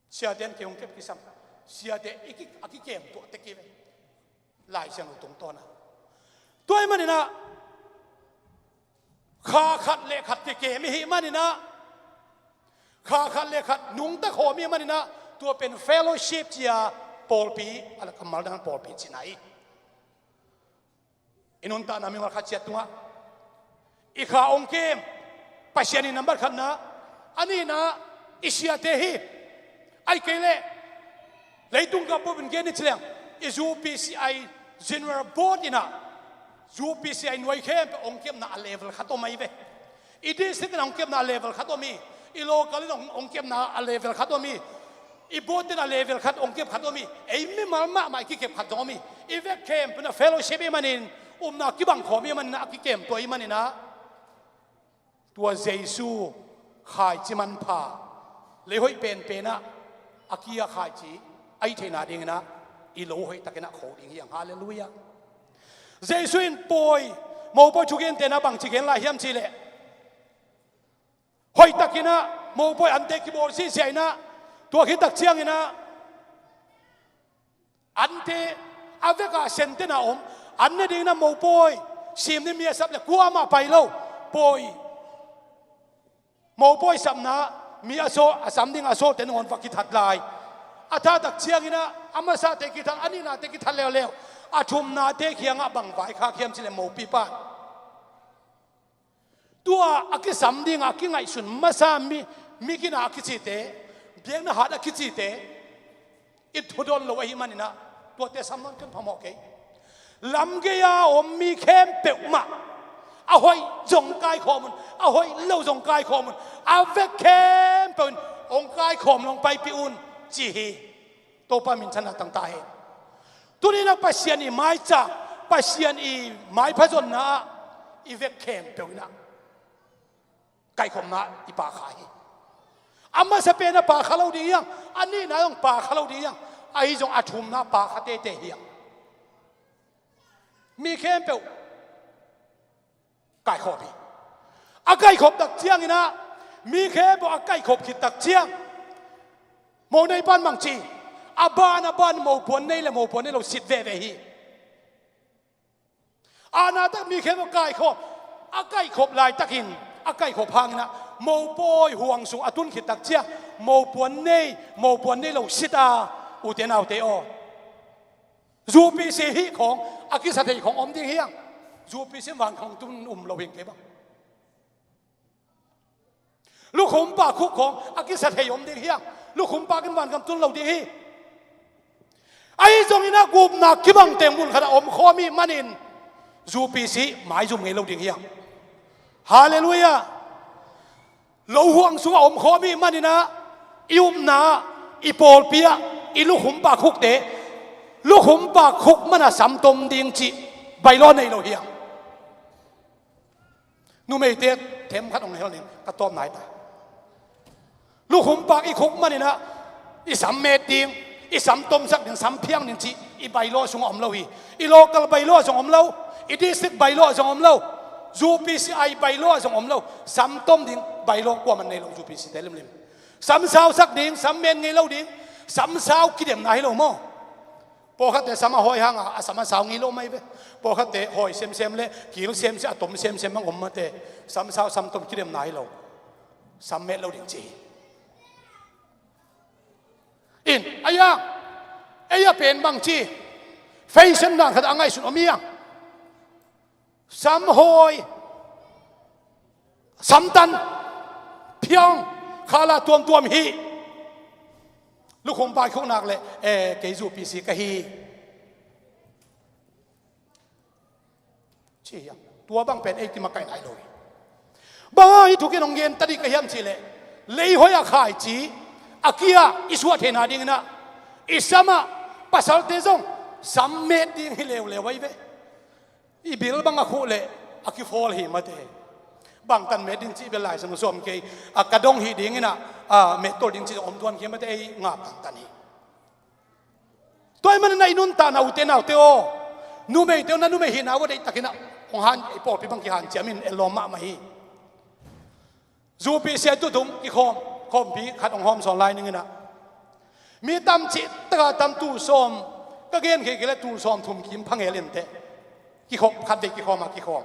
S10: sia den ke ong kem kisam sia de aki kem to te ke lai siang tung to na toy manina kha khat le khat te ke mi hi manina kha khat le khat nung ta kho mi maninaตัวเป็น fellowship จีอาปอลปีอะไรคำมาดังปอลปีจีไหนอินุนตานามิมาขัดเจ็ดตัวอีข้าองค์เกมปัจจัยนี้นับขันนะอันนี้นะอิสยาเตฮีไอเกเล่เลยตุงกับพวกเป็นเกณฑ์นี่เชียงอิจูพีซีไอ general board นี่นะจูพีซีไอหน่วยเข้มองค์เกมน่ะเลเวลขัดตัวไม่เว้อีดีสิ่งนั้นองค์เกมน่ะเลเวลขัดตัวมีอีโลกาลินองค์เกมน่ะเลเวลขัดตัวมีอีโบตินาเลเวลขัดองค์เก็บขัดตัวมีไอ้ไม่มาไม่กี่เก็บขัดตัวมีอีเวกเข้มเป็นเฟลโลชิพมันนี่นักกี่บังขอมีมันนักกี่เก็บตัวมันนี่นะตัวเยซูขายจิมันพาเลยห้อยเป็นนะอากียขายจีไอ้เทนาดิ่งนะอีโลห้อยตะเกนะเขาดิ่งอย่างฮาเลลูยาเยซูอินปอยมอปอยชุกเอ็นเตนะบังชิเกนลายยามชีเล่ห้อยตะเกนะมอปอยอันเตกิบอลซีเสียนะตัวคิดตักเชียงนะอันเทอเวกาเซนเตนะอันนี้ดีนะโมปอยซิมนี่มีสับเลยกลัวมาไปแล้วปอยโมปอยสับนะมีอาโซสัมดิ่งอาโซเตนอนฟักกิทัดลายอาถ้าตักเชียงนะอามาซาเตกิทัดอันนี้นาเตกิทัดแล้วอาชุมนาเตเคียงบังไฟข้าเขียมสิเลโมปีป้าตัวอากิสัมดิ่งอากิไงสุนมาซามีกินาอากิจิเตเบียงน่ะหาได้คิดจีเตอิทธุดลโลหิมันนะตัวเตสัมมันกันพมอกเกลำเกียอมมีเข้มเปอุมาเอาหอยจงกายขอมันเอาหอยเล่าจงกายขอมันเอาเวกเข้มเป็นองกายขอมลงไปปีอุนจีฮีตัวปามินชนะต่างตาเหตัวนี้นักปัสเซียนอีไม้จ่าปัสเซียนอีไม้พระจนนะอีเวกเข้มเป็นนะกายขอมนะอีปาขายอามาสเปนป่าขลุ่ยดียังอันนี้นะต้องป่าขลุ่ยดียังไอ้จงอาชุมนะป่าขเตเตยังมีเข้มเปล่าไก่ขบอาไก่ขบตักเจียงนะมีเข้มเปล่าอาไก่ขบขิดตักเจียงโมในบ้านมังจีอาบ้านโมปวนในและโมปวนในเราสิทธิ์เวฮีอาณาตักมีเข้มเปล่าไก่ขบอาไก่ขบลายตักหินอาไก่ขบพังนะโมปอยห่วงสูงอตุนขิดตักเจียโมปวนในเราสิตาอุเทนเอาเตอรูปีเสียของอากิสัตย์ของอมดิ้งเฮียงรูปีเสียวันของตุนเราเพียงเก็บลูกขุมปากคุกของอากิสัตย์อมดิ้งเฮียงลูกขุมปากันวันกับตุนเราดิ้งเฮีไอ้จงอินะกูนักกิบังเต็มบุญขณะอมข้อมีมันอินรูปีเสียหมายจุ่มเงเราดิ้งเฮียงฮาเลลูยาเราห่วงสุขอมข้อมีมันนี่นะอิอุมนาอิปอลเปียอิลูกขุมปากคุกเตลูกขุมปากคุกมันอะสัมตมดิ่งจีใบล้อในเราเฮียงนู่ไม่เตะเทมขัดองในเราเนี่ยกระต้อมไหนไปลูกขุมปากอีคุกมันนี่นะอีสัมเมตดิ่งอีสัมตมสักหนึ่งสัมเพียงหนึ่งจีอีใบล้อส่งอมเราอีโลกัลใบล้อส่งอมเราอีดิสิกใบล้อส่งอมเราจูปีซีไอใบล้อส่งอมเราสัมต้มดิ่งใบล้อกว่ามันในเราจูปีซีแต่เล่มสัมสาวสักดิ่งสัมเมนไงเราดิ่งสัมสาวกิเดียมไหนเราโม่พอขัดแต่สัมหอยหางอ่ะสัมสาวงี้เราไม่เว้พอขัดแต่หอยเซมเลยกี่ลูกเซมอะตมเซมมันอมมาแต่สัมสาวสัมต้มกิเดียมไหนเราสัมเมนเราดิ่งจีอินอายะเป็นบางจีไฟเส้นด่างขัดอ่างไงสุดอมีอ่ะสัมหอยสัมตันเพียงข้าละตัวมีลูกคงไปคงหนักเลยเกยจูปีสีกะฮีเชี่ยตัวบางเป็นที่มาไกลไหนเลยบางที่ถูกกินองเงินตัดอีกยังชีเลยเลยหอยขายจีอากิยาอิสวะเทนาดิ่งนะอิสมาภาษาเตจงสัมเมตดิ่งเลวไว้เว้อีบิลบางคู่เลยอากิฟอลหิมาเต บางตันเมดินจีเป็นลายสมุทรสมเกยกระดงฮีดิ้งนะเมตัวดินจีอมตัวนเขียนมาได้งาบตันนี้ตัวมันในนุ่นตาหนาวเตนเอาเตโอนูเมเตนั้นนูเมหินเอาว่าได้ตะกินะของฮันไอปอพี่บังกิฮันเจมินเอลอมมาฮีจูปีเสียตุตุงกิคอมพีขัดองหอมสอนลายนึงนะมีตำจิตตะตำตูซอมก็เกณฑ์เกี่ยวกับตูซอมทุ่มกิมพังเอเลนเตกิคอมขัดเด็กกิคอมมากิคอม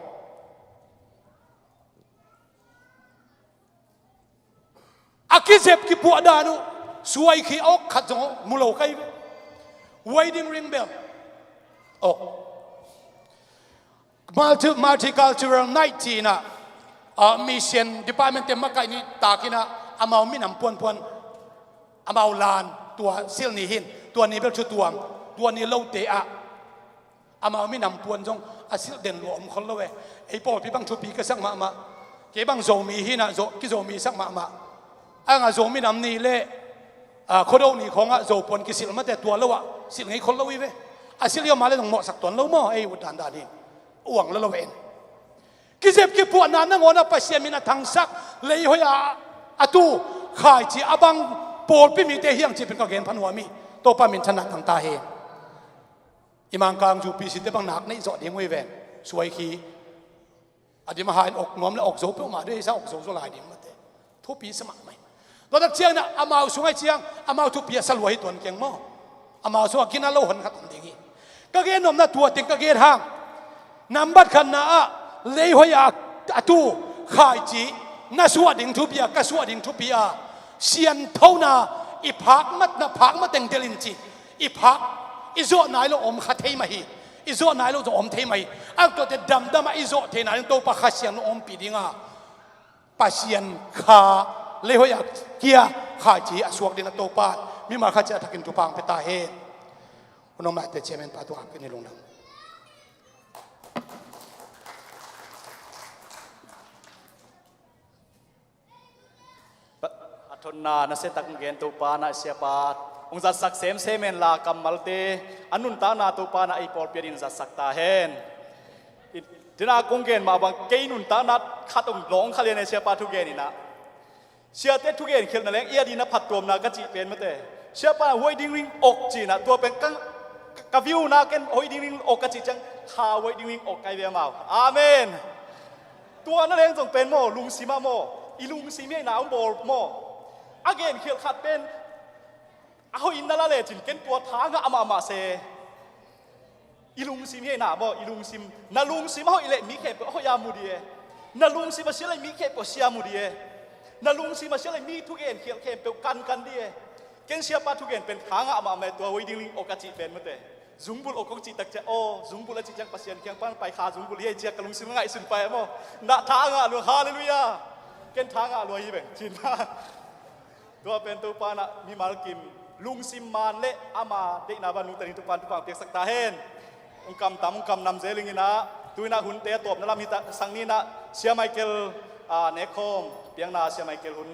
S10: อากิเจ็บกิปวดานุสวยขี้ออกขัดจงมุโลกัยwedding ring bell ออก multicultural night ทีน่ะmission department เต็มมาไกนี่ตากินะอามามีน้ำปวนอามาลานตัวเซลนี่หินตัวนี้เป็นชุดตัวนี้เล่าเตะอามามีน้ำปวนจงอาศิลเด่นหลวมคนละเว้ยไอ้ปอพี่บังชุปีก็สักมาเก็บังโจมีหินะกิโจมีสักมาอ่างโจมีน้ำนี่เล่คนเรานี่ของโจปนกิศิลมาแต่ตัวละวะศิลไงคนละวิเว้ยอาศิลยามาเลยต้องเหมาะสักตัวละมั่วไอ้วุฒิดานี่อ่วงละเว้ยกิเจ็บกิปวดนั้นงอนะปัสเซียมินะทางสักเลยหอยอาตูขายจีอบังปอลพิมีเตหียงจีเป็นกางเกงพันหัวมีโตปามินชนะทางตาเฮอิมังกางจูปีสิเตบังหนักในจอดเดียงไว้แวนสวยขี้อดีมาหายอกงอมแล้วอกโจเปมาด้วยซะอกโจโซลายดิ่งมาเตทุปีสมัครไหมตอนนั้นเชียงนะอามาสุงไอเชียงอามาทุปีสลวยตัวเก่งมั้งอามาสุกินอะไรหันขัดตรงนี้กางเกงนมน่ะตัวติงกางเกงห้างน้ำบัดขันนะเลยหอยอาตูขายจีน่าสวดดิ่งทุบีก็สวดดิ่งทุบีเสียนเท่านาอีพักมัดนะพักมัดเต็งเดลินจีอีพักอีโซนายเราอมขัดเทมาฮีอีโซนายเราจะอมเทมาฮีอันตัวเด็ดดำมาอีโซเทนายตัวปะขัดเสียนอมปีดิ่งปะเสียนขาเลยหอยเกียขายจีสวดดิ่งตัวปามีมาขัดเจทักินตุปังเปตาเฮคุณน้องมาเตเชเมนปาตัวกันในโรงน้ำ
S3: ทนนานะเสตักเกนตูปานะเสียปาองจัดสักเซมนลากำมัลเตอันนุนตานาตูปานะไอปอลเปียดินจัดสักตาเฮนทีน่ากงเกนมาบังเกนุนตานาขัดองหลงขะเลียนเสียปาทุเกนินะเสียเตทุเกนเขียนนั่นแหละเอียดีนะผัดตัวมนากะจิเป็นมาเตเสียปาหวยดิ้งริงอกจีนะตัวเป็นกะวิวนาเกนหวยดิ้งริงอกกะจิจังขาหวยดิ้งริงอกไกเวียมาอาเมนตัวนั่นเองจงเป็นโมลุงซีมาโมอีลุงซีเมียหนาวโบโมอาเกนเขียนขัดเป็นเอาอินนั่นละเลยจินเก็นตัวท้างอามาเซอีลุงซิมเฮน่าบ่อีลุงซิมนาลุงซิมเขาอีเล่มีเข็บเขายามูดีนาลุงซิมมาเชื่อเลยมีเข็บเสียมูดีนาลุงซิมมาเชื่อเลยมีทุกเอ็นเขียนเข็บเป็นกันดีเก็นเสียปาทุกเอ็นเป็นท้างอามาตัววิดิ้งลิงโอกาจิเป็นมาเตจุงบุลโอกจิตักเจโอจุงบุลจิจังปัสเซียนเขียงปันไปขาจุงบุลเฮียเจียกับลุงซิมง่ายสุดไปมั้งนาท้างอาลัวฮาเลลูยาเก็นท้างอาลัวยี่เป็นจินมาตัวเป็นตัวปานะมีมาลกิมลุงซิมมานเละอามาเด็กนาบันนุตริทุกปันทุกปังเปียกสักตาเฮนองกำตามองกำนำเซลิงินะตุยนาหุ่นเตะตบนั่นละมีสังนี้นะเชียไมเคิลเนคอมเปียงนาเชียไมเคิลหุ่น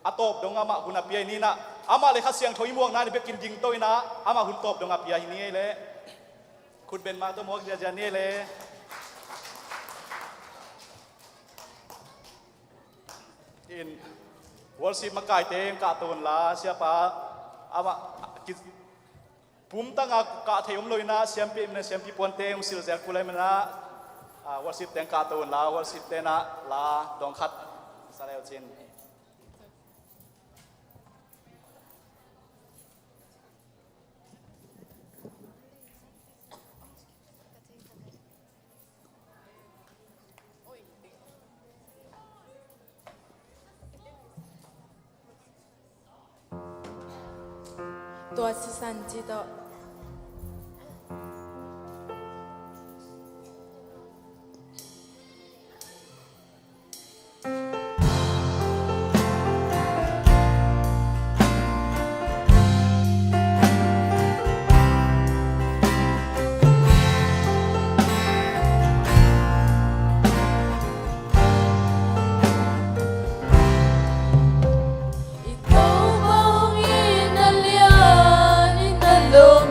S3: อาตบดงอามาหุ่นอาเปียนี่นะอามาเลยข้าเสียงถอยม่วงนะเดี๋ยวไปกินยิงตัวนะอามาหุ่นตบดงอาเปียนี่เลยคุณเป็นมาตัวมอกเจานี่เลยอินวอลซีมาไก่เต็มกาตูนละเสียปะอามาปุ่มตั้งกาเทียมเลยนะเสียมปีมันเสียมปีปวนเต็มสิลเซลกุเลยมันนะวอลซีเต็มกาตูนละวอลซีเต็มนะละดองคัดสลายจิน
S2: ตัวสุสันจิโตล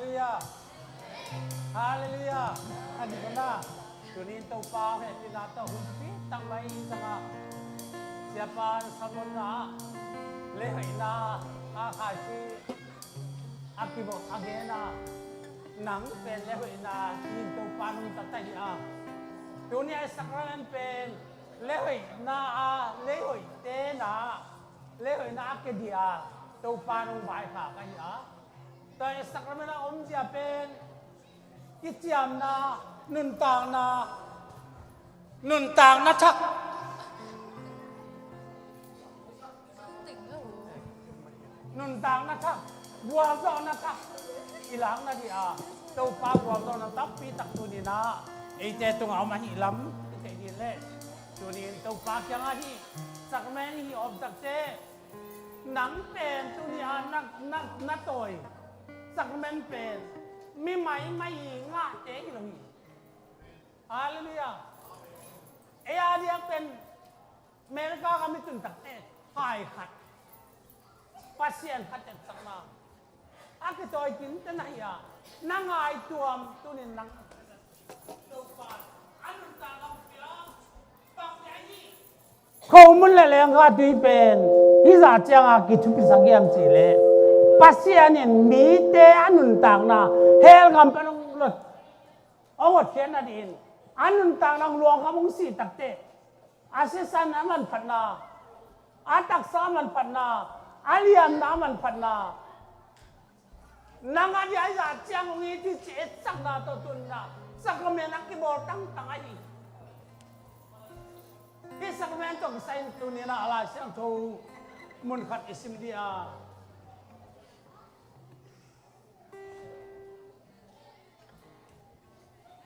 S4: ลูยาฮาเลลูยาอันนี้ก็น่าตัวนี้ตัวเปล่าเห็นที่น่าตัวหุ่นปีตั้งไว้ตั้งอ่ะเสียปานสมุนนะเลหายนาอาคาชีอากิโบอาเกนาหนังเป็นเลหายนายิงตัวปานมันตัดใจอ่ะตัวนี้สักการะเป็นเลหายนาเลหายเตนาเลหายนาเกดีอาตัวปานมันใบขากันอ่ะแต่สักการะนั้นอมจะเป็นกิจยามนานุนต่างนานุนต่างนะชักนุนต่างนะชักบัวซอนนะชักอีหลังนะดิอาตัวป้าบัวซอนนะตับปีตักตัวนี้นะไอเจตุงเอามาหิล้ำไอเจดีเล่ตัวนี้ตัวป้ายังไงสักแม่นี่ออกจากเจหนังเป็นตัวนี้นักต่อยสักแม่เป็นมีไหมไม่ง่าเจ๊กี่หรอมีฮาเลลูยาเอียเดียเป็นอเมริกาก็มีตุนตักเตะหายขัดปัสเซียนขัดเจ็บสักมาอากิจอยกินจะไหนอ่ะนั่งไอตัวมตัวนี้นั่งตัวปาอันนั้นตาเราเปล่าปักใหญ่เขามันแรงก็ดูเป็นที่จะเจ้าอากิจทุกสังเกตสิเลยปัสเซียนมีเตอันนั้นต่างนะเฮลกัมเป็นรถเอาหมดเช่นนั้นเองอันนั้นต่างนังหลวงเขามุ่งสีตักเตะอาเซสันมันพันนาอาตักสามันพันนาอาเลียนน้ำมันพันนานังอาญาจะเจียงงี้ที่เจ็ดสักนาตัวตุนนาสักเมนักที่บอกตั้งตั้งไอ้ที่สักเมนต้องใส่ตัวนี้นะอะไรเสียงทูมุนขัดอิสมิดีอา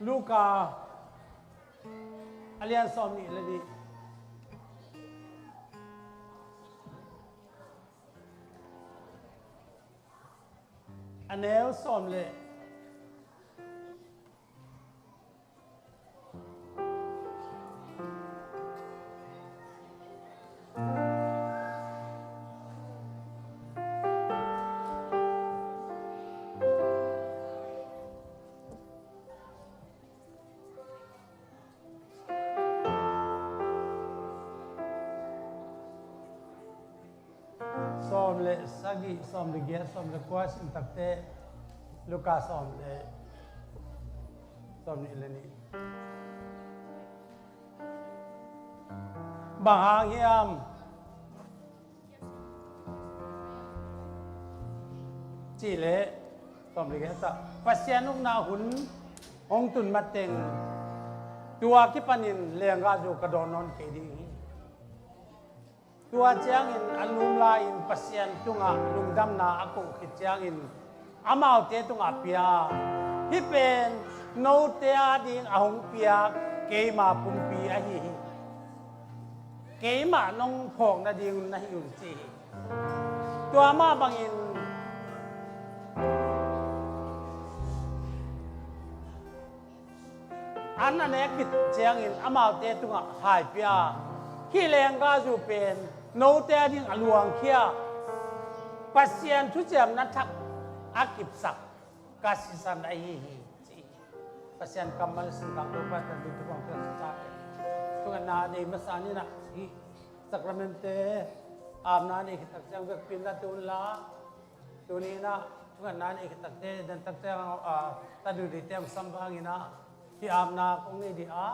S4: ลูกาอเลียนซอมนี่เลยดิอันเนลซอมเลยsagi som le ge som le kwas in takte luka som le som ni le ni bang hiam chi le som le ge ta pasian nuk na hun ong tun mateng tua ki panin lenga jo kadonon ke diตัวเจียงอินอันลุมลาอินปัสยันตุงะลุงดำนาอากงขิดเจียงอินอามาเตตุงะเปียที่เป็นโนเตียดิงอาหงเปียเกมาปุ่มปีอาหีเกมานงพองนาดิงนาหิอุนจีตัวมาบางอินอันนั้นเองขิดเจียงอินอามาเตตุงะหายเปียที่แรงก็จะเป็นโนเตดิ้งอลวงเขียปัสยันทุจมนัทักอากิบสักกาสิสันไอฮีปัสยันกำมันสิงกังโลปัตตันตุบังเกิดสัจทุกนาดีมาสานี่นะที่สักรเมนเตอาบน้ำนี่ตักเจ้าเวกปินละตุลาตัวนี้นะทุกนานี่ตักเตดันตักเจ้าตัดดูดีเต็มสัมพังอินะที่อาบน้ำคงนี่ดีอา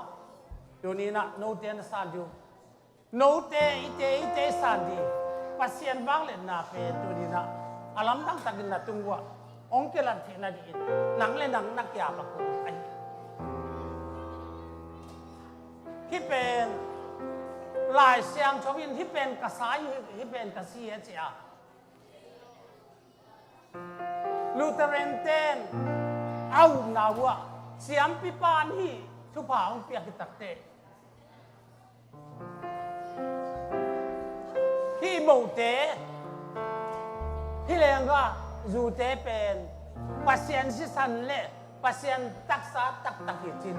S4: ตัวนี้นะโนเตนสันอยู่โนเตอิเตสันดีปัสยันบางเลนนาเปตัวนี้นะอาลัมตั้งตักินนาตุงวะองค์เกลันเทนาดีหนังเลนังนักยาปะกุไอที่เป็นลายเสียงชวินที่เป็นกษายที่เป็นกษีเจียลูเทเรนเตนเอาหนาวะเสียงปิปานที่ทุพาองเปียกิตักเตที่โมเตที่เรียกว่าจูเตเป็นปัสยันสิสันเล่ปัสยันตักษาตักหิจิน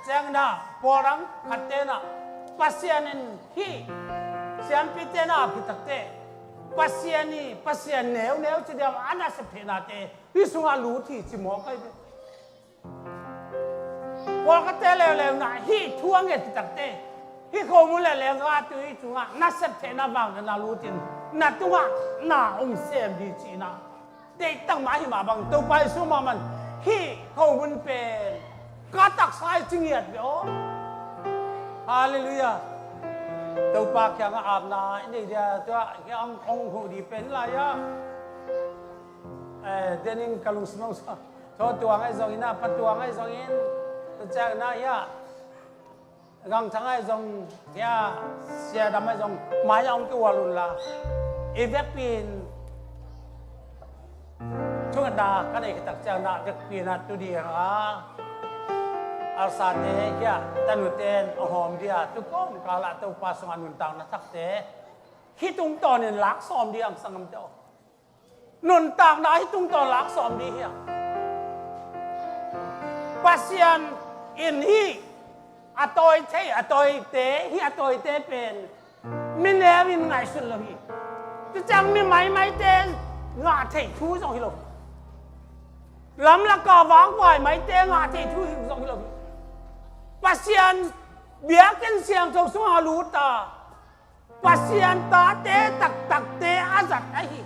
S4: เจ้าหน้าปอรังขัดเตนะปัสยันที่เสียงพิเตนะพิตักเต pasien ni pasien neu ci dia ana se phena te hi sunga lu thi chi mo kai be pol ka te le na hi thuang e ti tak te hi ko mu le ga tu hi chunga na se phena bang na lu tin na tunga na ong sem di chi na te tang ma hi ma bang to pai su ma man hi ko mun pen ka tak sai chingiat be o hallelujah tàu bạc chẳng áp na ini dia tu cái ông hùng đi pen lại ya dening kalung semang sa so tuang ai zong ina patuang ai zong in tu na ya gang thang ai zong ya sia dam ai zong mai ông cái walun la evek pin chung da cái này cái tak chang na cái pin na tu đi ha Alsate ya tanuten ahom dia tukom kala tau pasangan nuntang na takte hitung ton in lak som dia ang sangam do nuntang na hitung ton lak som di hiya pasien in hi atoi te hi atoi te pen min lewin ngai sun lo hi tu chang mi mai te nga thei thu jong hi lo lam la ka wang wai mai te nga thei thu jong hi lo pasien biakin siang trong sung haluta pasien ta te tak te azat ahi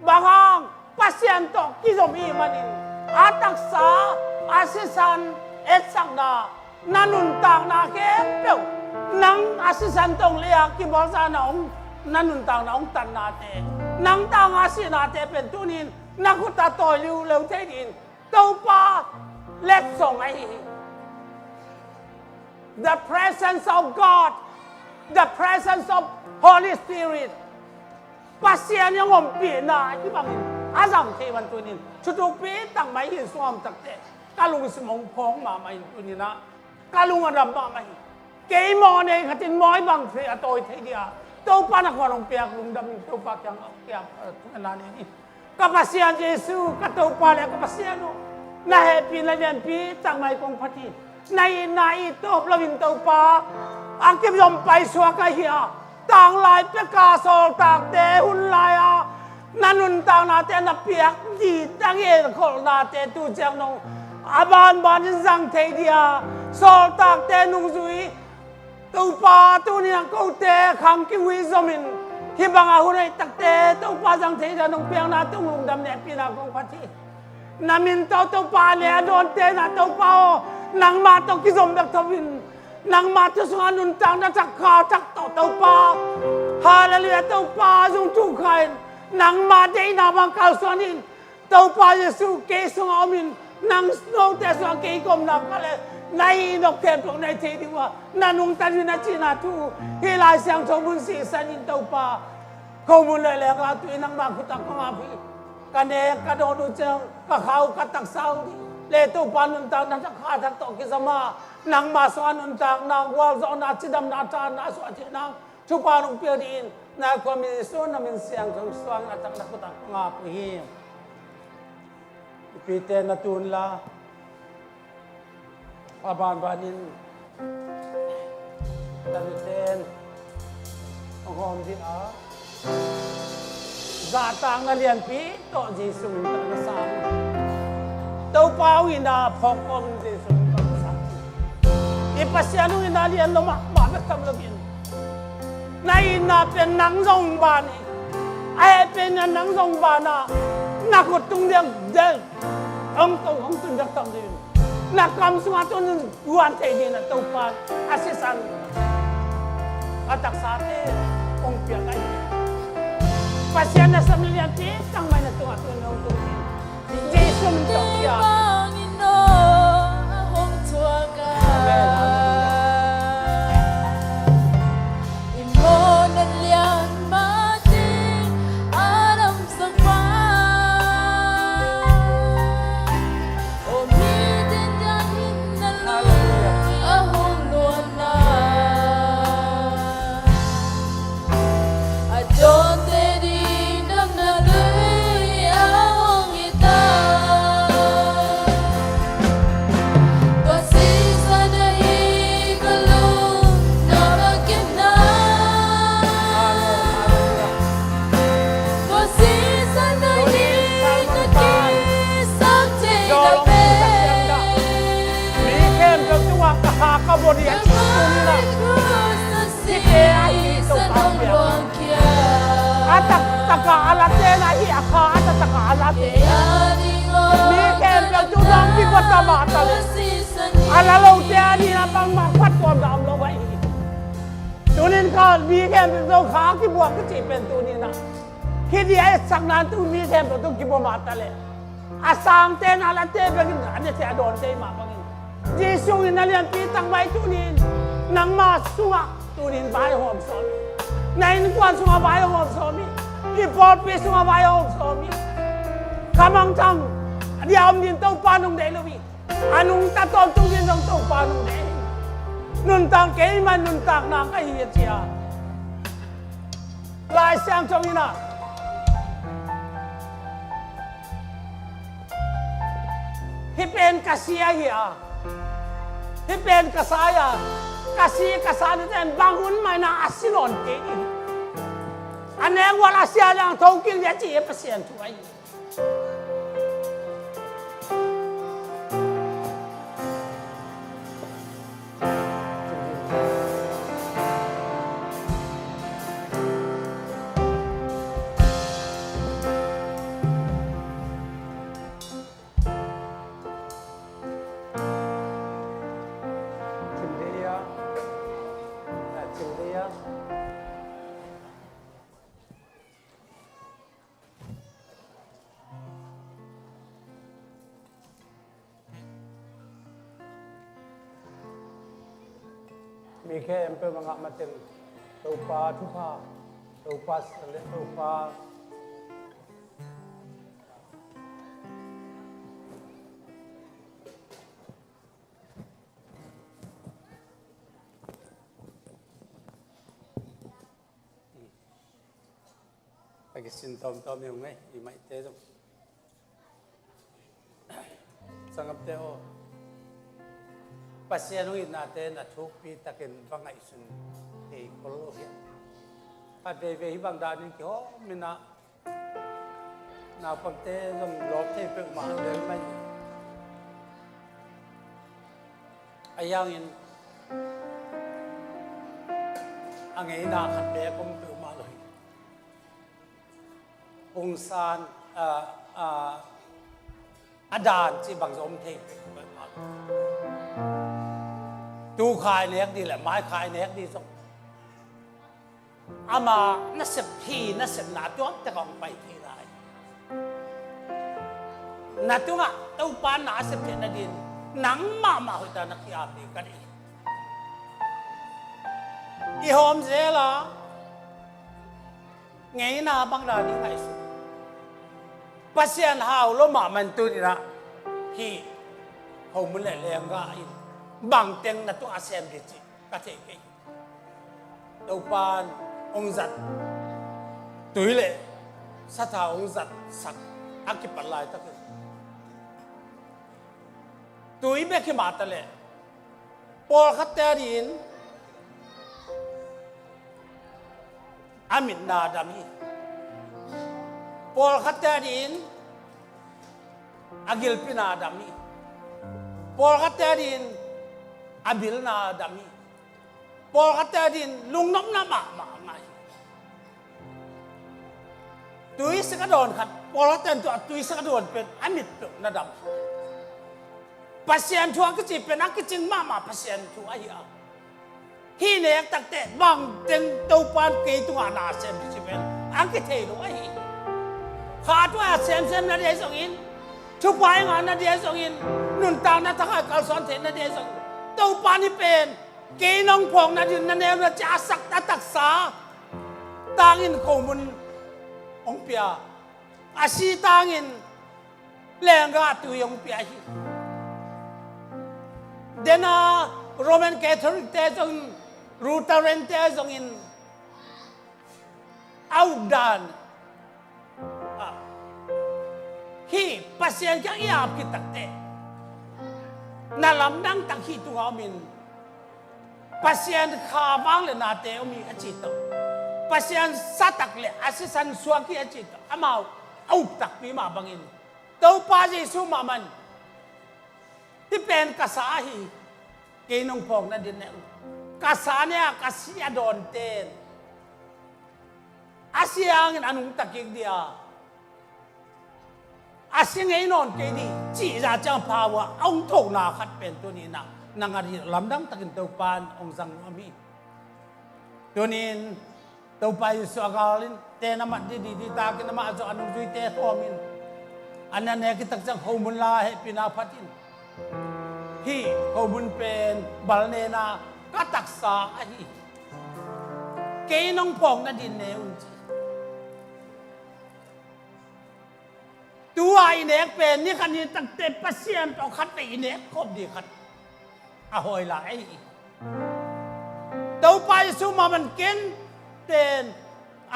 S4: bahang pasien to kizom i manin atak sa asisan etsakda nanun tang na ke pe nang asisan tong lea ki bolsa na ong nanun tang na ong tan na te nang tang asina te pen tunin nakuta to liu leu te din to pa let song ai the presence of God, the presence of Holy Spirit. Pasien yang ompi na ibangin azam tewan tunin. Chutupi tang mai hin suam takte. Kalung semong pong ma mai tunin na. Kalung adam ma mai. Kei mo ne katin moi bang fe atoy the dia. To pa na korong piak lung dam to pa kyang kyang tunan ni. Kapasian Yesu kato pa le kapasian no. Na happy na yan pi tang mai kong pati. Nai to plavin to pa ang kim yom pai suwa ka hiya tang lai pe ka sol tak te hun lai a nanun tang na te na piak di tang ye khol na te tu chang nong aban ban jang the dia sol tak te nung zui to pa tu ni ang ko te khang ki wi zomin hi bang a hunai tak te to pa jang the dia nong piang na tung lung dam ne pi na kong pati namin to pa le don te na to pa o nang ma to kizom dak tawin nang ma to sunga nun tang na chak kha chak to pa hallelujah to pa jung tu khain nang ma de na bang kal sonin to pa Yesu ke sunga min nang snow te sunga ke kom na kale nai nok te tok nai te diwa nanung tan na china tu hi lai sang chong bun si sanin to pa ko mun le ka tu nang ma ku tak ma phi ka ne ka do du chang ka khau ka tak sau di le to panun ta na kha thak to ki sama nang ma so anun ta nang wal zo na chidam na ta na so chi nang chu pa nong pia din na ko mi so na min siang jong swang na tak na ko tak nga pu hi pi te na tun la aban banin ten hom di a za tang na lian pi to Jesu ta na sang tau pau ina phokong de sun sa ipasianu ina lian lo ma ba tam lo bin nai na pen nang rong ba ni ai pen nang rong ba na ko tung deng de ông tung dak tam din na kam sunga tun guan te din na tau pa asisan atak sa te ong pia kai pasian na sam lian ti tang mai na tu atun ong tung Jesu mentok ya. ka alat na hi akha ata taka alat mi ken pe tu dong pi ko ta ma ta le ala lo te ani na pang ma phat ko dam lo wai tu nin ka mi ken pe do kha ki bo ka chi pen tu ni na khi đi ai sang nan tu mi ken pe tu ki bo ma ta le asang te na la te pe ane te adon te ma bang Jesu in alian pi tang bai tu nin nang ma sunga tu nin bai hom so mi nai ni kwan sunga bai hom so mi pi por pi sunga bai hom so mi kamang tang dia om din tau pa nong dei lo wi anung ta tom tu din nong tau pa nong dei nun tang ke man nun tak na ka hi chia lai sang chong ina hi pen kasia hi a hi pen kasaya kasi kasani ten bangun mai na asilon ke aneng wala sia lang thau kin ya chi pasien tu aiมีแค่เอ็มเปอร์มังงะมาเต็มตัวปลาทุกผ้าตัวปลาเล็กตัวปลาไปกินสินตอมยังไงอีไม่เต้ตรงสังกัปเตโอpasien nung natin na thupi takin bangay sun e koloya ade ve hibang danin ki ho mina na pagte ng lop te pe ma del mai ayangin angay na khat pe kum tu ma loi ung san adan chi bang zom te pe ma tu khai nét đi là mái khai nét đi xong ama nó sập thì nó sập nát chót ta còn bay thì lại nát chót à tàu pan nát sập thì nó đi nắng mà hồi ta nó kia đi cái đi i hôm dễ là ngày nào băng đàn đi ngày xưa pasien hào lo mà mình tu đi ra thì không muốn lại lèng gai bằng tiếng là tôi xem được chị các thể cái đầu pan ông giật túi lệ sát thảo ông giật sặc ác cái bật lại tất túi bé cái mặt lệ Paul khát tè điên amin na dami Paul khát tè điên agil pina dami Paul khát tè điên abil na dami Paul kata din lung nom na ma ngai tui sekadon khat Paul kata tu tui sekadon pen amit tu na dam pasien thua ke chi pen ak ching ma pasien thu ai a hi ne tak te bang teng tau pan ke tu na sem chi pen ak ke the lo ai kha tu a sem na de song in chu pai nga na de song in nun ta na ta ka son the na de song tàu pan đi pen kỹ nông phong na din na neo na cha sak ta tak sa tangin ko mun ong pia asi tangin lenga tu yong pia hi dena Roman Catholic te jong Lutheran te jong in audan hi pasien ka iap ki tak te na lam dang tak hi tu min pasien kha bang le na te mi achito pasien satak le asisan suaki achito amau au tak pi ma bangin to pa Jesu ma man ti pen ka sa hi ke nong phong na din ne ka sa ne ka si adon ten asyang anung takik dia asyang ay non kay di chỉ ra chang pawa ông thong na khat pen tu ni na nangari lamdang takin tau pan ong sang ami tunin tau pa yu agalin te na mat di ta kin ma zo anung zui te thomin anan ne ki tak chang homun la he pinapatin hi homun pen balne na ka taksa a hi ke nong pong na din ne un tua inek pen ni kan ni tak te pasien to khat te inek khop di khat a hoi la ai tau pa su ma man ken ten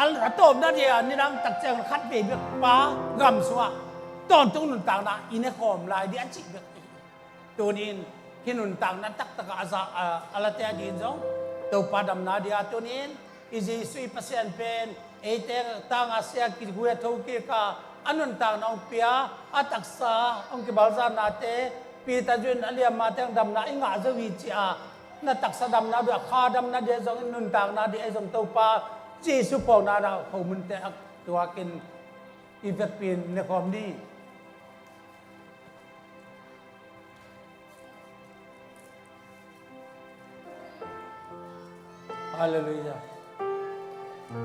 S4: al atom na dia ni nang tak chang khat be be pa gam suwa ton tung nun tang na ine khom lai di achi be tunin hinun tang na tak tak asa ala te din jong tau pa dam na dia tunin izi sui pasien pen ete tang asia ki gue tho ke ka anun tang nong pia ataksa ong ki balza na te pi ta jun alia ma tang dam na inga zo wi chia na taksa dam na do kha dam na de jong nun tang na di ai jong tau pa chi su po na na ho mun te ak tua kin i vet pin ne khom ni hallelujah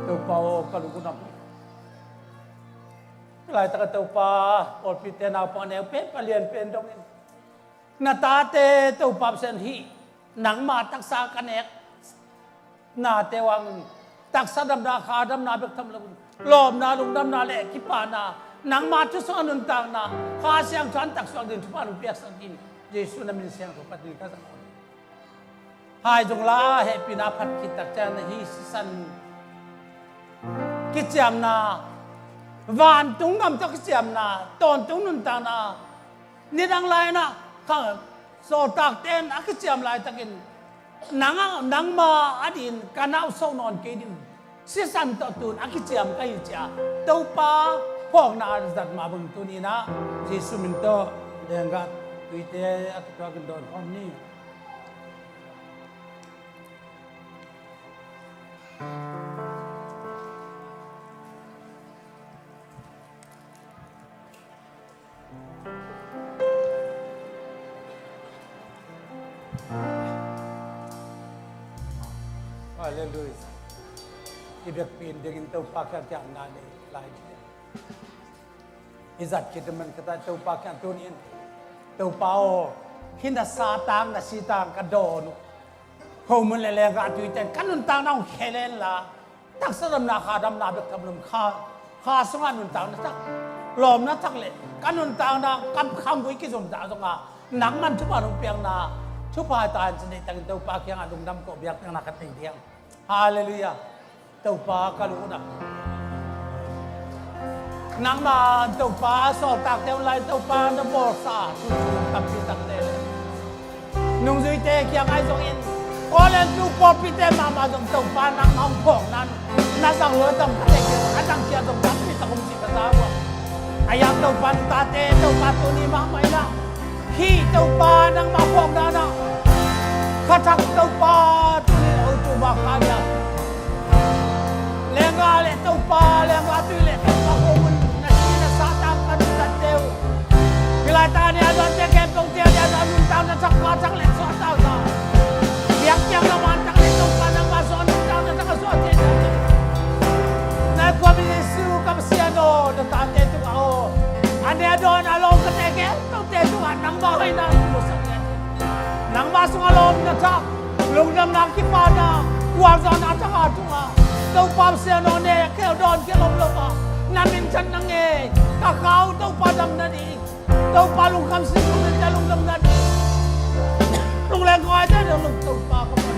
S4: tau pa o ka lu ku nam lai ta tau pa or pi te na pa ne pe palian pen dong na ta te tau pa sen hi nang ma taksa kanek na te wang taksa dam na kha dam na bek tham lom na lung dam na le ki pa na nang ma chu so nun tang na kha siang chan tak so din pa nu pek sang din jesu na min siang ko patil ka sang hai jong la he pi na phat ki tak chan hi san ki cham na van tung ngam to ki cham na ton tung nun tang na ni dang lai na kha so tak ten a ki cham lai takin nang ma adin kanau so non ke din si san to tun a ki cham kai cha to pa phok na zat ma bung tu ni na jesu min to denga tuite a ki to kin don om ni hallelujah ibek pin degin tau pa kya kya na ne lai izat kit man kata tau pa kya tunin tau pa o hinda sa tang na si tang ka don ho mun le ga tu ten kanun tang na khelen la tak sadam na kha dam na bek tam lum kha sunga nun tang na tak lom na tak le kanun tang na kam kham bui ki zum da zonga nang man thu ba rong piang na thu pa ta jne tang tau pa kya adung dam ko biak na ka ting diang hallelujah tau pa ka lu na nang ma tau pa so tak te lai tau pa na bo sa tu tam pi tak te nung zui te kya ngai zong in ko len tu po pi te ma ma zong tau pa nang hong phok nan na sang lo tam ka te a tang chia zong tam pi ta kum si ka sa wa ayam tau pa ta te tau pa tu ni ma mai na khi tau pa nang ma phok na na kha thak tau pa tu ni o tu ba kha ya lenga le tau pa lenga tu le tau pa ko mun na si na sa ta ka tu ta teu bila ta ni adon te ke tong te dia da nun ta na chak ka chak le so ta sa biak yang na man tak le tau pa nang ma so nun ta na ka so te na ko mi su ka sia no da ta te tu a o ane adon along ka te ke tau te tu nang ba hai na mo sa nang ma sung alom na chak lung nam nang ki pa na wa za na ta ka tu a tau pa sia no ne ke don ke lom lom a na min chan nang e ka kau tau pa dam na di tau pa lung kam si lung na lung dam na di lung le ngoi te lung tau pa ka ma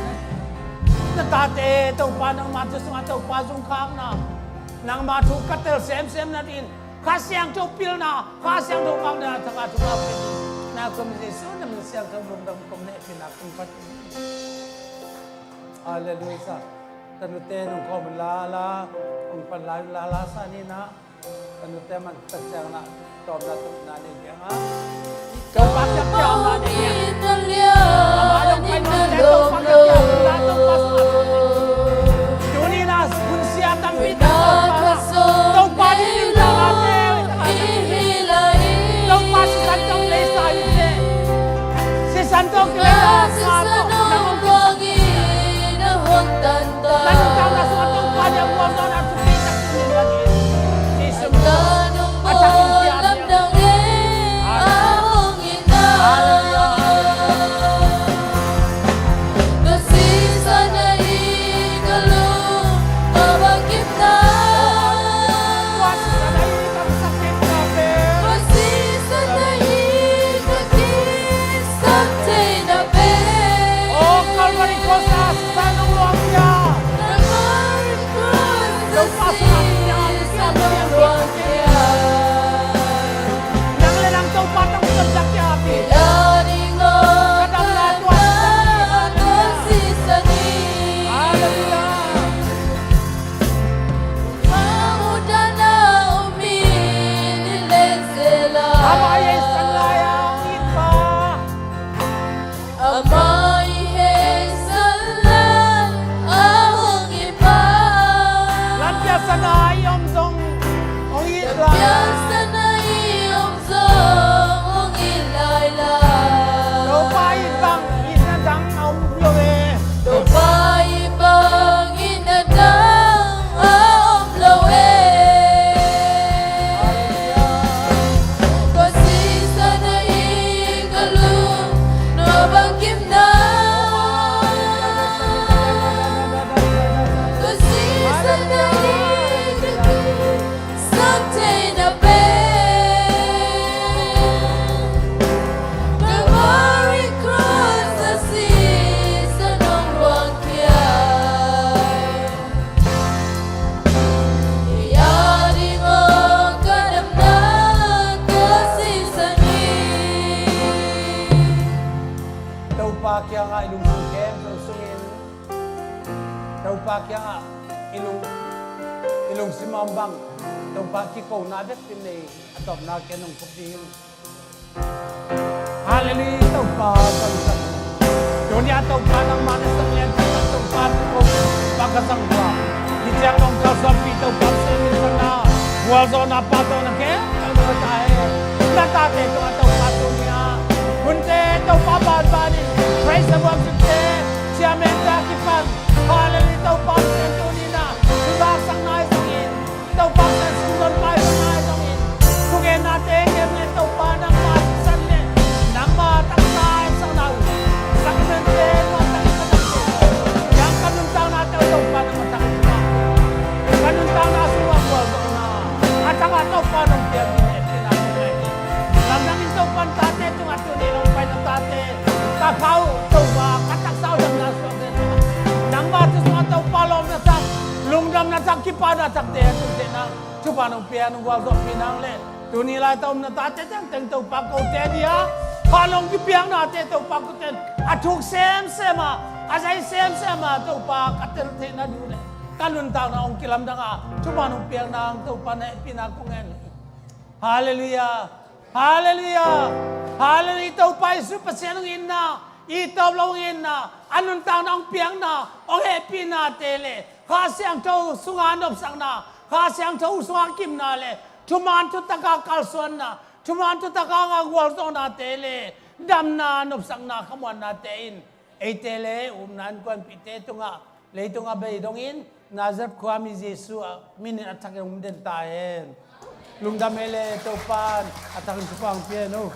S4: na ta te tau pa nang ma tu sung tau pa sung khang na nang ma thu ka tel sem na din kha siang tau pil na kha siang tau mang na ta ka tu ka pe na ko mi jesu na mi siang tau lung dam kom ne pin na kum pat hallelujah tanute nung ko la ung pan la sa ni na tanute man tasyang na tom na tum na ni ya ha kau pak jak jam na ni ya amayong kai man te to pak jak jam na to pas ma tuni na kun sia tam pita to kilala sa to nang
S2: Bangin na huntanda
S4: nanong na sa to kanya mo na at kita kunin lagi Jesus
S2: Tanong mo
S4: at sa kintiyan
S2: lamdangin Ahong ina Nasisa na ikalong Mabagip na Nasisa na ikakis Santay na be
S4: oh Calvary Cross sa nang luwagya nang lelang to patang sabdak ya ati Amay sanlayang itpa Lampya sana iyong zong ong itla Lo pahit bang inadang ang blowe Daw pa kaya nga ilong sukem, daw sungin. Daw pa kaya nga ilong simambang. Daw pa kikaw nadat pinay atop na kenong kupdihim. Hallelujah, daw pa kalsang. Dunia daw pa ng manas ng lenta, daw pa ko pagkasang pa. Dijang nung kalsampi daw pa sa inyo na buwazo na pato na kaya, ang mga tayo. Natate ito daw pa niya. Kunte daw pa ba-banin. Praise the Lord today. Siya menta kipan. Hallelujah daw pa sa tunina. Subasang na isangin. Daw pa sa sunan pa na isangin. Kugin natin yung ito pa ng matisanli. Nang mataksain sa naw. Sa kinante, matakit na natin. Yang kanuntang natin daw pa ng matakit pa. Kanuntang na suwag ko na. At ang ataw pa ng piyagin. Nang ito pantate itong ato ninong pa ng tate. Kakao, ito ba? Kataksaw ng naswag nito. Nang matos mga ito palom na sak. Lungdam na sak, kipa na sak. Dito na. Chupa ng piyanong wazok pinangle. Tunila ito na tate. Teng ito pakote niya. Palong kipiyang natin ito pakote. Atuk sem-sema. Asay sem-sema. Ito pa katirte na dule. Kanuntang na ang kilam na nga. Chupa ng piyang na ang ito pa na pinakungen. Hallelujah. Hallelujah! Hallelujah! Ito pa isu pasianong ina. Ito lang ina. Anong taon ang piyang na. O happy na tele. Kasi ang tao sunganop sang na. Kasi ang tao sungakim na le. Tumanto taka kalsuan na. Tumanto taka nga walto na tele. Dam na anop sang na kamuan natin. E tele umnan ko ang piteto nga. Leito nga ba idongin. Nazareth ko kami Jesu. Minin at sakit umden tahen. Lungdamele topan at ang supang piano.